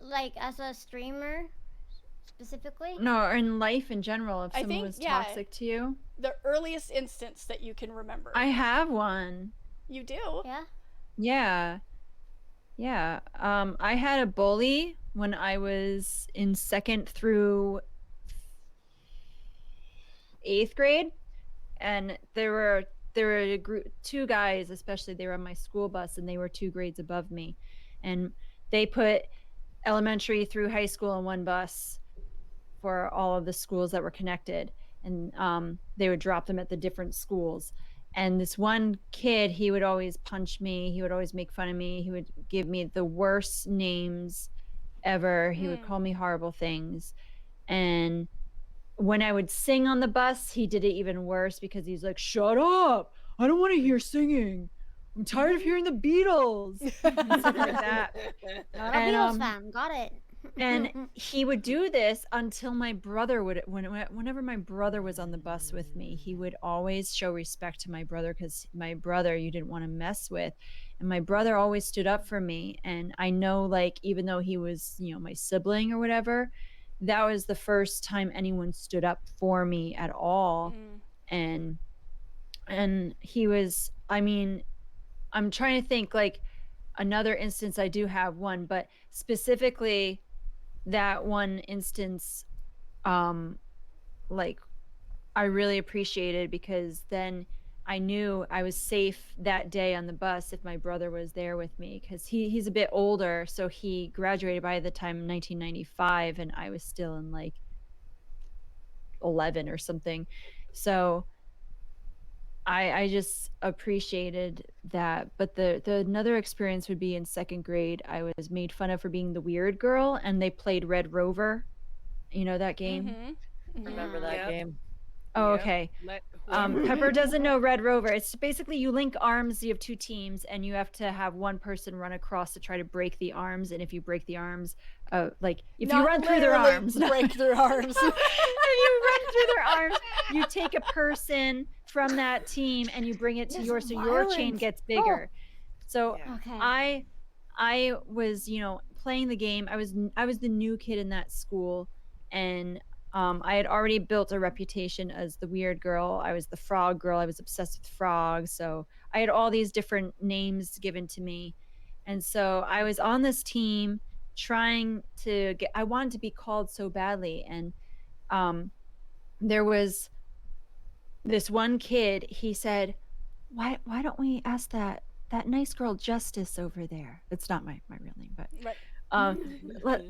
like as a streamer specifically? No, or in life in general, if I someone think, was yeah. toxic to you. The earliest instance that you can remember. I have one. You do? Yeah. Yeah. Yeah. I had a bully when I was in 2nd through 8th grade, and there were a group, 2 guys especially. They were on my school bus, and they were 2 grades above me, and they put elementary through high school in one bus for all of the schools that were connected, and they would drop them at the different schools. And this one kid, he would always punch me. He would always make fun of me. He would give me the worst names ever. He would call me horrible things. And when I would sing on the bus, he did it even worse because he's like, "Shut up! I don't want to hear singing. I'm tired of hearing the Beatles." And stuff like that. Not a And, Beatles fan. Got it. And he would do this until my brother would, whenever my brother was on the bus with me, he would always show respect to my brother, because my brother you didn't want to mess with. And my brother always stood up for me. And I know, like, even though he was, my sibling or whatever, that was the first time anyone stood up for me at all. And he was, I mean, I'm trying to think, like, another instance. I do have one, but specifically that one instance, like, I really appreciated, because then I knew I was safe that day on the bus if my brother was there with me, because he's a bit older, so he graduated by the time 1995, and I was still in like 11 or something. So I just appreciated that. But the another experience would be in second grade. I was made fun of for being the weird girl, and they played Red Rover. You know that game? Remember that Yep. game? Oh, okay. Let Pepper doesn't know Red Rover. It's basically you link arms. You have two teams, and you have to have one person run across to try to break the arms. And if you break the arms, like if you run through their arms, break their arms. if you run through their arms, you take a person from that team and you bring it to yours, so your chain gets bigger. So Yeah. Okay. I was, playing the game. I was the new kid in that school, and I had already built a reputation as the weird girl. I was the frog girl. I was obsessed with frogs. So I had all these different names given to me. And so I was on this team trying to I wanted to be called so badly. And there was this one kid, he said, why don't we ask that nice girl Justice over there? It's not my real name, but Right.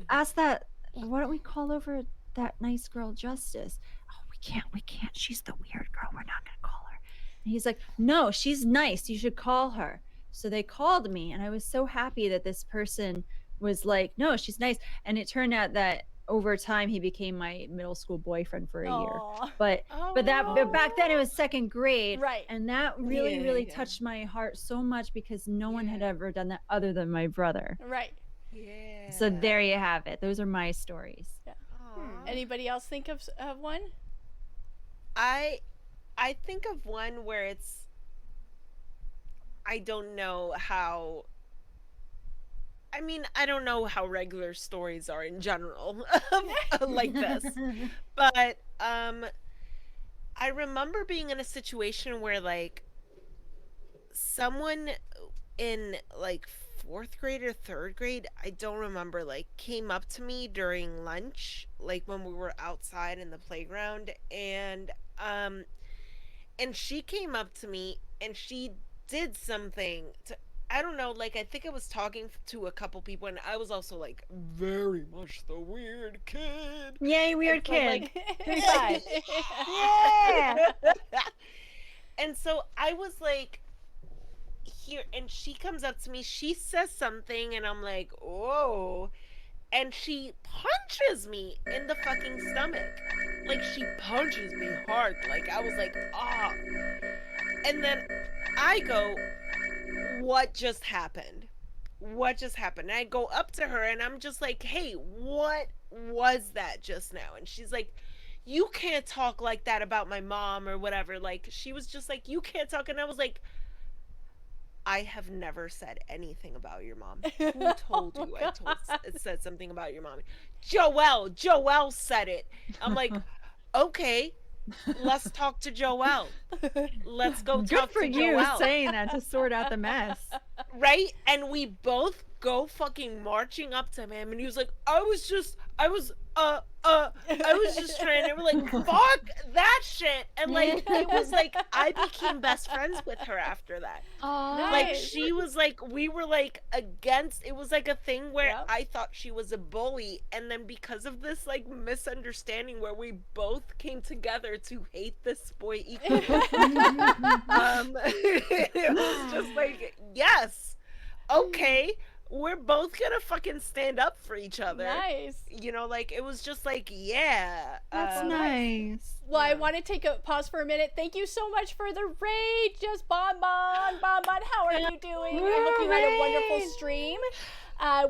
ask that, why don't we call over that nice girl Justice? Oh, we can't. She's the weird girl. We're not gonna call her. And he's like, no, she's nice. You should call her. So they called me, and I was so happy that this person was like, no, she's nice. And it turned out that over time he became my middle school boyfriend for a year. Aw. But but back then it was second grade, Right. and that really Yeah. touched my heart so much, because no one had ever done that other than my brother. Right. Yeah. So there you have it. Those are my stories. Anybody else think of one? I think of one where it's, I don't know how, I mean, I don't know how regular stories are in general like this, but I remember being in a situation where, like, someone in like fourth grade or third grade, I don't remember, like, came up to me during lunch, like when we were outside in the playground, and she came up to me and she did something to, I don't know, like, I think I was talking to a couple people, and I was also like very much the weird kid. Yay, weird so, kid. like, High five. Yeah. And so I was like, here, and she comes up to me, she says something, and I'm like, whoa. And she punches me in the fucking stomach. Like, she punches me hard. Like, I was like, ah. And then I go, what just happened? What just happened? And I go up to her, and I'm just like, hey, what was that just now? And she's like, you can't talk like that about my mom or whatever. Like, she was just like, you can't talk. And I was like, I have never said anything about your mom. Who told you I said something about your mom? Joelle said it. I'm like, okay, let's talk to Joelle. Let's go Good talk for to you Joelle. saying that to sort out the mess. Right? And we both go fucking marching up to him, and he was like, I just trying to like, fuck that shit. And like, it was like, I became best friends with her after that. Like, Nice. she was like, we were like against, it was like a thing where Yep. I thought she was a bully. And then because of this like misunderstanding where we both came together to hate this boy equally, it was just like, yes, okay, we're both gonna fucking stand up for each other. Nice. You know, like, it was just like, yeah. That's nice. Well, I want to take a pause for a minute. Thank you so much for the raid, just Bonbon. Bonbon, how are you doing? I hope you had a wonderful stream.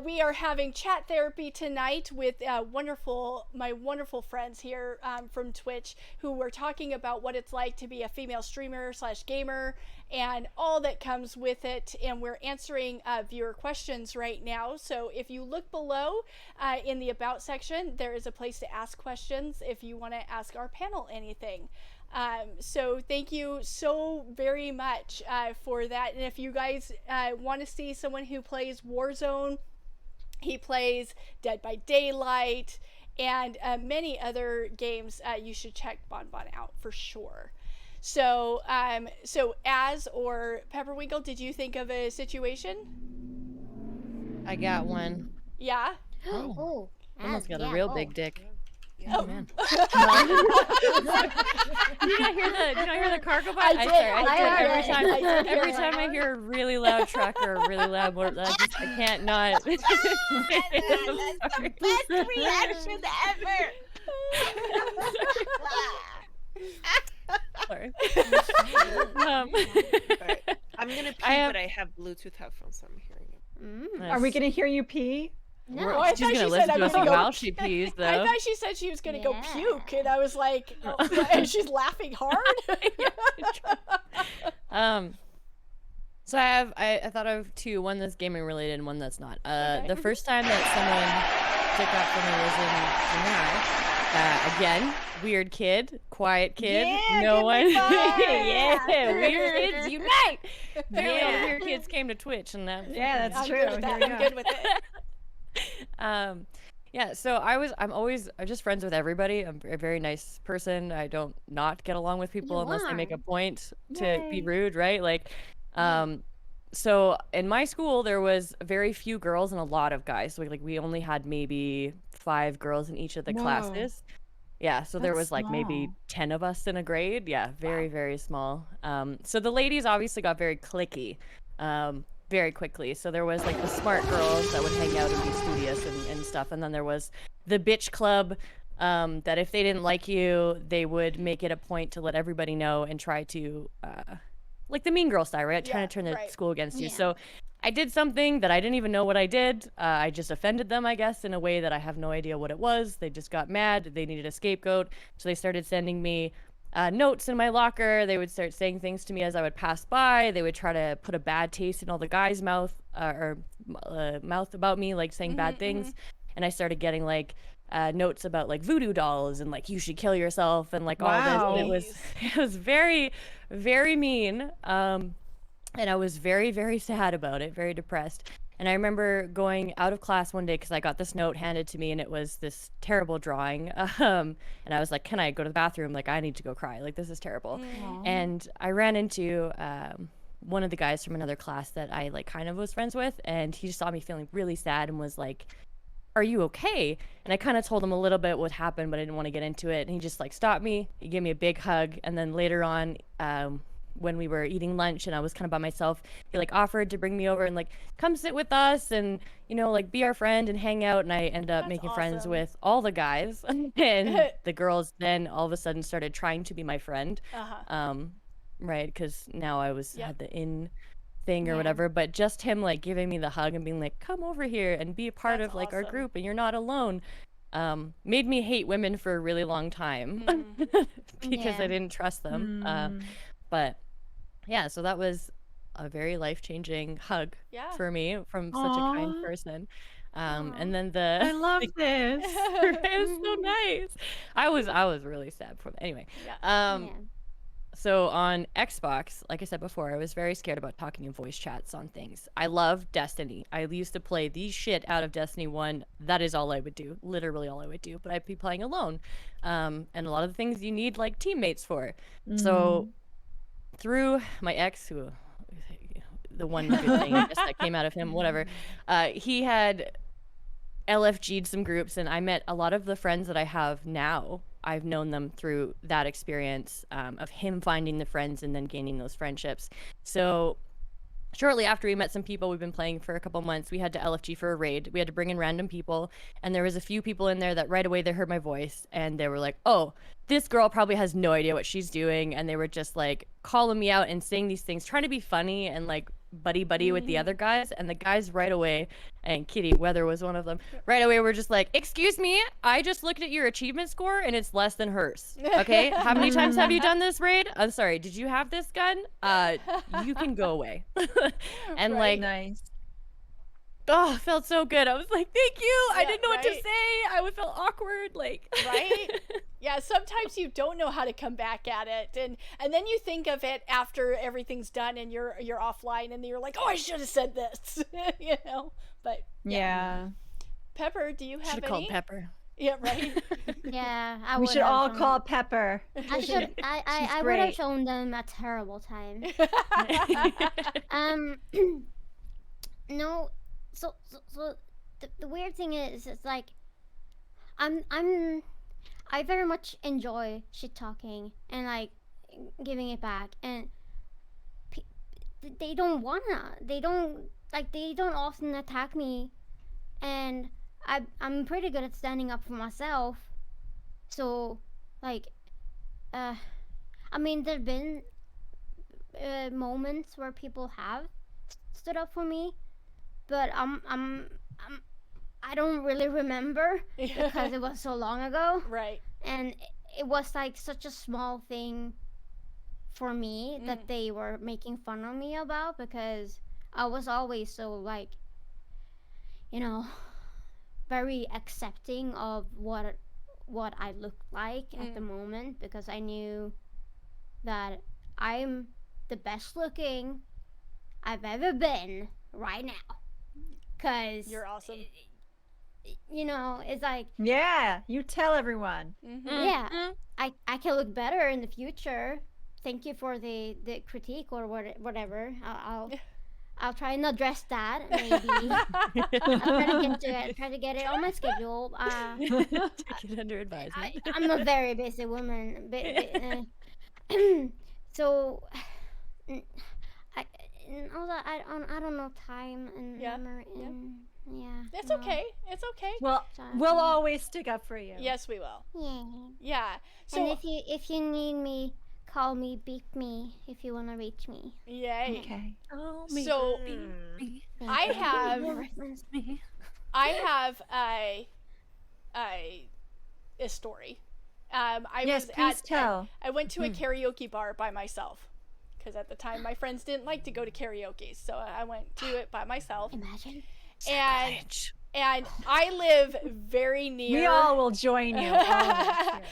We are having chat therapy tonight with my wonderful friends here from Twitch, who were talking about what it's like to be a female streamer / gamer and all that comes with it. And we're answering viewer questions right now. So if you look below in the About section, there is a place to ask questions if you want to ask our panel anything. So thank you so very much for that. And if you guys want to see someone who plays Warzone, he plays Dead by Daylight and many other games, you should check Bonbon out for sure. So, so Az or Pepperwinkle, did you think of a situation? I got one. Yeah? Oh, Almost got a yeah, real oh. big dick. Oh. Man. Did you not hear the cargo bike? I did. Every time, I did hear every it. time I hear a really loud truck or a really loud motor, I can't not. That's the best reaction ever. Sorry. Alright, I'm gonna pee, but I have Bluetooth headphones, so I'm hearing it. Are we gonna hear you pee? No. Oh, I She's thought gonna she listen said to I'm us gonna go. while she pees, I though. thought she said she was gonna go Yeah. puke, and I was like, oh, and she's laughing hard. So I thought of two, one that's gaming related and one that's not. Okay. The first time that someone took up for me was in junior high. Again, weird kid, quiet kid, Yeah, no give one. me five. Yeah, weird kids unite. Apparently, all the weird kids came to Twitch, and that. Yeah, that's I'm true. good with that. Here we I'm go. good with it. Yeah, so I'm just friends with everybody. I'm a very nice person. I don't not get along with people You unless they make are. a point to be Yay. rude, right? Like, so in my school there was very few girls and a lot of guys. So like we only had maybe 5 girls in each of the Whoa. classes. Yeah, so there That's was like maybe small. 10 of us in a grade. Yeah, very, very small. So the ladies obviously got very cliquey very quickly. So there was like the smart girls that would hang out and be studious and stuff. And then there was the bitch club that if they didn't like you, they would make it a point to let everybody know and try to, like the mean girl style, right? Trying Yeah, to turn the right. school against you. Yeah. So I did something that I didn't even know what I did. I just offended them, I guess, in a way that I have no idea what it was. They just got mad. They needed a scapegoat. So they started sending me notes in my locker. They would start saying things to me as I would pass by. They would try to put a bad taste in all the guys' mouth about me, like saying bad things. And I started getting like notes about like voodoo dolls and like you should kill yourself and like all this. And it was very, very mean. And I was very, very sad about it, very depressed. And I remember going out of class one day because I got this note handed to me and it was this terrible drawing. And I was like, can I go to the bathroom? Like, I need to go cry. Like, this is terrible. And I ran into one of the guys from another class that I like kind of was friends with. And he just saw me feeling really sad and was like, are you okay? And I kind of told him a little bit what happened, but I didn't want to get into it. And he just like stopped me. He gave me a big hug. And then later on, when we were eating lunch and I was kind of by myself, he like offered to bring me over and like come sit with us and, you know, like be our friend and hang out. And I ended up That's making friends awesome. with all the guys. And the girls then all of a sudden started trying to be my friend. Right, because now I had the in thing or whatever, but just him like giving me the hug and being like, come over here and be a part That's of like our awesome. group and you're not alone, made me hate women for a really long time because I Yeah. didn't trust them. But yeah, so that was a very life-changing hug Yeah. for me from such a kind Aw. person. And then I love this. it was so nice. I was really sad for anyway. Yeah. Yeah. So on Xbox, like I said before, I was very scared about talking in voice chats on things. I love Destiny. I used to play the shit out of Destiny 1. That is all I would do, literally all I would do. But I'd be playing alone. And a lot of the things you need like teammates for. So through my ex, who the one good thing I guess that came out of him, whatever, he had LFG'd some groups, and I met a lot of the friends that I have now. I've known them through that experience of him finding the friends and then gaining those friendships. So shortly after we met some people, we've been playing for a couple months, we had to LFG for a raid. We had to bring in random people, and there was a few people in there that right away they heard my voice and they were like, oh, this girl probably has no idea what she's doing, and they were just like calling me out and saying these things, trying to be funny and like buddy with the other guys. And the guys right away, and Kitty Weather was one of them, right away were just like, excuse me, I just looked at your achievement score and it's less than hers. Okay, how many times have you done this raid? I'm sorry, did you have this gun? You can go away. And like, Nice. oh, it felt so good. I was like, thank you. I Yeah, didn't know what to right? say. I would feel awkward, like Right? Yeah, sometimes you don't know how to come back at it, and then you think of it after everything's done and you're offline, and you're like, oh, I should have said this. You know. But Yeah. Pepper, do you have should have any? called Pepper. Yeah, right. Yeah, I We would should have all shown- call Pepper. I should. I She's would have great. shown them a terrible time. No. So the weird thing is, it's like, I very much enjoy shit talking and like giving it back, and they don't often attack me, and I'm pretty good at standing up for myself. So like, I mean, there've been moments where people have stood up for me, but I don't really remember because it was so long ago, Right. and it was like such a small thing for me that they were making fun of me about, because I was always so like, you know, very accepting of what I looked like at the moment, because I knew that I'm the best looking I've ever been right now. Cause You're awesome. you know, it's like, Yeah, you tell everyone. yeah, I can look better in the future. Thank you for the critique or whatever. I'll try and address that. Maybe I'll try to get it on my schedule. Take it under advisement. I'm a very busy woman. So I don't know time and Yeah, memory. Yeah. It's no. okay. It's okay. Well, Sorry. we'll always stick up for you. Yes, we will. Yeah. Yeah. And So, if you need me, call me, beep me if you wanna reach me. yay. Okay. So, I have me. I have a story. I Yes, was please tell. I went to a karaoke bar by myself, because at the time my friends didn't like to go to karaoke, so I went to it by myself. Imagine. And I live very near. We all will join you. all of us here.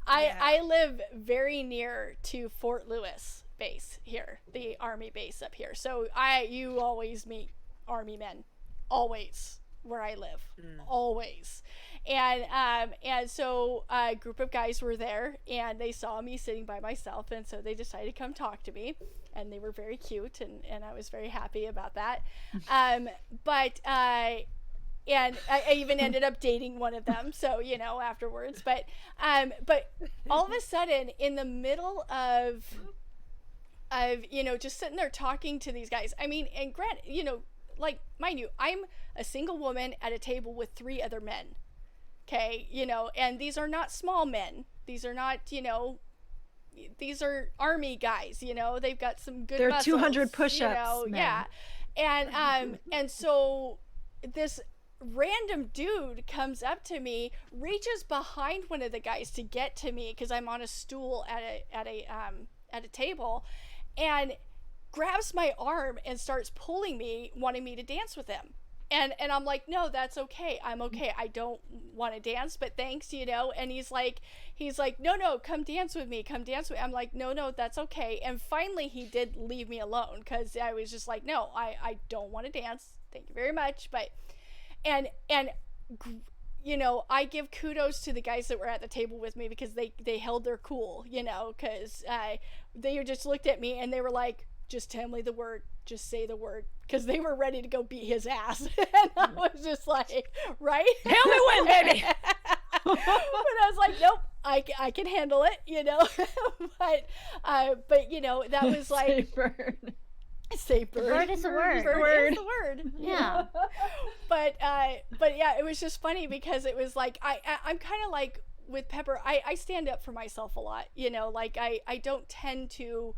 I live very near to Fort Lewis base here, the Army base up here. So you always meet Army men, always where I live, always. And so a group of guys were there, and they saw me sitting by myself, and so they decided to come talk to me, and they were very cute, and I was very happy about that. And I even ended up dating one of them, so you know, afterwards. But all of a sudden, in the middle of you know, just sitting there talking to these guys, I mean, and granted, you know, like, mind you, I'm a single woman at a table with 3 other men. Okay, you know, and these are not small men. These are not, you know, these are Army guys. You know, they've got some good. They're muscles, 200 push-ups, You know, men. yeah, and so this random dude comes up to me, reaches behind one of the guys to get to me because I'm on a stool at a table, and grabs my arm and starts pulling me, wanting me to dance with him. and I'm like, no, that's okay. I'm okay. I don't want to dance, but thanks, you know. And he's like, no, come dance with me. Come dance with me. I'm like, no, that's okay. And finally, he did leave me alone because I was just like, no, I don't want to dance. Thank you very much. But and you know, I give kudos to the guys that were at the table with me because they held their cool, you know, because they just looked at me and they were like, just tell me the word, just say the word, because they were ready to go beat his ass. And I was just like, right? Tell me when, baby. But I was like, nope, I can handle it, you know. But you know, that was like say bird. The bird is a word. Bird is the word. Yeah. But yeah, it was just funny because it was like I'm kind of like with Pepper. I stand up for myself a lot, you know. Like I don't tend to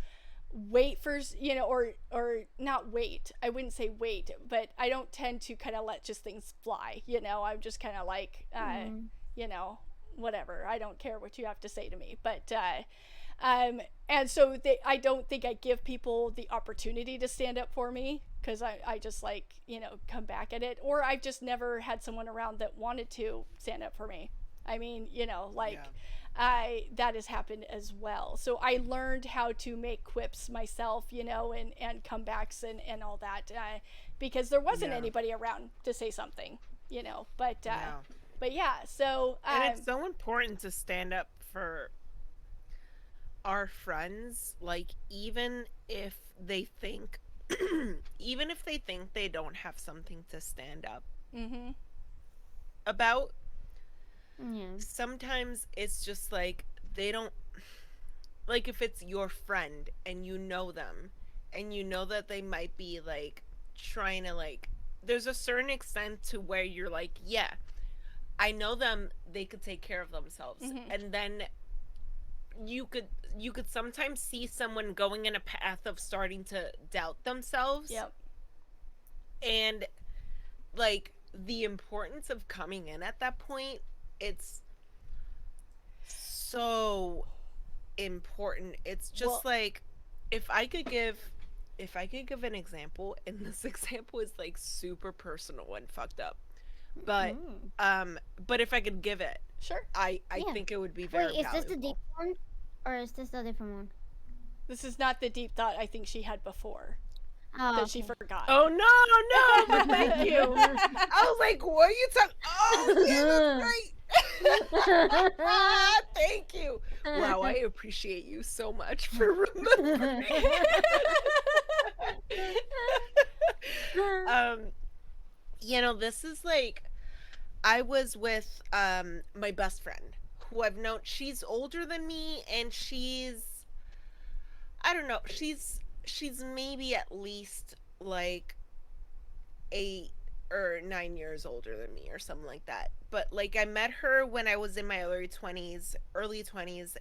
wait for, you know, or not wait. I wouldn't say wait, but I don't tend to kind of let just things fly, you know. I'm just kind of like you know, whatever. I don't care what you have to say to me. But and so I don't think I give people the opportunity to stand up for me because I just like, you know, come back at it, or I've just never had someone around that wanted to stand up for me. I mean, you know, like that has happened as well. So I learned how to make quips myself, you know, and comebacks and all that because there wasn't anybody around to say something, you know. But yeah, so and it's so important to stand up for our friends, like even if they think they don't have something to stand up about. Sometimes it's just like they don't, like if it's your friend and you know them and you know that they might be like trying to, like, there's a certain extent to where you're like, yeah, I know them, they could take care of themselves. And then you could sometimes see someone going in a path of starting to doubt themselves. And like the importance of coming in at that point, it's so important. It's just like, if I could give an example, and this example is like super personal and fucked up, but if I could give it, sure, I think it would be very Wait, is valuable. this the deep one, or is this a different one? This is not the deep thought I think she had before. Oh, that she forgot. Oh no, but thank you. I was like, what are you talking? Oh, yeah, that's right. Thank you. Wow, I appreciate you so much for remembering. You know, this is like, I was with my best friend who I've known. She's older than me, and I don't know, she's maybe at least like 8 or 9 years older than me or something like that. But like, I met her when I was in my early 20s,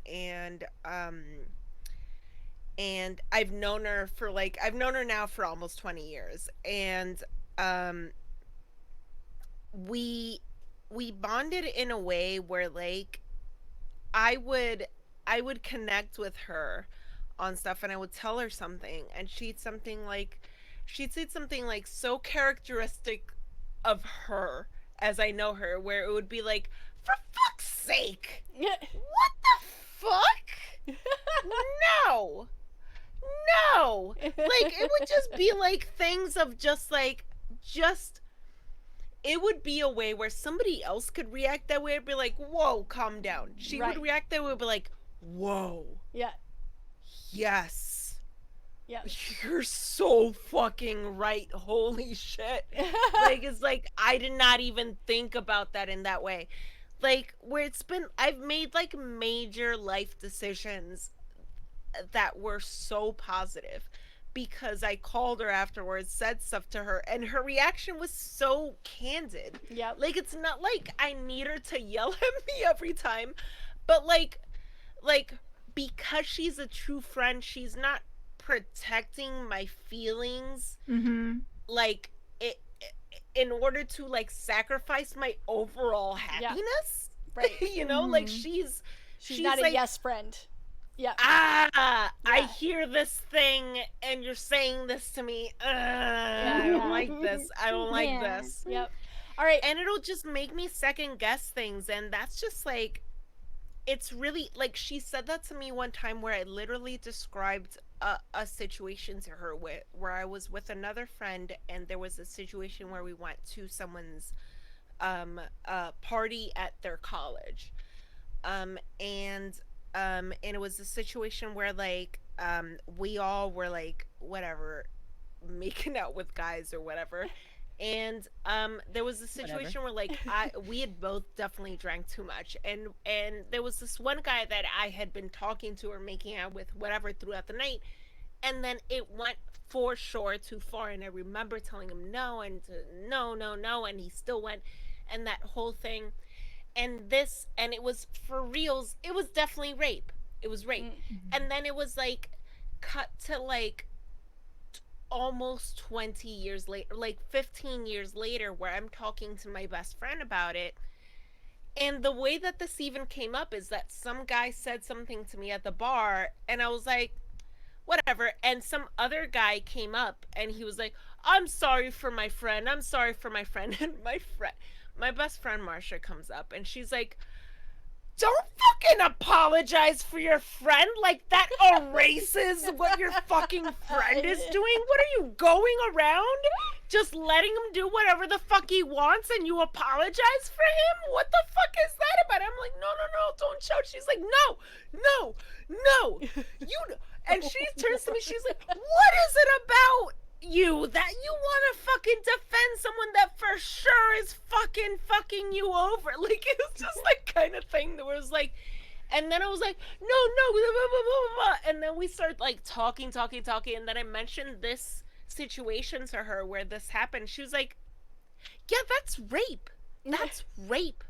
and I've known her now for almost 20 years. And we bonded in a way where like I would connect with her on stuff, and I would tell her something, and she'd say something like so characteristic of her as I know her, where it would be like, for fuck's sake, what the fuck? No, like it would just be like things of just it would be a way where somebody else could react that way and be like, whoa, calm down. She would react that way and be like, whoa. Yes. You're so fucking right. Holy shit. Like, it's like, I did not even think about that in that way. Like, where I've made like major life decisions that were so positive because I called her afterwards, said stuff to her, and her reaction was so candid. Like, it's not like I need her to yell at me every time, but like because she's a true friend, she's not protecting my feelings like it in order to like sacrifice my overall happiness. You know, like she's not like, a yes friend. Yeah. I Yeah. hear this thing and you're saying this to me. I don't like this. I don't like Yeah. this. Yep. All right. And it'll just make me second guess things. And that's just like, it's really like she said that to me one time where I literally described a situation to her where I was with another friend and there was a situation where we went to someone's party at their college. And it was a situation where like we all were like whatever making out with guys or whatever. And there was a situation where like we had both definitely drank too much, and there was this one guy that I had been talking to or making out with whatever throughout the night, and then it went for sure too far, and I remember telling him no and no, and he still went, and that whole thing, and it was for reals. It was definitely rape. It was rape. And then it was like cut to like almost 20 years later, like 15 years later, where I'm talking to my best friend about it. And the way that this even came up is that some guy said something to me at the bar, and I was like, whatever. And some other guy came up and he was like, I'm sorry for my friend. I'm sorry for my friend. And my best friend Marsha comes up and she's like, don't fucking apologize for your friend. Like, that erases what your fucking friend is doing. What are you going around just letting him do whatever the fuck he wants and you apologize for him? What the fuck is that about? I'm like, no, don't shout. She's like, no. And she turns to me, she's like, what is it about you that you want to fucking defend someone that for sure is fucking you over? Like, it was just like kind of thing that was like, and then I was like, no, blah, blah, blah, blah, blah. And then we start like talking, and then I mentioned this situation to her where this happened. She was like, yeah, that's rape. That's rape.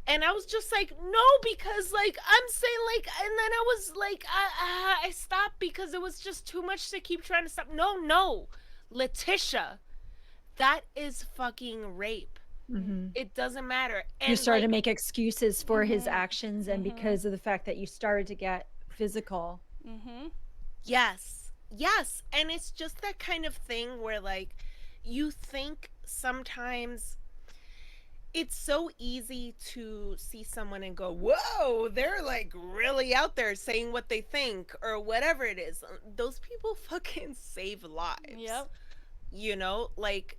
And I was just like, no, because like I'm saying like, and then I was like, I stopped because it was just too much to keep trying to stop. No, Letitia, that is fucking rape. It doesn't matter. And You started to like, make excuses for his actions, and because of the fact that you started to get physical. yes, and it's just that kind of thing where like you think sometimes it's so easy to see someone and go, whoa, they're like really out there saying what they think or whatever it is. Those people fucking save lives. Yep. You know, like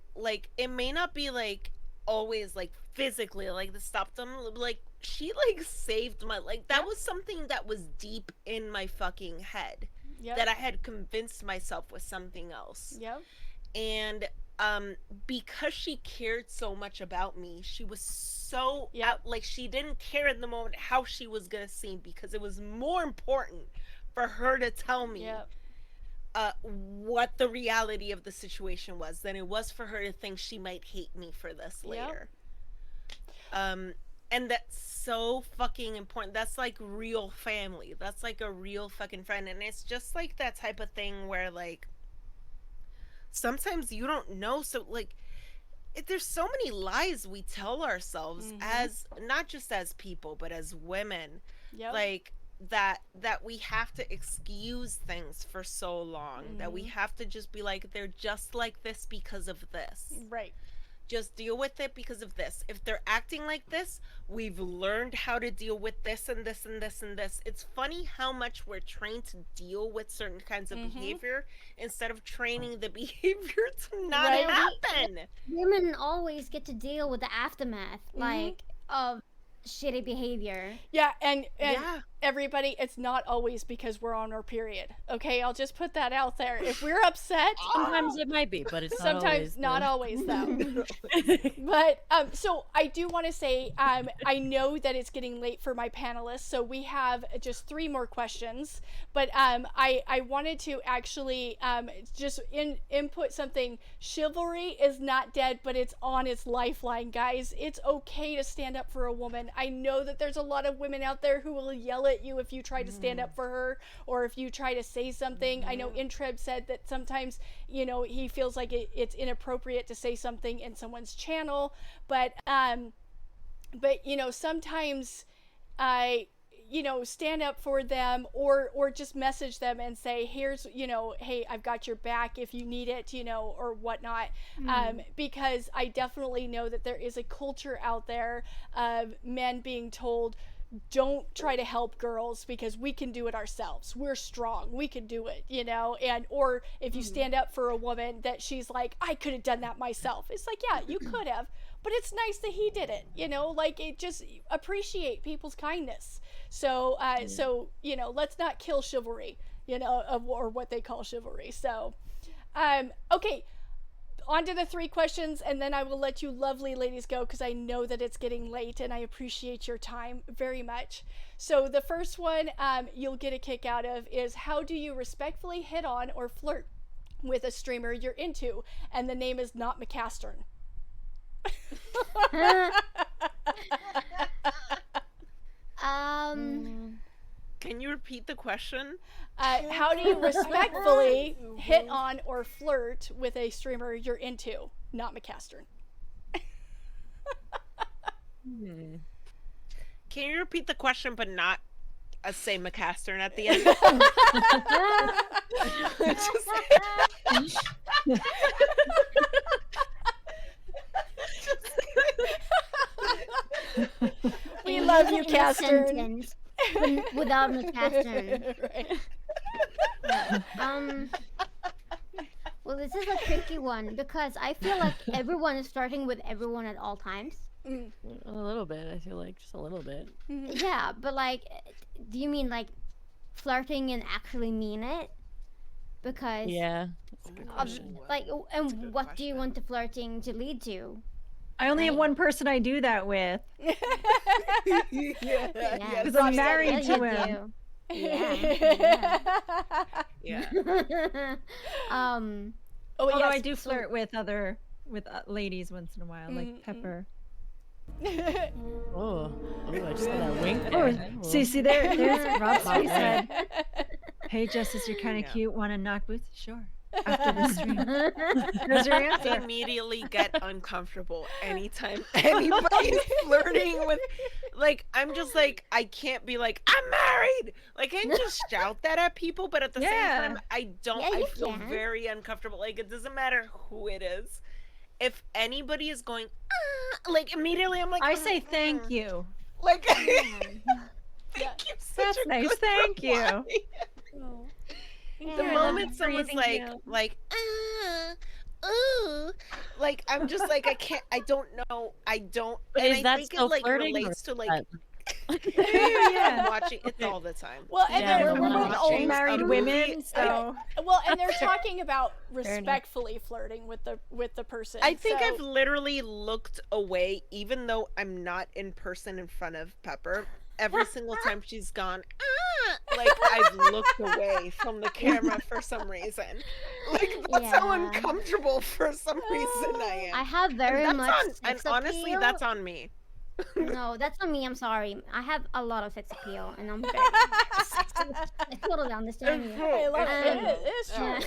it may not be like always like physically like to stop them. Like she like saved my, like that was something that was deep in my fucking head that I had convinced myself was something else. Yep. And because she cared so much about me, she was so out, like she didn't care in the moment how she was gonna seem, because it was more important for her to tell me what the reality of the situation was than it was for her to think she might hate me for this later. And that's so fucking important. That's like real family. That's like a real fucking friend. And it's just like that type of thing where like sometimes you don't know. So like there's so many lies we tell ourselves as not just as people but as women. Like that we have to excuse things for so long, that we have to just be like, they're just like this because of this. Right. Just deal with it because of this. If they're acting like this, we've learned how to deal with this and this and this and this. It's funny how much we're trained to deal with certain kinds of behavior instead of training the behavior to not happen. Women always get to deal with the aftermath, like, of shitty behavior. Yeah, and everybody, it's not always because we're on our period. Okay, I'll just put that out there. If we're upset, Sometimes it might be, but it's sometimes not always though. But so I do want to say, I know that it's getting late for my panelists, so we have just 3 more questions. But I wanted to actually just input something. Chivalry is not dead, but it's on its lifeline, guys. It's okay to stand up for a woman. I know that there's a lot of women out there who will yell at you if you try to stand up for her, or if you try to say something. I know Intreb said that sometimes, you know, he feels like it's inappropriate to say something in someone's channel, but you know, sometimes you know, stand up for them, or just message them and say, here's, you know, hey, I've got your back if you need it, you know, or whatnot. Because I definitely know that there is a culture out there of men being told, don't try to help girls because we can do it ourselves. We're strong. We can do it, you know? And, or if you stand up for a woman that she's like, I could have done that myself. It's like, yeah, you could have, but it's nice that he did it, you know? Like, it just appreciate people's kindness. So, so, you know, let's not kill chivalry, you know, or what they call chivalry. So, okay. On to the 3 questions, and then I will let you lovely ladies go because I know that it's getting late and I appreciate your time very much. So the first one you'll get a kick out of is, how do you respectfully hit on or flirt with a streamer you're into? And the name is not McCastern. Can you repeat the question? How do you respectfully hit on or flirt with a streamer you're into? Not McCastern. Can you repeat the question, but not say McCastern at the end? We love you, Castern. Sentence without McCastern. Right. Well, this is a tricky one because I feel like everyone is flirting with everyone at all times. A little bit, I feel like, just a little bit. Yeah, but like, do you mean like flirting and actually mean it? Because Yeah, that's a good question. like, and what do you want the flirting to lead to? I only have one person I do that with. Yeah, Because I'm married to him. Yeah. Oh, Although yes. I do flirt with ladies once in a while, like Pepper. Oh, I just got that wink Oh, there. see, there's Rob Sweet said, "Hey, Justice, you're kind of cute. Want to knock boots? Sure." After the stream. There's your I answer. immediately get uncomfortable anytime anybody's flirting with, like, I'm just like, I can't be like, I'm married. Like, I can just shout that at people, but at the same time, I don't. Yeah, I you feel can. very uncomfortable. Like, it doesn't matter who it is. If anybody is going, like, immediately I'm like, I say thank you. Like, Yeah. thank you. Such That's a nice. good Thank you. reply. The Yeah. moment someone's Breathing like, ooh, like, I'm just like, I don't know, But and is I that think it still like flirting, or relates to is like, that- Yeah. watching it's all the time. Well, and Yeah, they're, We're we're both old watching married a women, movie. so well, and they're talking about enough. respectfully flirting with the person. I think so, I've literally looked away, even though I'm not in person in front of Pepper. Every single time she's gone, like, I've looked away from the camera for some reason. Like, that's how Yeah. uncomfortable for some reason I am. I have very and much and sex honestly, appeal. that's on me. No, that's on me. I'm sorry. I have a lot of sex appeal, and I'm very. I totally understand you. I love Um, it. It's true.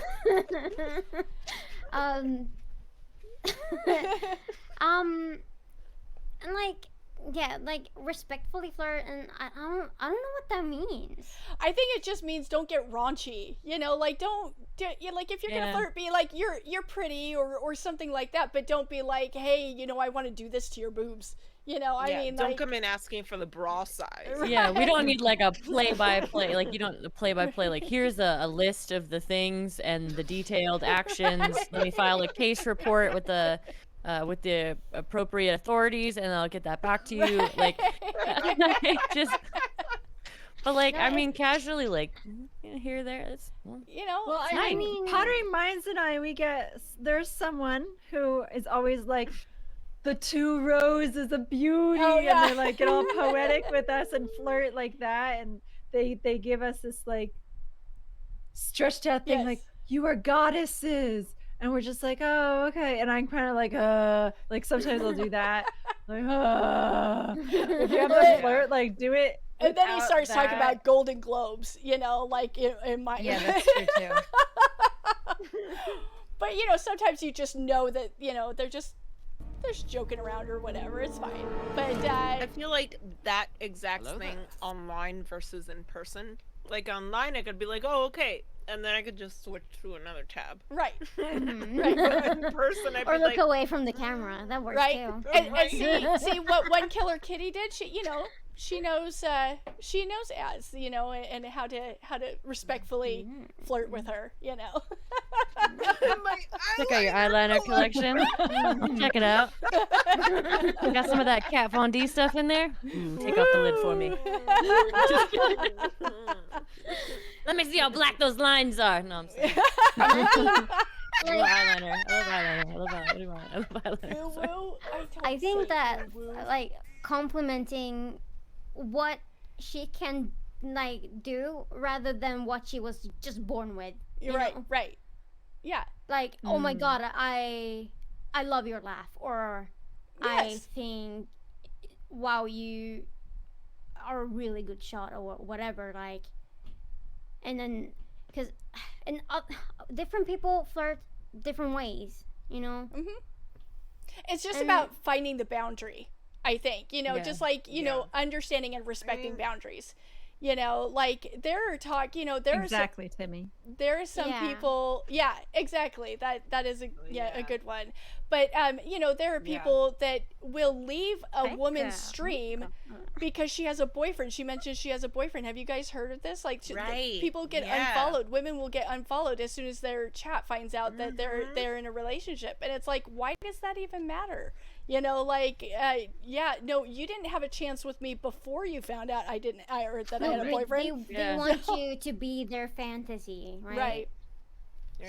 And like, yeah, like respectfully flirt, and I don't know what that means. I think it just means don't get raunchy. You know, like don't do, you like if you're gonna Yeah. flirt, be like you're pretty or something like that, but don't be like, hey, you know, I want to do this to your boobs. You know, I mean, don't like, come in asking for the bra size. Yeah, we don't need like a play-by-play. Like, you don't play-by-play. Like, here's a list of the things and the detailed actions. Let me file a case report with the appropriate authorities, and I'll get that back to you. Like, just. But like, I mean, casually, like, here, there. It's, you know, well, it's I nice. mean, Pottery Minds and I, there's someone who is always like, the 2 rows is a beauty, Oh, yeah. and they like get all poetic with us and flirt like that, and they give us this like stretched out thing, Yes. like, you are goddesses, and we're just like, oh, okay, and I'm kind of like sometimes I'll do that, like, if you have to flirt, like, do it. And then he without starts talking that. about Golden Globes, you know, like in my Yeah, that's true too. But you know, sometimes you just know that, you know, they're just just joking around or whatever. It's fine. But I feel like that exact Hello thing there. online versus in person. Like online, I could be like, "Oh, okay," and then I could just switch to another tab. right, Mhm. right. But in person, I'd Or be look like, away from the camera. That works Right. too. And see what one Killer Kitty did. She, you know, she knows Az, you know, and how to respectfully flirt with her, you know. Check out your eyeliner collection. Check it out. Got some of that Kat Von D stuff in there. Take off the lid for me. Let me see how black those lines are. No, I'm sorry. I love eyeliner. I love eyeliner. I love eyeliner. I love eyeliner. Sorry. Woo-woo. I think that woo-woo. like complimenting what she can like do rather than what she was just born with. You Right, know? right. Yeah. Like, oh my god, I love your laugh, or I Yes. think, wow, you are a really good shot, or whatever. Like, and then different people flirt different ways, you know. It's just And- about finding the boundary, I think. You know, Yeah. just like, you know, understanding and respecting boundaries. You know, like there are there are Exactly, Timmy. there are some Yeah. people, yeah, exactly, that is a Yeah. good one. But you know, there are people that will leave a woman's stream because she has a boyfriend. She mentions she has a boyfriend. Have you guys heard of this? Like Right, people get yeah. unfollowed. Women will get unfollowed as soon as their chat finds out that they're in a relationship. And it's like, why does that even matter? You know, like yeah, no, you didn't have a chance with me before you found out I heard that I had a boyfriend. They want you to be their fantasy, right? Right.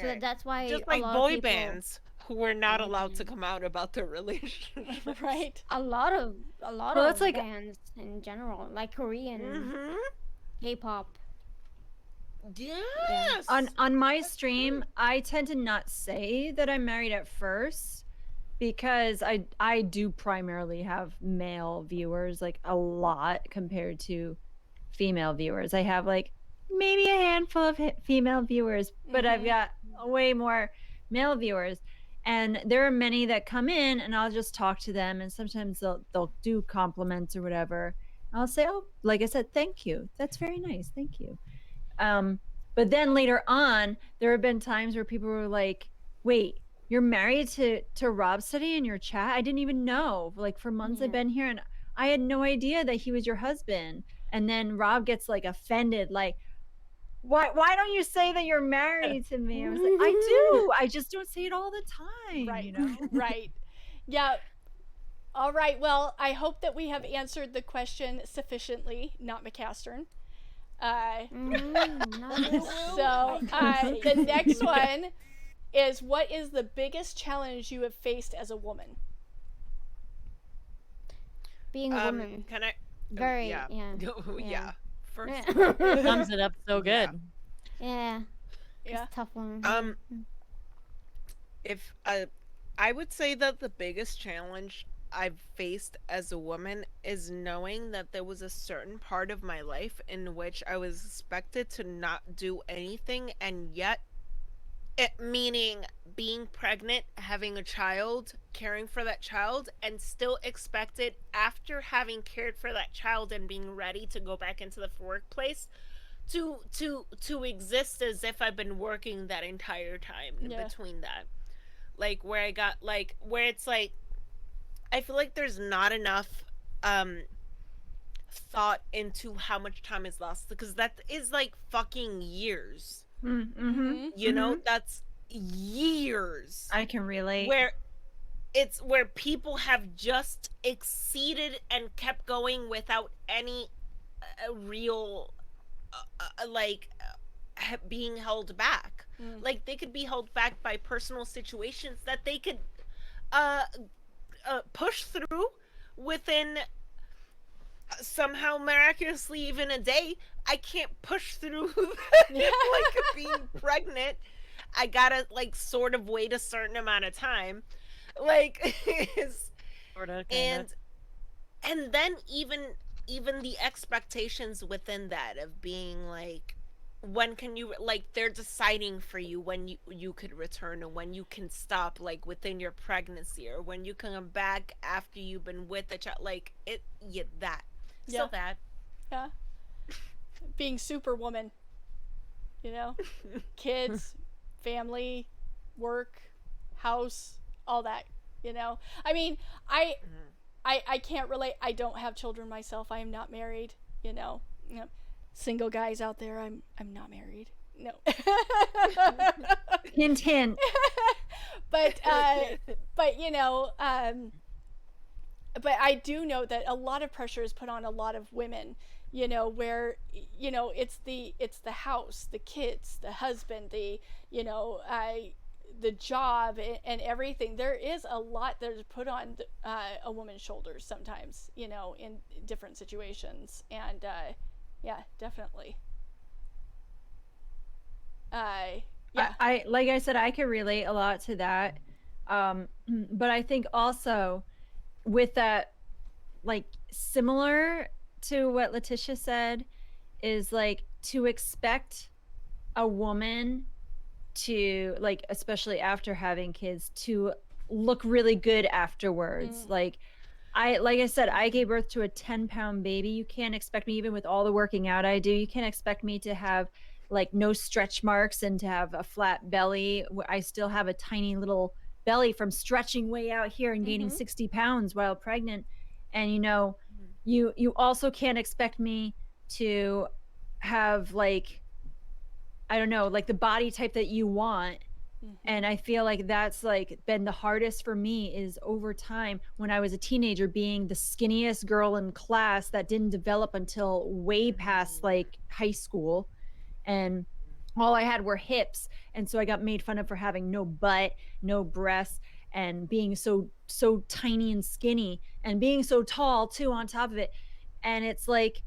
So Right. that's why Just a like lot boy of people, bands who were not allowed to come out about their relationship. Right. a lot of Well, it's like- bands in general, like Korean Mm-hmm. K-pop. Yes. On my stream, I tend to not say that I'm married at first because I do primarily have male viewers, like a lot compared to female viewers. I have like maybe a handful of female viewers, but I've got way more male viewers. And there are many that come in and I'll just talk to them, and sometimes they'll do compliments or whatever. I'll say, "Oh, like I said, thank you. That's very nice. Thank you." But then later on, there have been times where people were like, "Wait, you're married to Rob Steady in your chat? I didn't even know. Like for months I've been here and I had no idea that he was your husband." And then Rob gets like offended, like, why don't you say that you're married to me? I was like, I do. I just don't say it all the time. Right. You know? Right. Yeah. All right. Well, I hope that we have answered the question sufficiently, not McCastern. So the next one is, what is the biggest challenge you have faced as a woman? Being a woman. Can I? Very, yeah. yeah. First, Sums it up so good. Yeah. Yeah. It's a tough one. if I would say that the biggest challenge I've faced as a woman is knowing that there was a certain part of my life in which I was expected to not do anything, and yet meaning being pregnant, having a child, caring for that child, and still expected after having cared for that child and being ready to go back into the workplace to exist as if I've been working that entire time in between that. Like where I got like where it's like I feel like there's not enough thought into how much time is lost, because that is like fucking years. Mm-hmm. You know, that's years. I can relate. Where it's where people have just exceeded and kept going without any real being held back. Like they could be held back by personal situations that they could push through within somehow miraculously even a day. I can't push through like being pregnant. I gotta like sort of wait a certain amount of time, like Sorta, and then even the expectations within that of being like when can you, like, they're deciding for you when you could return and when you can stop, like within your pregnancy, or when you can come back after you've been with the child, like it, yeah, that. Yeah. So that. Yeah. Being superwoman. You know? Kids, family, work, house, all that, you know? I mean, I can't relate. I don't have children myself. I am not married, you know? Single guys out there, I'm not married. No. Hint, hint. but you know, but I do know that a lot of pressure is put on a lot of women, you know, where, you know, it's the house, the kids, the husband, the, you know, the job and everything. There is a lot that is put on a woman's shoulders sometimes, you know, in different situations. And yeah, definitely. Yeah. I like I said, I can relate a lot to that. But I think also with that, like similar to what Letitia said, is like to expect a woman to, like, especially after having kids, to look really good afterwards. Like I said, I gave birth to a 10-pound baby. You can't expect me, even with all the working out I do, you can't expect me to have like no stretch marks and to have a flat belly. I still have a tiny little belly from stretching way out here and gaining 60 pounds while pregnant. And you know, you also can't expect me to have, like, I don't know, like the body type that you want. And I feel like that's like been the hardest for me, is over time when I was a teenager, being the skinniest girl in class that didn't develop until way past like high school. And all I had were hips. And so I got made fun of for having no butt, no breasts, and being so tiny and skinny, and being so tall too on top of it. And it's like,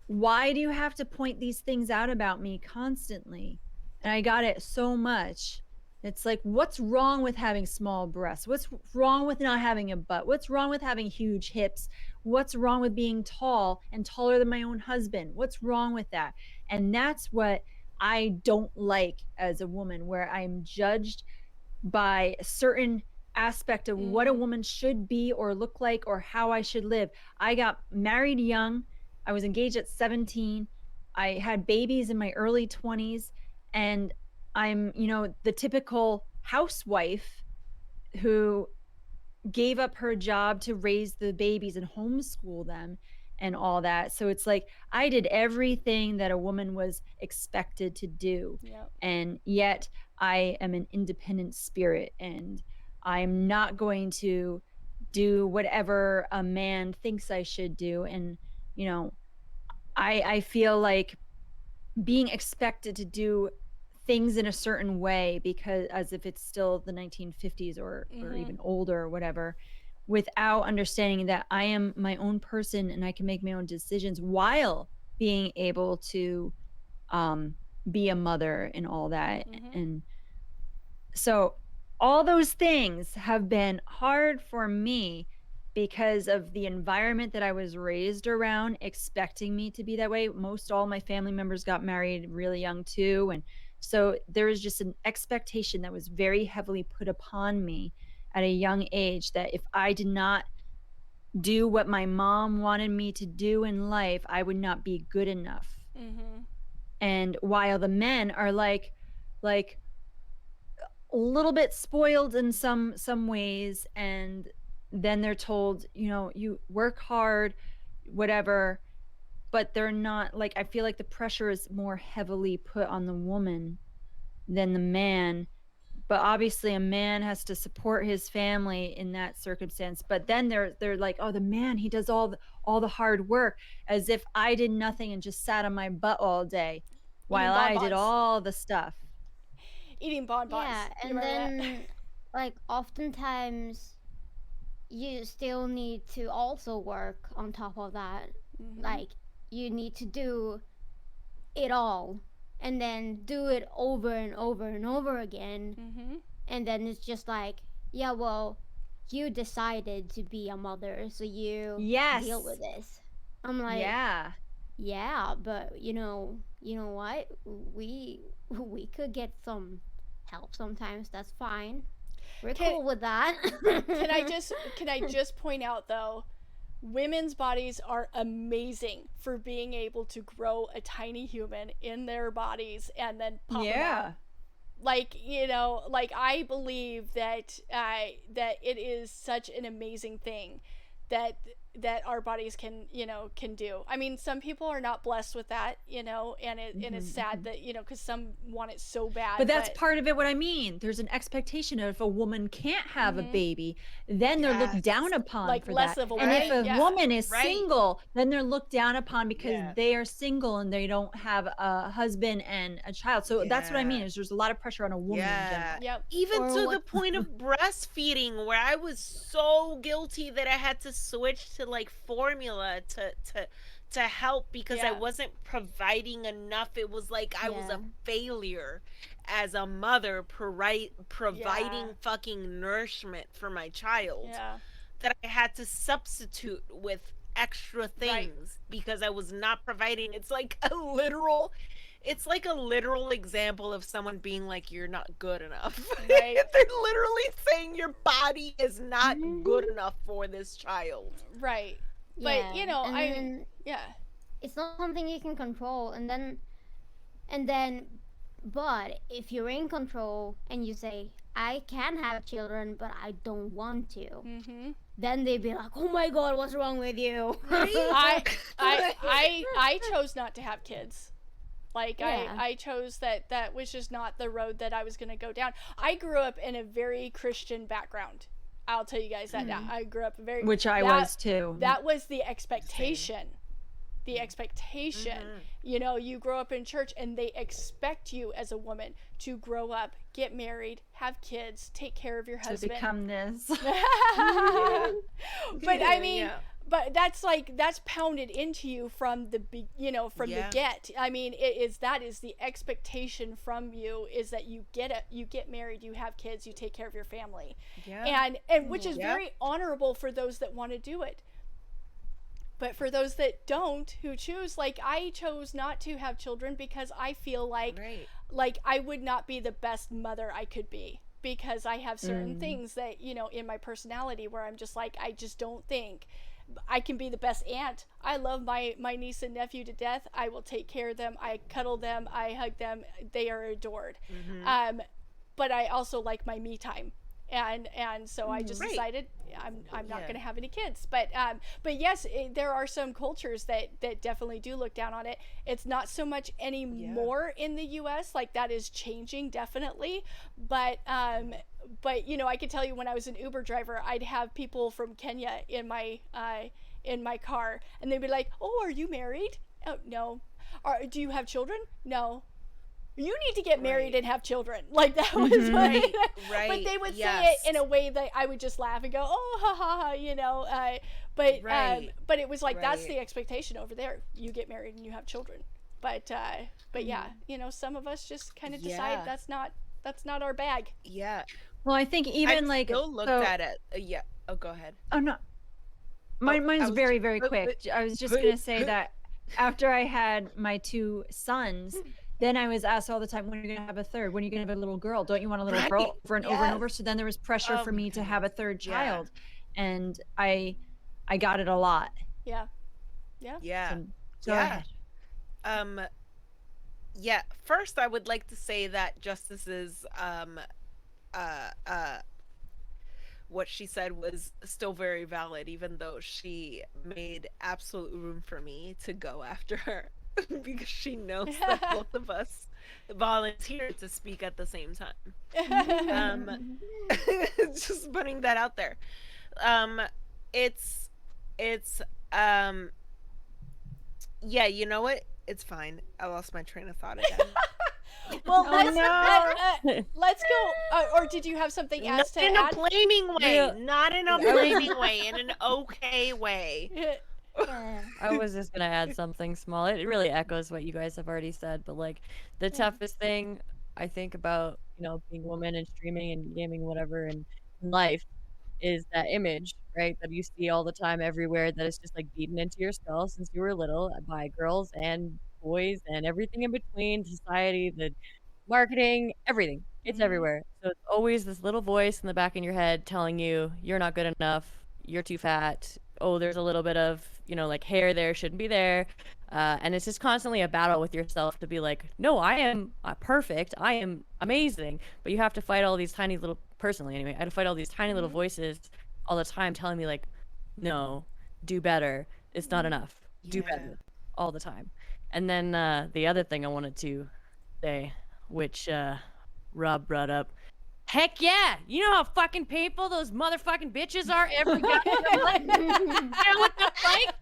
why do you have to point these things out about me constantly? And I got it so much. It's like, what's wrong with having small breasts? What's wrong with not having a butt? What's wrong with having huge hips? What's wrong with being tall and taller than my own husband? What's wrong with that? And that's what I don't like as a woman, where I'm judged by a certain aspect of what a woman should be or look like, or how I should live. I got married young. I was engaged at 17. I had babies in my early 20s, and I'm, you know, the typical housewife who gave up her job to raise the babies and homeschool them and all that. So it's like I did everything that a woman was expected to do. Yep. And yet I am an independent spirit, and I'm not going to do whatever a man thinks I should do. And, you know, I feel like being expected to do things in a certain way, because as if it's still the 1950s or even older or whatever, without understanding that I am my own person and I can make my own decisions while being able to be a mother and all that. And so all those things have been hard for me because of the environment that I was raised around, expecting me to be that way. Most all my family members got married really young too. And so there was just an expectation that was very heavily put upon me at a young age, that if I did not do what my mom wanted me to do in life, I would not be good enough. And while the men are like a little bit spoiled in some ways, and then they're told, you know, you work hard, whatever, but they're not, like, I feel like the pressure is more heavily put on the woman than the man. But obviously a man has to support his family in that circumstance. But then they're like, oh, the man, he does all the hard work, as if I did nothing and just sat on my butt all day while I did all the stuff. Eating bonbons. Yeah, and then like oftentimes you still need to also work on top of that. Like you need to do it all, and then do it over and over and over again. And then it's just like, yeah, well, you decided to be a mother, so you deal with this. I'm like, yeah, but you know, you know what? We could get some help sometimes. That's fine. We're Can- cool with that. Can I just point out though, women's bodies are amazing for being able to grow a tiny human in their bodies and then pop them out. Yeah. Like, like I believe that that it is such an amazing thing that our bodies can do. I mean, some people are not blessed with that, and it's sad that because some want it so bad. But that's part of it. What I mean, there's an expectation of if a woman can't have a baby, then they're looked down upon Like for less that. of a And if right, a yeah. woman is Right. single, then they're looked down upon because Yeah. they are single and they don't have a husband and a child. So that's what I mean. Yeah. Is there's a lot of pressure on a woman in general. Yeah. Yep. Even Or to the what- point of breastfeeding, where I was so guilty that I had to switch to like formula to help because I Yeah. wasn't providing enough. It was like I was a Yeah. failure as a mother providing Yeah. fucking nourishment for my child. Yeah. That I had to substitute with extra things because I was not providing. It's like a literal example of someone being like, you're not good enough. Right. They're literally saying your body is not good enough for this child. Right. But Yeah, and then yeah. it's not something you can control, and then but if you're in control and you say, I can have children but I don't want to, Mm-hmm. then they'd be like, oh my god, what's wrong with you? I chose not to have kids. Like Yeah. I chose that was just not the road that I was going to go down. I grew up in a very Christian background. I'll tell you guys that now. I grew up very Which I that- was too. That was the expectation. The expectation. You grow up in church and they expect you as a woman to grow up, get married, have kids, take care of your to husband. become this. But I mean, Yeah. but that's pounded into you from the from the Yeah. get. I mean, that is the expectation from you, is that you get married, you have kids, you take care of your family, and which is Yeah. very honorable for those that want to do it. But for those that don't, who choose, like I chose not to have children because I feel like Right. like I would not be the best mother I could be, because I have certain things that in my personality where I'm just like, I just don't think I can be the best aunt. I love my niece and nephew to death. I will take care of them. I cuddle them. I hug them. They are adored. But I also like my me time. And so I just Right. decided I'm not Yeah. going to have any kids. But yes, there are some cultures that definitely do look down on it. It's not so much anymore in the U.S. Like, that is changing definitely. But I can tell you, when I was an Uber driver, I'd have people from Kenya in my car, and they'd be like, "Oh, are you married? Oh, no. Do you have children? No. You need to get married Right. and have children." Like, that was what Right, but right, they would say yes. it in a way that I would just laugh and go, "Oh, ha ha ha," Right, but it was like, that's right. the expectation over there. You get married and you have children. But yeah, some of us just kind of decide Yeah. that's not our bag. Yeah. Well, I think even I like still looked so- at it. Yeah. Oh, go ahead. Oh no, mine's I was very just- very quick. I was just gonna say that after I had my two sons, then I was asked all the time, when are you gonna have a third? When are you gonna have a little girl? Don't you want a little Right, girl? Over and over and yes. over. So then there was pressure Oh for my me to have a third Yeah. child, and I got it a lot. Yeah. Yeah. So, go Yeah. ahead. Yeah, first I would like to say that Justice's what she said was still very valid, even though she made absolute room for me to go after her because she knows that both of us volunteered to speak at the same time. Just putting that out there. It's yeah, you know what? It's fine. I lost my train of thought again. Well, no. let's go. Or did you have something else to Not in a add? blaming way. Yeah. Not in a blaming way. In an okay way. Yeah. I was just gonna add something small. It really echoes what you guys have already said, but like the toughest thing I think about, being a woman and streaming and gaming, whatever, in life is that image, right? That you see all the time everywhere, that is just like beaten into your skull since you were little by girls and boys and everything in between, society, the marketing, everything. It's everywhere. So it's always this little voice in the back of your head telling you you're not good enough, you're too fat. Oh, there's a little bit of, like hair there, shouldn't be there. And it's just constantly a battle with yourself to be like, no, I am perfect. I am amazing. But you have to fight all these tiny little, personally anyway, I had to fight all these tiny little voices all the time telling me like, no, do better. It's not enough. Do better all the time. And then the other thing I wanted to say, which Rob brought up, heck yeah! You know how fucking painful those motherfucking bitches are every goddamn night? You know what that's like?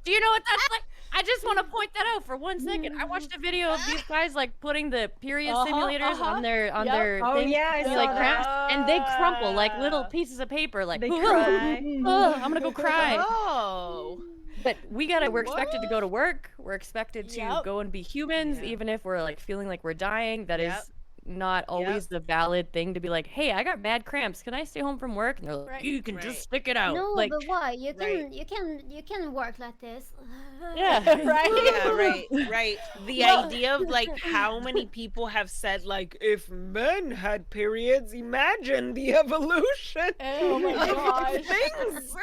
Do you know what that's like? I just want to point that out for 1 second. I watched a video of these guys like putting the period simulators on their Oh, thing, yeah, I and, saw like, that. and they crumple like little pieces of paper. Like They cry. I'm gonna go cry. Oh. But we're expected to go to work. We're expected to go and be humans, Yeah. even if we're like feeling like we're dying. That Yep. is not always the valid thing to be like, hey, I got bad cramps. Can I stay home from work? And they're like, Right. you can Right. just stick it out. No, like, but what? You can Right. you can work like this. yeah. Right? Yeah, right. The Well- idea of like how many people have said like, if men had periods, imagine the evolution Oh my of gosh. things.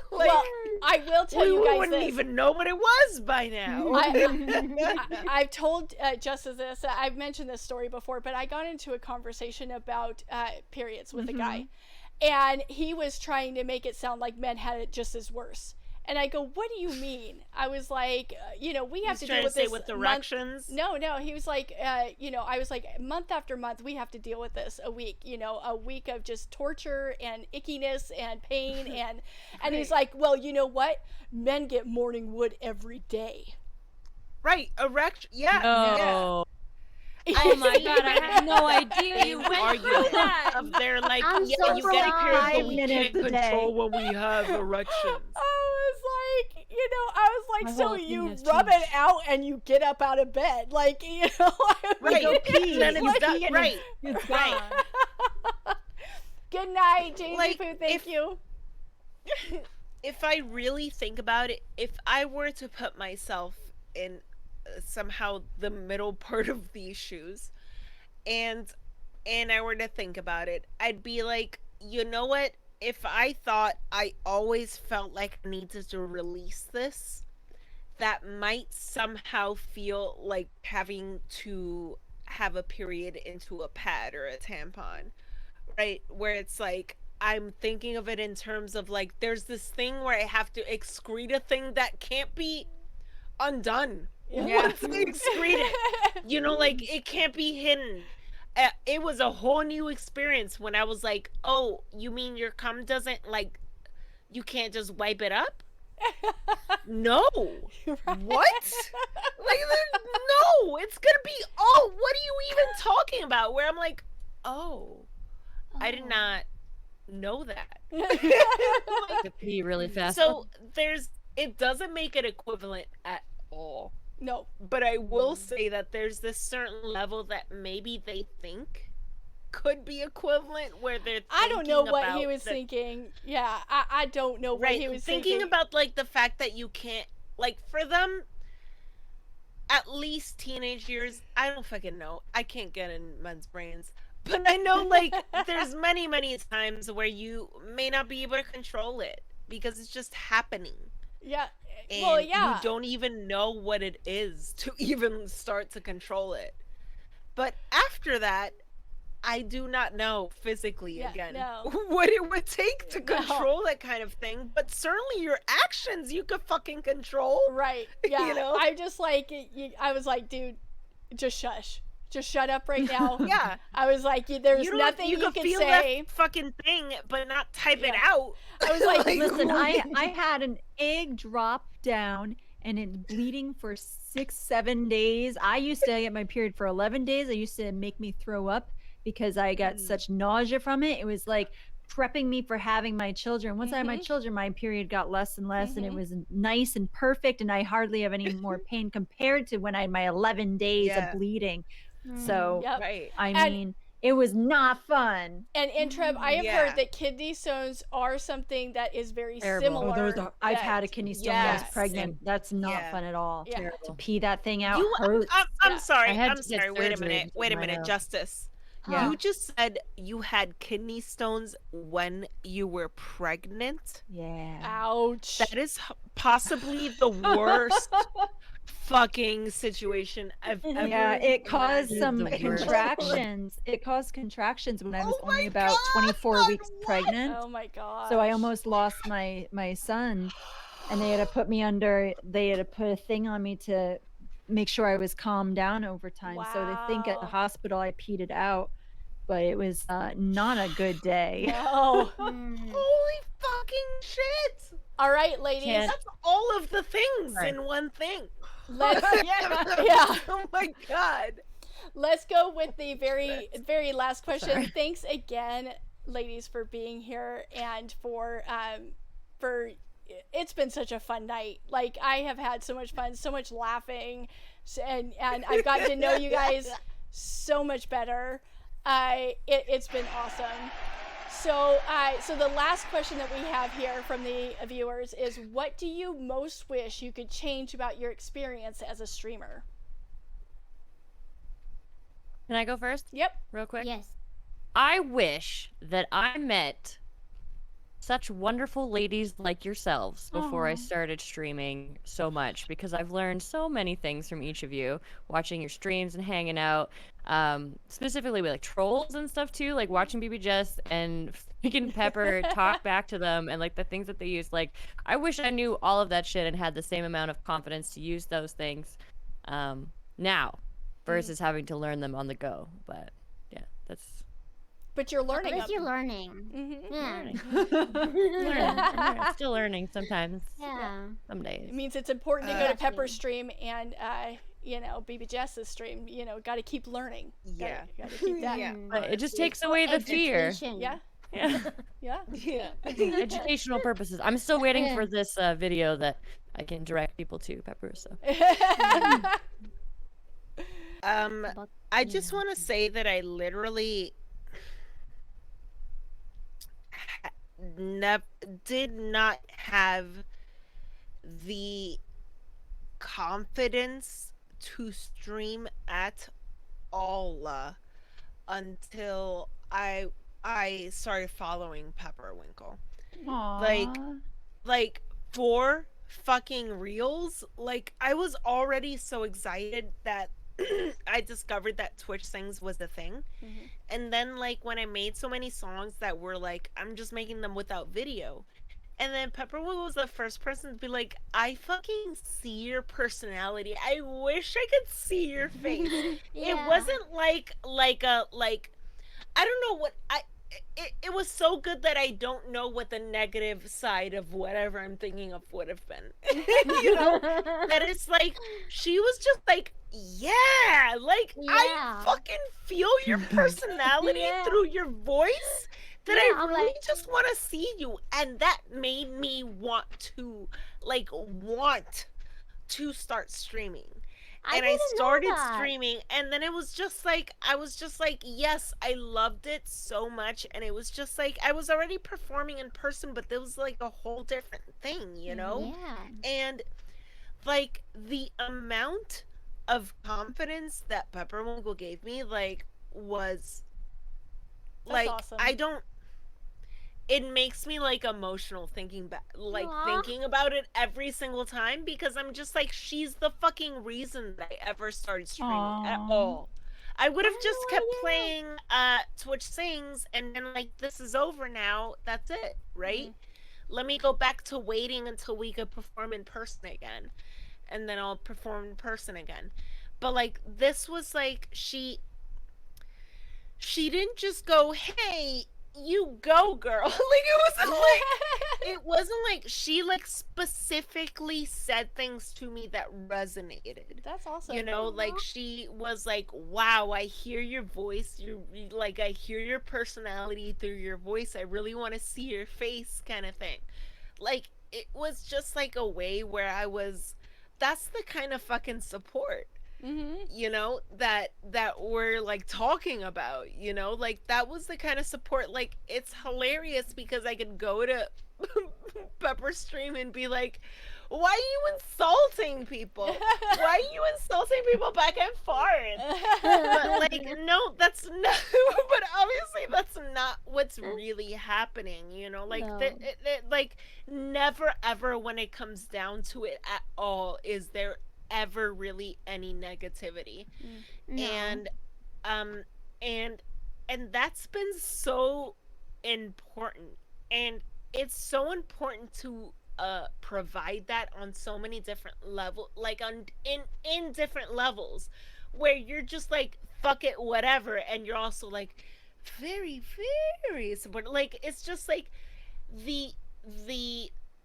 Like, Well, I will tell we you guys wouldn't this. even know what it was by now. I've told Justice this. I've mentioned this story before, but I got into a conversation about periods with a guy, and he was trying to make it sound like men had it just as worse. And I go, "What do you mean?" I was like, we have He's to trying deal with say this with month- erections. No, he was like, I was like, month after month, we have to deal with this a week, a week of just torture and ickiness and pain. And he's like, well, you know what? Men get morning wood every day. Right, erection. Yeah. No. Oh my god, I had no idea you went Argue through that. of their like, I'm yeah, so you get a period, but 5 we minutes can't a day. control when we have erections. I was like, My so whole you opinion has rub it changed. out and you get up out of bed. Like, Right. go pee. Then it's Like, done. and Right. It's Right. gone. Good night, Jamie Like, Poo. Thank if- you. If I really think about it, if I were to put myself in somehow the middle part of these shoes, and I were to think about it, I'd be like, you know what? If I thought I always felt like I needed to release this, that might somehow feel like having to have a period into a pad or a tampon, right? Where it's like, I'm thinking of it in terms of like, there's this thing where I have to excrete a thing that can't be undone. Once I excrete it, like it can't be hidden. It was a whole new experience when I was like, oh, you mean your cum doesn't, like, you can't just wipe it up? No. What? Like, no, it's gonna be, oh, what are you even talking about? Where I'm like, oh, I did not know that. To pee really fast. So it doesn't make it equivalent at all. No. But I will say that there's this certain level that maybe they think could be equivalent, where they're I don't know thinking what about he was thinking. Yeah, I don't know what he was thinking about like the fact that you can't, like, for them, at least teenage years, I don't fucking know, I can't get in men's brains, but I know like there's many times where you may not be able to control it because it's just happening. Yeah. And Well, yeah. you don't even know what it is to even start to control it. But after that, I do not know physically again what it would take to control that kind of thing. But certainly your actions you could fucking control. Right. Yeah. You know? I'm just like, I was like, dude, just shush. Just shut up right now. Yeah. I was like, there's don't- nothing you could can feel say. that fucking thing, but not type it out. I was like, Listen, I had an egg drop down and it's bleeding for 6-7 days. I used to get my period for 11 days. It used to make me throw up because I got such nausea from it. It was like prepping me for having my children. Once I had my children, my period got less and less, and it was nice and perfect, and I hardly have any more pain compared to when I had my 11 days of bleeding. So Yep. Right. I And mean, It was not fun. And Treb, I have Yeah. heard that kidney stones are something that is very Terrible. similar. I've that- had a kidney stone when I was Yes. pregnant. That's not Yeah. fun at all. Yeah. To pee that thing out You, hurts. I'm Yeah. sorry. I had I'm to get sorry. Wait a surgery minute. to Wait a mine minute, out. Justice. Huh. You just said you had kidney stones when you were pregnant. Yeah. Ouch. That is possibly the worst fucking situation I've ever. Yeah, it caused It's some the worst. contractions. It caused contractions when I was Oh my only about God, 24 weeks what? pregnant. Oh my god. So I almost lost my son, and they had to put me under. They had to put a thing on me to make sure I was calmed down over time. So they think at the Wow. hospital I peed it out, but it was not a good day. No. Mm. Holy fucking shit! All right, ladies. Can't- That's all of the things Right. in one thing. Let's yeah. yeah. Oh my god. Let's go with the very last question. Sorry. Thanks again, ladies, for being here and for it's been such a fun night. Like, I have had so much fun, so much laughing, and I've gotten to know you guys so much better. It's been awesome. So the last question that we have here from the viewers is, what do you most wish you could change about your experience as a streamer? Can I go first? Yep. Real quick? Yes. I wish that I met such wonderful ladies like yourselves before I Aw. started streaming so much, because I've learned so many things from each of you, watching your streams and hanging out, specifically with like trolls and stuff too, like watching BB Jess and freaking Pepper talk back to them and like the things that they use. Like, I wish I knew all of that shit and had the same amount of confidence to use those things now versus having to learn them on the go. But yeah, that's But you're At learning. least you're learning. Mm-hmm. Yeah. learning. Still learning sometimes. Yeah. Some days. It means it's important to go to Exactly. Pepper's stream and BB Jess's stream. Got to keep learning. Yeah. Got to keep that. Yeah. But it just takes away the fear. Education. Yeah. Yeah. Yeah. Yeah. Educational purposes. I'm still waiting Yeah. for this video that I can direct people to, Pepper. So But, I just want to say that I literally did not have the confidence to stream at all until I started following Pepperwinkle. Aw. Like, for fucking reals, like, I was already so excited that I discovered that Twitch Sings was a thing. Mhm. And then, like, when I made so many songs that were like, I'm just making them without video. And then Pepperwood was the first person to be like, I fucking see your personality. I wish I could see your face. It Yeah. wasn't like I don't know what it was so good that I don't know what the negative side of whatever I'm thinking of would have been. You know? That it's like she was just like, yeah, like I Yeah. fucking feel your personality Yeah. through your voice, that Yeah, I I'm really like- just want to see you, and that made me want to start streaming. And I didn't know started that. streaming, and then it was just like, I was just like, yes, I loved it so much. And it was just like, I was already performing in person, but there was like a whole different thing, you know? Yeah. And like the amount of confidence that Pepperwinkle gave me, like, was That's like, awesome. I don't, it makes me like emotional thinking back, like Aw. thinking about it every single time, because I'm just like, she's the fucking reason that I ever started streaming at Aw. all. I would have just Oh, kept yeah. playing Twitch Sings, and then like, this is over now, that's it, right? Let me go back to waiting until we could perform in person again, and then I'll perform in person again. But like, this was like, she didn't just go, hey, you go, girl. It wasn't like she like specifically said things to me that resonated. That's awesome. You know, like, she was like, wow, I hear your voice. Like, I hear your personality through your voice. I really want to see your face, kind of thing. Like, it was just like a way where that's the kind of fucking support you know, that we're like talking about, you know, like that was the kind of support. Like, it's hilarious because I could go to Pepper's stream and be like, why are you insulting people? Why are you insulting people back and forth? But like, no, that's not. But obviously, that's not what's really happening. You know, like No. like never ever when it comes down to it at all is there ever really any negativity, No. and and that's been so important, and it's so important to provide that on so many different level, like on in different levels, where you're just like fuck it whatever, and you're also like very very supportive. Like, it's just like the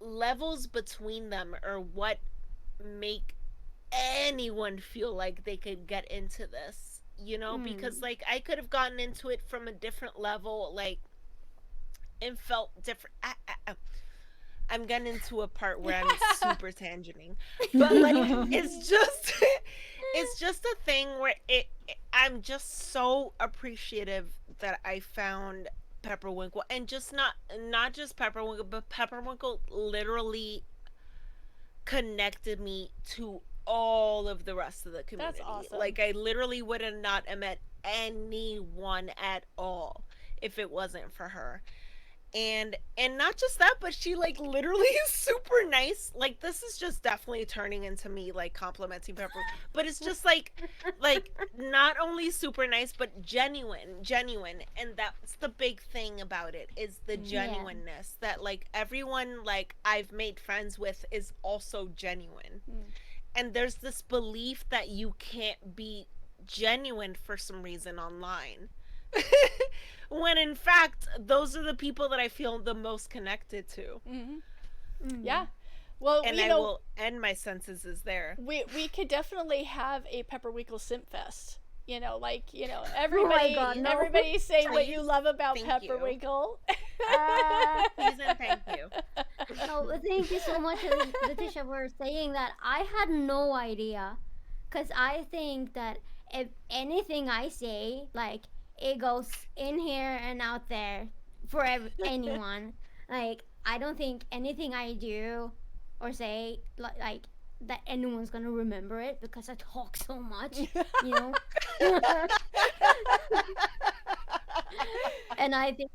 levels between them are what make anyone feel like they could get into this, you know, because like I could have gotten into it from a different level, like, and felt different. I'm getting into a part where I'm super tangenting, but like it's just a thing where I'm just so appreciative that I found Pepperwinkle, and just not just Pepperwinkle, but Pepperwinkle literally connected me to all of the rest of the community. That's awesome. Like, I literally would have not met anyone at all if it wasn't for her. And not just that, but she like literally is super nice. Like, this is just definitely turning into me like complimenting Pepper, but it's just like not only super nice but genuine, and that's the big thing about it, is the genuineness, that like everyone like I've made friends with is also genuine. And there's this belief that you can't be genuine for some reason online. When in fact, those are the people that I feel the most connected to. Yeah. Well, And you I know, will end my sentences there. we could definitely have a Pepperwinkle Simp Fest. You know, like, you know, everybody God, no. everybody say what you Please. love about Thank you. Pepperwinkle. Please and thank you. No, thank you so much, Letitia, for saying that. I had no idea, because I think that if anything I say, like, it goes in here and out there for anyone. Like, I don't think anything I do or say, like that anyone's gonna remember it, because I talk so much, you know. And I think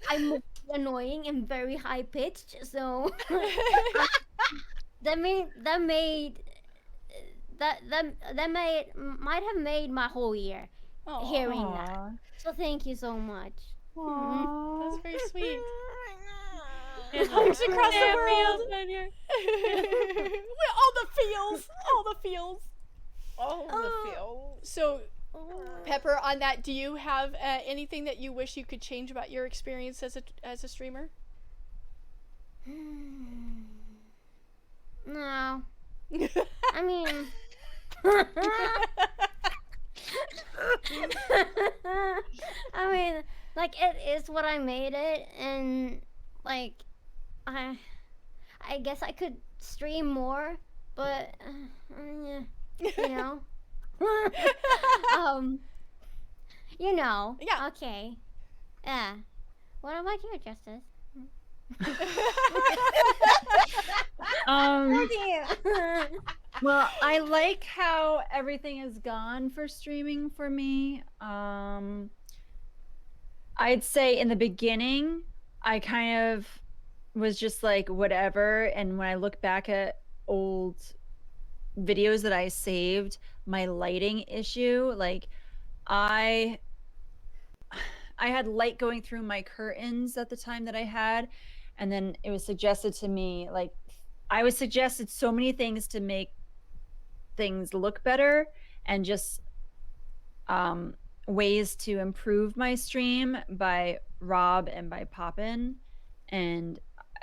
I'm annoying and very high pitched, so that might have made my whole year hearing that. So thank you so much. That's very sweet. Hugs across the world. All the feels. Oh, the feel. So, Pepper, on that, do you have anything that you wish you could change about your experience as a streamer? No. I mean, like, it is what I made it, and like, I guess I could stream more, but yeah, you know. You know. Yeah. Okay. Yeah. What about you, Justice? Well, I like how everything has gone for streaming for me. I'd say in the beginning, I kind of was just like whatever, and when I look back at old videos that I saved, my lighting issue, like I had light going through my curtains at the time that I had, and then it was suggested to me, like I was suggested so many things to make things look better, and just ways to improve my stream by Rob and by Poppin, and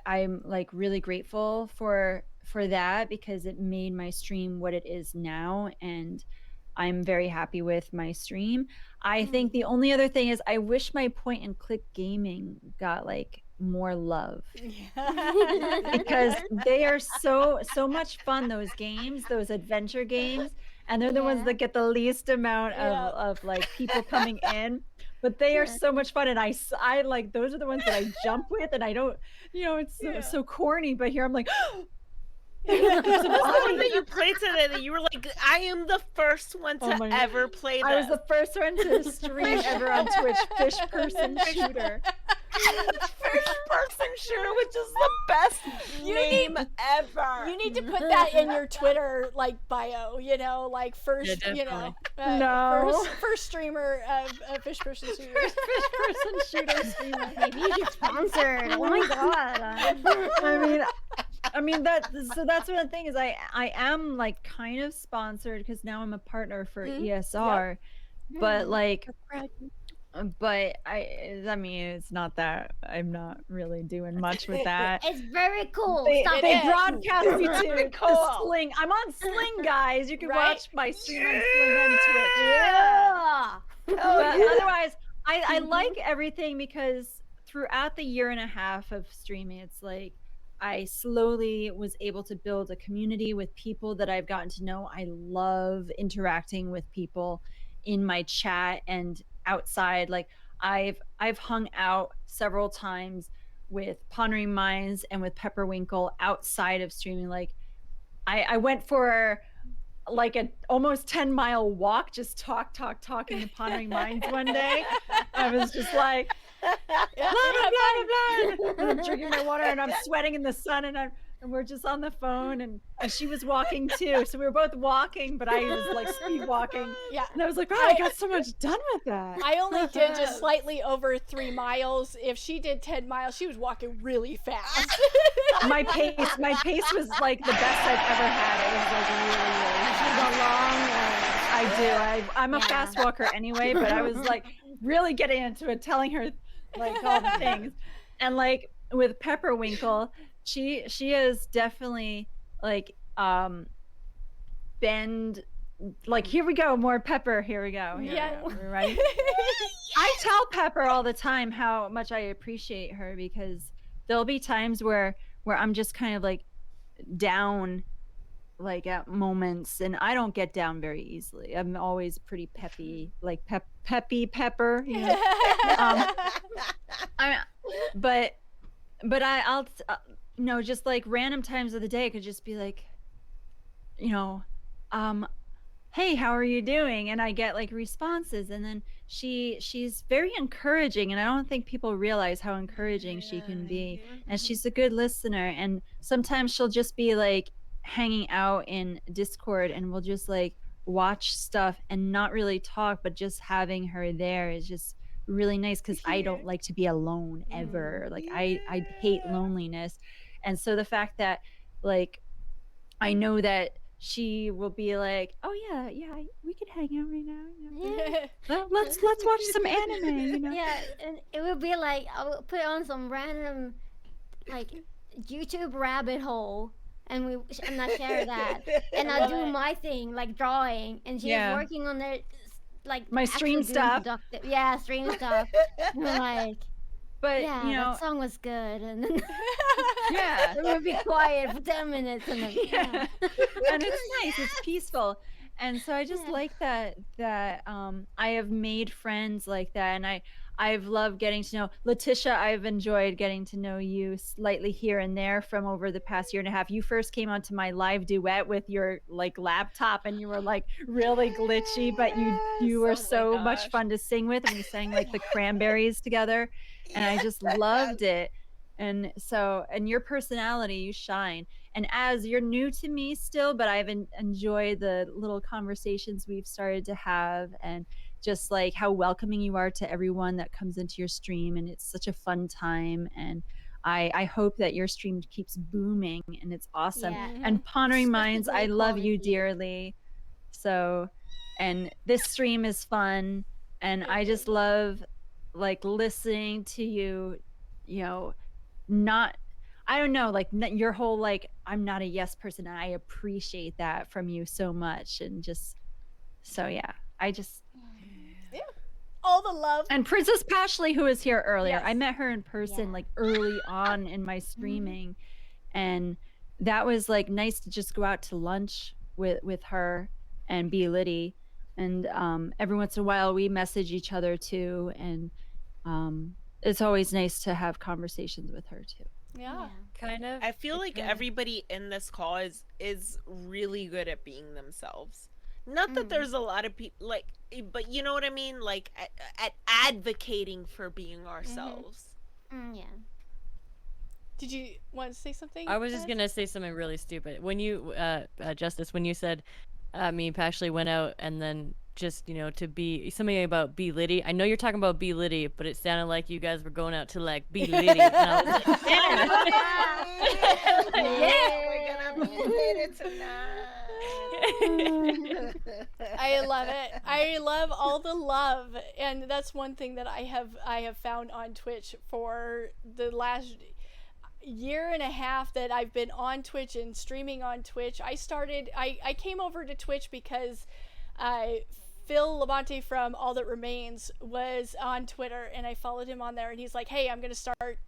I'm like really grateful for that, because it made my stream what it is now, and I'm very happy with my stream. I think the only other thing is I wish my point and click gaming got like more love, because they are so much fun, those games, those adventure games, and they're the ones Yeah. that get the least amount Yeah. of like people coming in. But they are so much fun, and I like those are the ones that I jump with, and I don't, it's so, Yeah. so corny. But here I'm like, What was the one that you played today that you were like, I am the first one Oh to my God. ever play this? I was the first one to stream ever on Twitch, Fish Person Shooter. first person shooter, which is the best name ever. You need to put that in your Twitter like bio, like first, definitely. No. first streamer of Fish Person Shooter. Fish Person Shooter streamer. Maybe you get sponsored. Oh my god. I mean so that's one thing is I am like kind of sponsored because now I'm a partner for ESR, but like but I mean it's not that I'm not really doing much with that. It's very cool. They Stop it. broadcast me Very to cool. Sling. I'm on Sling, guys. You can Right? watch my stream on Sling and Twitch. Yeah. But otherwise, I like everything because throughout the year and a half of streaming, it's like I slowly was able to build a community with people that I've gotten to know. I love interacting with people in my chat and outside. Like I've hung out several times with Pondering Minds and with Pepperwinkle outside of streaming. Like I went for like an almost 10-mile walk, just talking to Pondering Minds one day. I was just like, blah, blah, blah, blah. And I'm drinking my water and I'm sweating in the sun and we're just on the phone and she was walking too. So we were both walking, but I was like speed walking. Yeah. And I was like, wow, I got so much done with that. I only did just slightly over 3 miles. If she did 10 miles, she was walking really fast. My pace was like the best I've ever had. It was like really, really fast. I do. I'm a fast walker anyway, but I was like really getting into it, telling her like all the things. And like with Pepperwinkle, she is definitely like bend like here we go, more Pepper, here we go. Yeah. We're ready. I tell Pepper all the time how much I appreciate her because there'll be times where I'm just kind of like down like at moments and I don't get down very easily. I'm always pretty peppy, like peppy Pepper, but I'll just like random times of the day I could just be like, hey, how are you doing? And I get like responses, and then she's very encouraging, and I don't think people realize how encouraging she can be. And she's a good listener, and sometimes she'll just be like hanging out in Discord and we'll just like watch stuff and not really talk, but just having her there is just really nice because I don't like to be alone ever. Like I hate loneliness. And so the fact that like I know that she will be like, oh yeah, we could hang out right now. Well, let's watch some anime. Yeah, and it would be like I would put on some random like YouTube rabbit hole, and I share that, and I do my thing like drawing, and she's working on their like my stream actually doing stuff. productive- Yeah, stream stuff. And I'm like, But yeah, that song was good, and then yeah, it would be quiet for 10 minutes, and then and it's nice, it's peaceful. And so I just like that I have made friends like that, and I've loved getting to know Letitia. I've enjoyed getting to know you slightly here and there from over the past year and a half. You first came onto my live duet with your like laptop, and you were like really glitchy, but you were so much fun to sing with, and we sang like the Cranberries together, and I just loved it. And so, and your personality, you shine. And as you're new to me still, but I've enjoyed the little conversations we've started to have, and just like how welcoming you are to everyone that comes into your stream, and it's such a fun time. And I hope that your stream keeps booming, and it's awesome. Yeah. And Pondering Minds, I Especially love you quality. dearly. So, and this stream is fun, and I just love like listening to you, not, I don't know, like your whole like I'm not a yes person, and I appreciate that from you so much. And just so I just all the love. and Princess Pashley, who was here earlier, Yes. I met her in person like early on in my streaming, and that was like nice to just go out to lunch with her and Be Liddy, and every once in a while we message each other too, and it's always nice to have conversations with her too. Yeah. Kind of. I feel like kinda- everybody in this call is really good at being themselves. Not that there's a lot of people like, but you know what I mean, like at advocating for being ourselves. Yeah. Did you want to say something? I was just Ez? gonna say something really stupid. When you, Justice, when you said, me and Pashley went out and then just, to be something about Be Liddy. I know you're talking about Be Liddy, but it sounded like you guys were going out to like Be Liddy. And I was like, Yeah, we're gonna be later tonight. I love it. I love all the love, and that's one thing that I have found on Twitch for the last year and a half that I've been on Twitch and streaming on Twitch. I came over to Twitch because Phil Labonte from All That Remains was on Twitter, and I followed him on there, and he's like, hey, I'm gonna start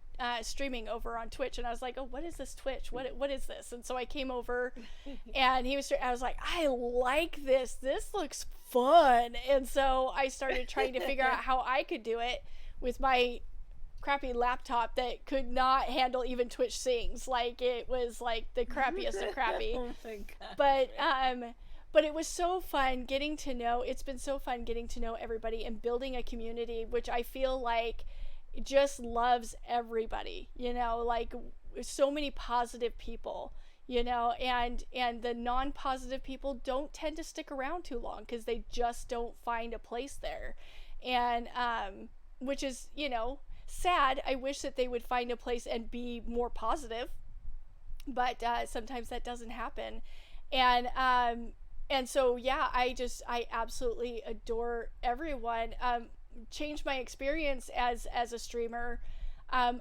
streaming over on Twitch, and I was like, oh, what is this Twitch? What is this? And so I came over, and I was like, I like this. This looks fun. And so I started trying to figure out how I could do it with my crappy laptop that could not handle even Twitch sings. Like, it was like the crappiest of crappy. Oh my God. But it was so fun it's been so fun getting to know everybody and building a community, which I feel like just loves everybody, like so many positive people, and the non-positive people don't tend to stick around too long because they just don't find a place there. And which is, sad. I wish that they would find a place and be more positive, but sometimes that doesn't happen. And so, yeah, I absolutely adore everyone. Changed my experience as a streamer. I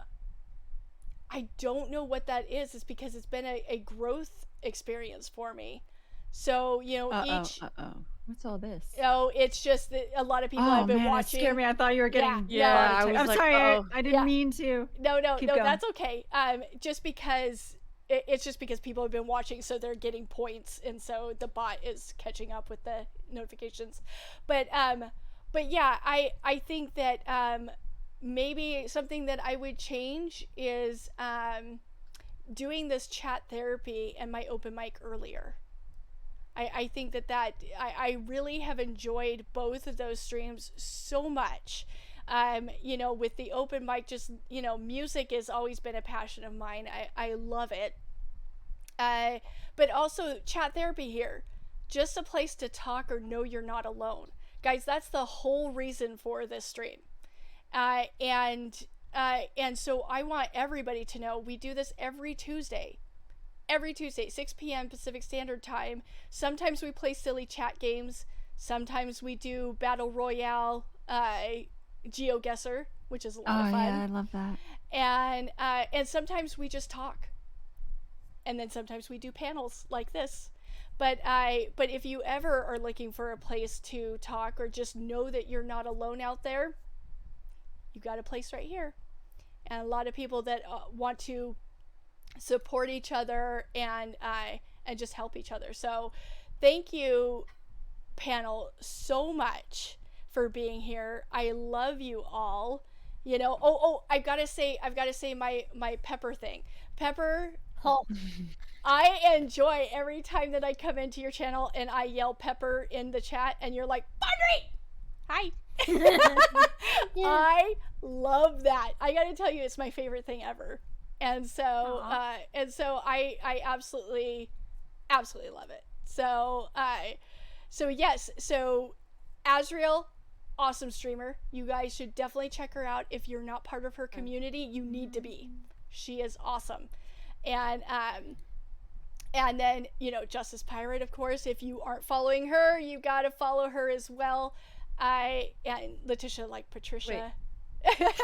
don't know what that is. It's because it's been a growth experience for me. So, What's all this? It's just that a lot of people have been man, watching. It scared me. I thought you were getting. Yeah, I was I'm like, sorry. uh-oh. I didn't Yeah. mean to. No, Keep going. that's okay. Just because it's just because people have been watching, so they're getting points, and so the bot is catching up with the notifications. But yeah, I think that maybe something that I would change is doing this chat therapy and my open mic earlier. I think that I really have enjoyed both of those streams so much. With the open mic, just, music has always been a passion of mine. I love it. But also chat therapy here, just a place to talk or know you're not alone. Guys, that's the whole reason for this stream. And so I want everybody to know we do this every Tuesday, 6 p.m. Pacific Standard Time. Sometimes we play silly chat games. Sometimes we do Battle Royale, GeoGuessr, which is a lot of fun. Yeah, I love that. And sometimes we just talk. And then sometimes we do panels like this. But if you ever are looking for a place to talk or just know that you're not alone out there, you got a place right here. And a lot of people that want to support each other and just help each other. So thank you, panel, so much for being here. I love you all. I've got to say my Pepper thing. Pepper, I enjoy every time that I come into your channel and I yell Pepper in the chat and you're like, Audrey! Hi. I love that. I gotta tell you, it's my favorite thing ever. And so I absolutely love it. So yes, so Azriel, awesome streamer. You guys should definitely check her out. If you're not part of her community, you need to be. She is awesome. And then, Justice Pirate, of course, if you aren't following her, you gotta follow her as well. And Letitia like Patricia. Letitia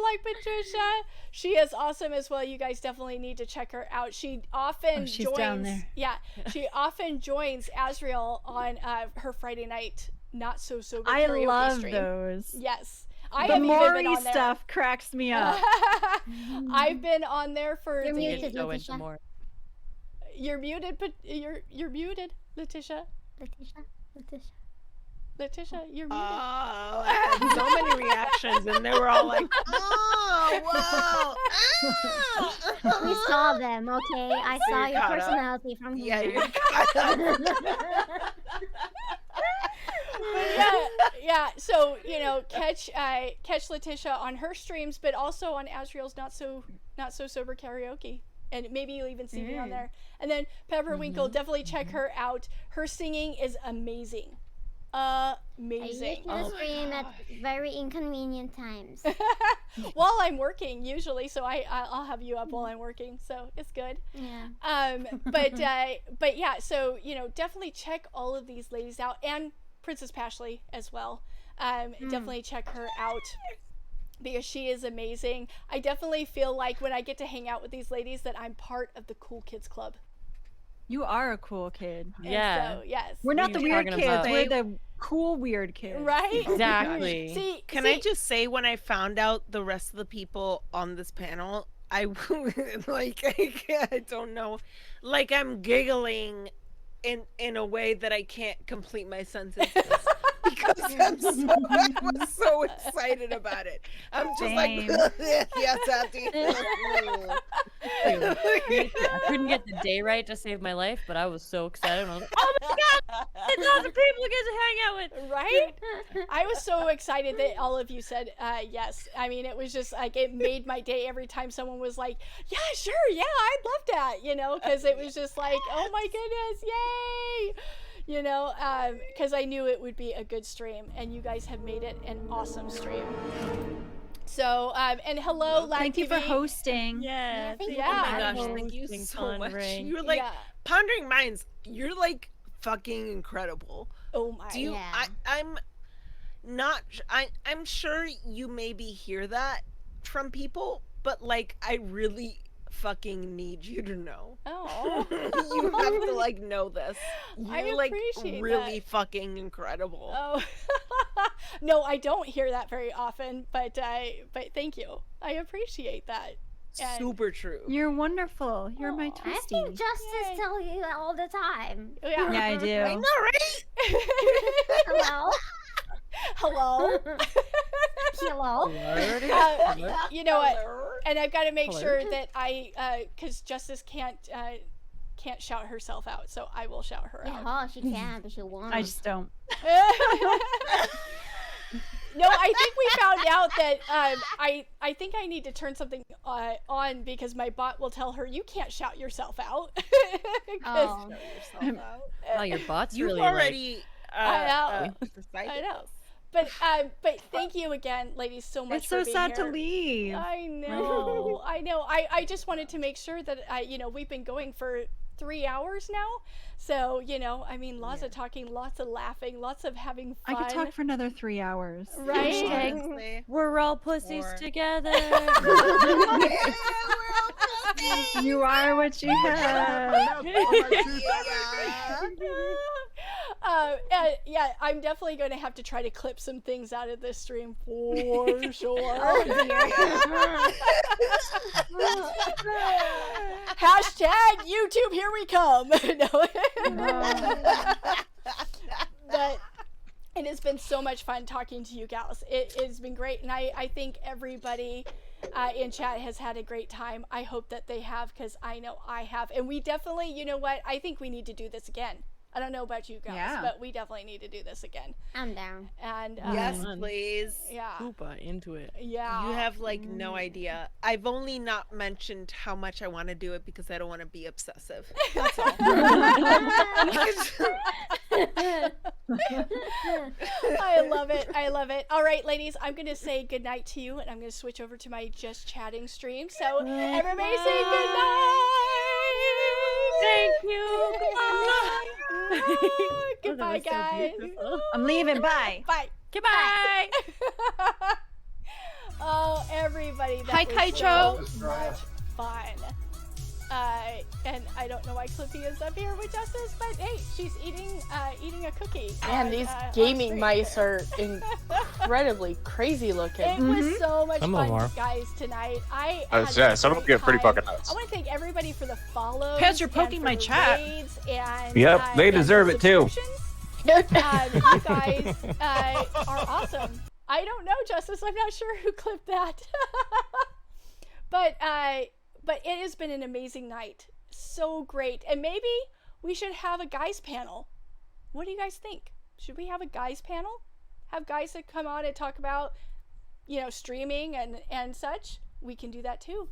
like Patricia. She is awesome as well. You guys definitely need to check her out. She often she's joins. down there. Yeah, she often joins Azriel on her Friday night not so sober I karaoke love stream. those. Yes. I The have even been Maury on there. stuff cracks me up. I've been on there for You're the muted, Go Letitia. into more. You're muted, but you're muted, Letitia. Letitia, you're muted. Oh, I had so many reactions, and they were all like, "Oh, wow!" We saw them, okay? I So saw you're your caught up. personality from Yeah, here. you're caught up. Yeah. So catch Letitia on her streams, but also on Asriel's not so sober karaoke, and maybe you'll even see me on there. And then Pepperwinkle, definitely check her out. Her singing is amazing. I Amazing. usually stream at very inconvenient times. While I'm working, usually, so I'll have you up while I'm working, so it's good. Yeah. But yeah, so definitely check all of these ladies out, and Princess Pashley as well. Definitely check her out because she is amazing. I definitely feel like when I get to hang out with these ladies that I'm part of the cool kids club. You are a cool kid. And Yeah. so, yes. We're not the What are you weird talking kids. about? We're the cool weird kids. Right? Exactly. See, Can I just say, when I found out the rest of the people on this panel, I don't know, like I'm giggling in a way that I can't complete my sentences because I was so excited about it. I'm just Same. like, yes, Auntie. I couldn't get the day right to save my life, but I was so excited. I was like, oh my god, it's all the people I get to hang out with. Right? I was so excited that all of you said yes. I mean, it was just like it made my day every time someone was like, yeah, sure, yeah, I'd love that, because it was just like, oh my goodness, yay! Because I knew it would be a good stream, and you guys have made it an awesome stream. So, and hello, Lad Thank you for TV. hosting. Yeah. thank you Yeah. Oh my for gosh, hosting. thank you Hosting so much. Conring. You're like Yeah. Pondering Minds. You're like fucking incredible. Oh my. Do you? Yeah. I'm not. I'm sure you maybe hear that from people, but like I really fucking need you to know. Oh. You have to like know this. I You're like appreciate really that. fucking incredible. Oh. No, I don't hear that very often, but thank you. I appreciate that. And- Super true. You're wonderful. You're my Aw. I twisty. think Justice Yay. tell you that all the time. Yeah. Yeah, I do. I know, right? Hello? Hello. Hello? You know what? And I've got to make Hello? sure that because Justice can't shout herself out, so I will shout her out. Yeah, she can, but she won't. I just don't. No, I think we found out that I think I need to turn something on because my bot will tell her you can't shout yourself out. 'Cause- Oh. Wow, your bot's You've really already I know. decided I know. this. But thank you again, ladies, so much. It's so for being sad here. to leave. I know. I know. I just wanted to make sure that we've been going for 3 hours now. So, I mean, lots of talking, lots of laughing, lots of having I fun. could talk for another 3 hours. Right? Honestly. We're all pussies Or- together. You are what you have. Yeah, I'm definitely going to have to try to clip some things out of this stream for sure. Hashtag YouTube, here we come. No. But it has been so much fun talking to you gals. It has been great, and I think everybody in chat has had a great time. I hope that they have, because I know I have. And we definitely, you know what, I think we need to do this again. I don't know about you guys, Yeah. but we definitely need to do this again. I'm down. And Yes, Fun. please. yeah, Koopa into it. yeah. You have like no idea. I've only not mentioned how much I want to do it because I don't want to be obsessive. That's all. I love it. I love it. All right, ladies, I'm going to say goodnight to you, and I'm going to switch over to my just chatting stream. So everybody say goodnight. Thank you. Goodbye, That was so guys. beautiful. I'm leaving. Bye. Bye. Goodbye. Oh, everybody. That Hi, was Kaicho. so much fun. And I don't know why Clippy is up here with Justice, but hey, she's eating a cookie. Man, these on gaming stream. mice are incredibly crazy looking. It was so much Some of them fun, are. guys, tonight. I Yeah, had some a of them get pretty great time. fucking nuts. I want to thank everybody for the follows. Pez, you're and poking for my the chat. raids and, Yep, they and the deserve it too. subscriptions. You guys are awesome. I don't know, Justice. I'm not sure who clipped that. but it has been an amazing night. So great. And maybe we should have a guys panel. What do you guys think? Should we have a guys panel? Have guys that come on and talk about, streaming and such? We can do that too.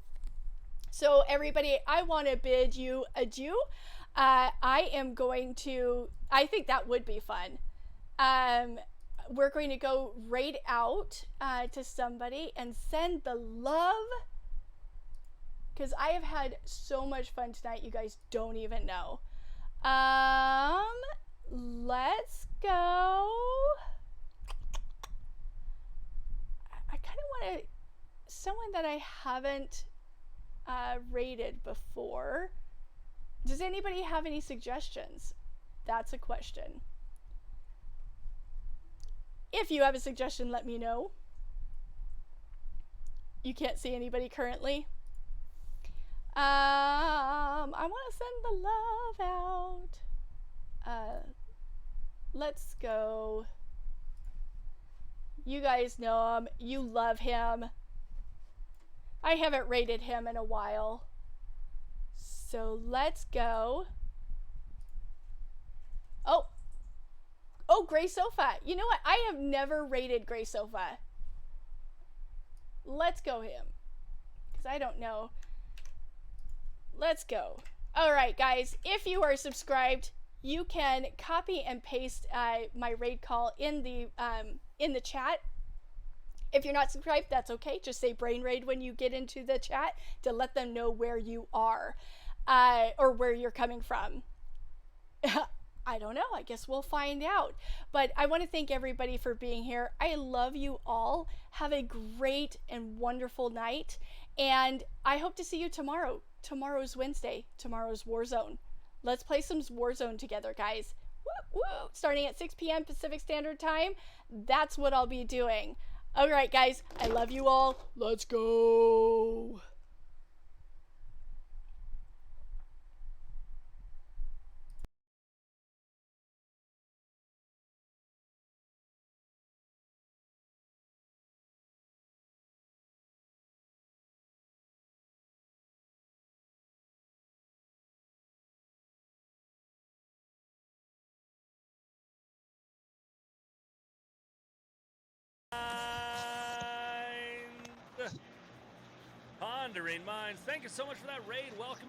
So everybody, I want to bid you adieu. I think that would be fun. We're going to go raid out to somebody and send the love, because I have had so much fun tonight, you guys don't even know. Let's go. I kind of want to, someone that I haven't rated before. Does anybody have any suggestions? That's a question. If you have a suggestion, let me know. You can't see anybody currently. I want to send the love out. Let's go. You guys know him. You love him. I haven't rated him in a while. So let's go. Oh, Gray Sofa. You know what? I have never rated Gray Sofa. Let's go him. Because I don't know. Let's go. All right, guys. If you are subscribed, you can copy and paste my raid call in the chat. If you're not subscribed, that's okay. Just say Brain Raid when you get into the chat to let them know where you are or where you're coming from. I don't know. I guess we'll find out. But I want to thank everybody for being here. I love you all. Have a great and wonderful night. And I hope to see you tomorrow. Tomorrow's Wednesday. Tomorrow's Warzone. Let's play some Warzone together, guys. Woo, woo. Starting at 6 p.m. Pacific Standard Time. That's what I'll be doing. All right, guys. I love you all. Let's go. Pondering Minds, thank you so much for that raid. Welcome.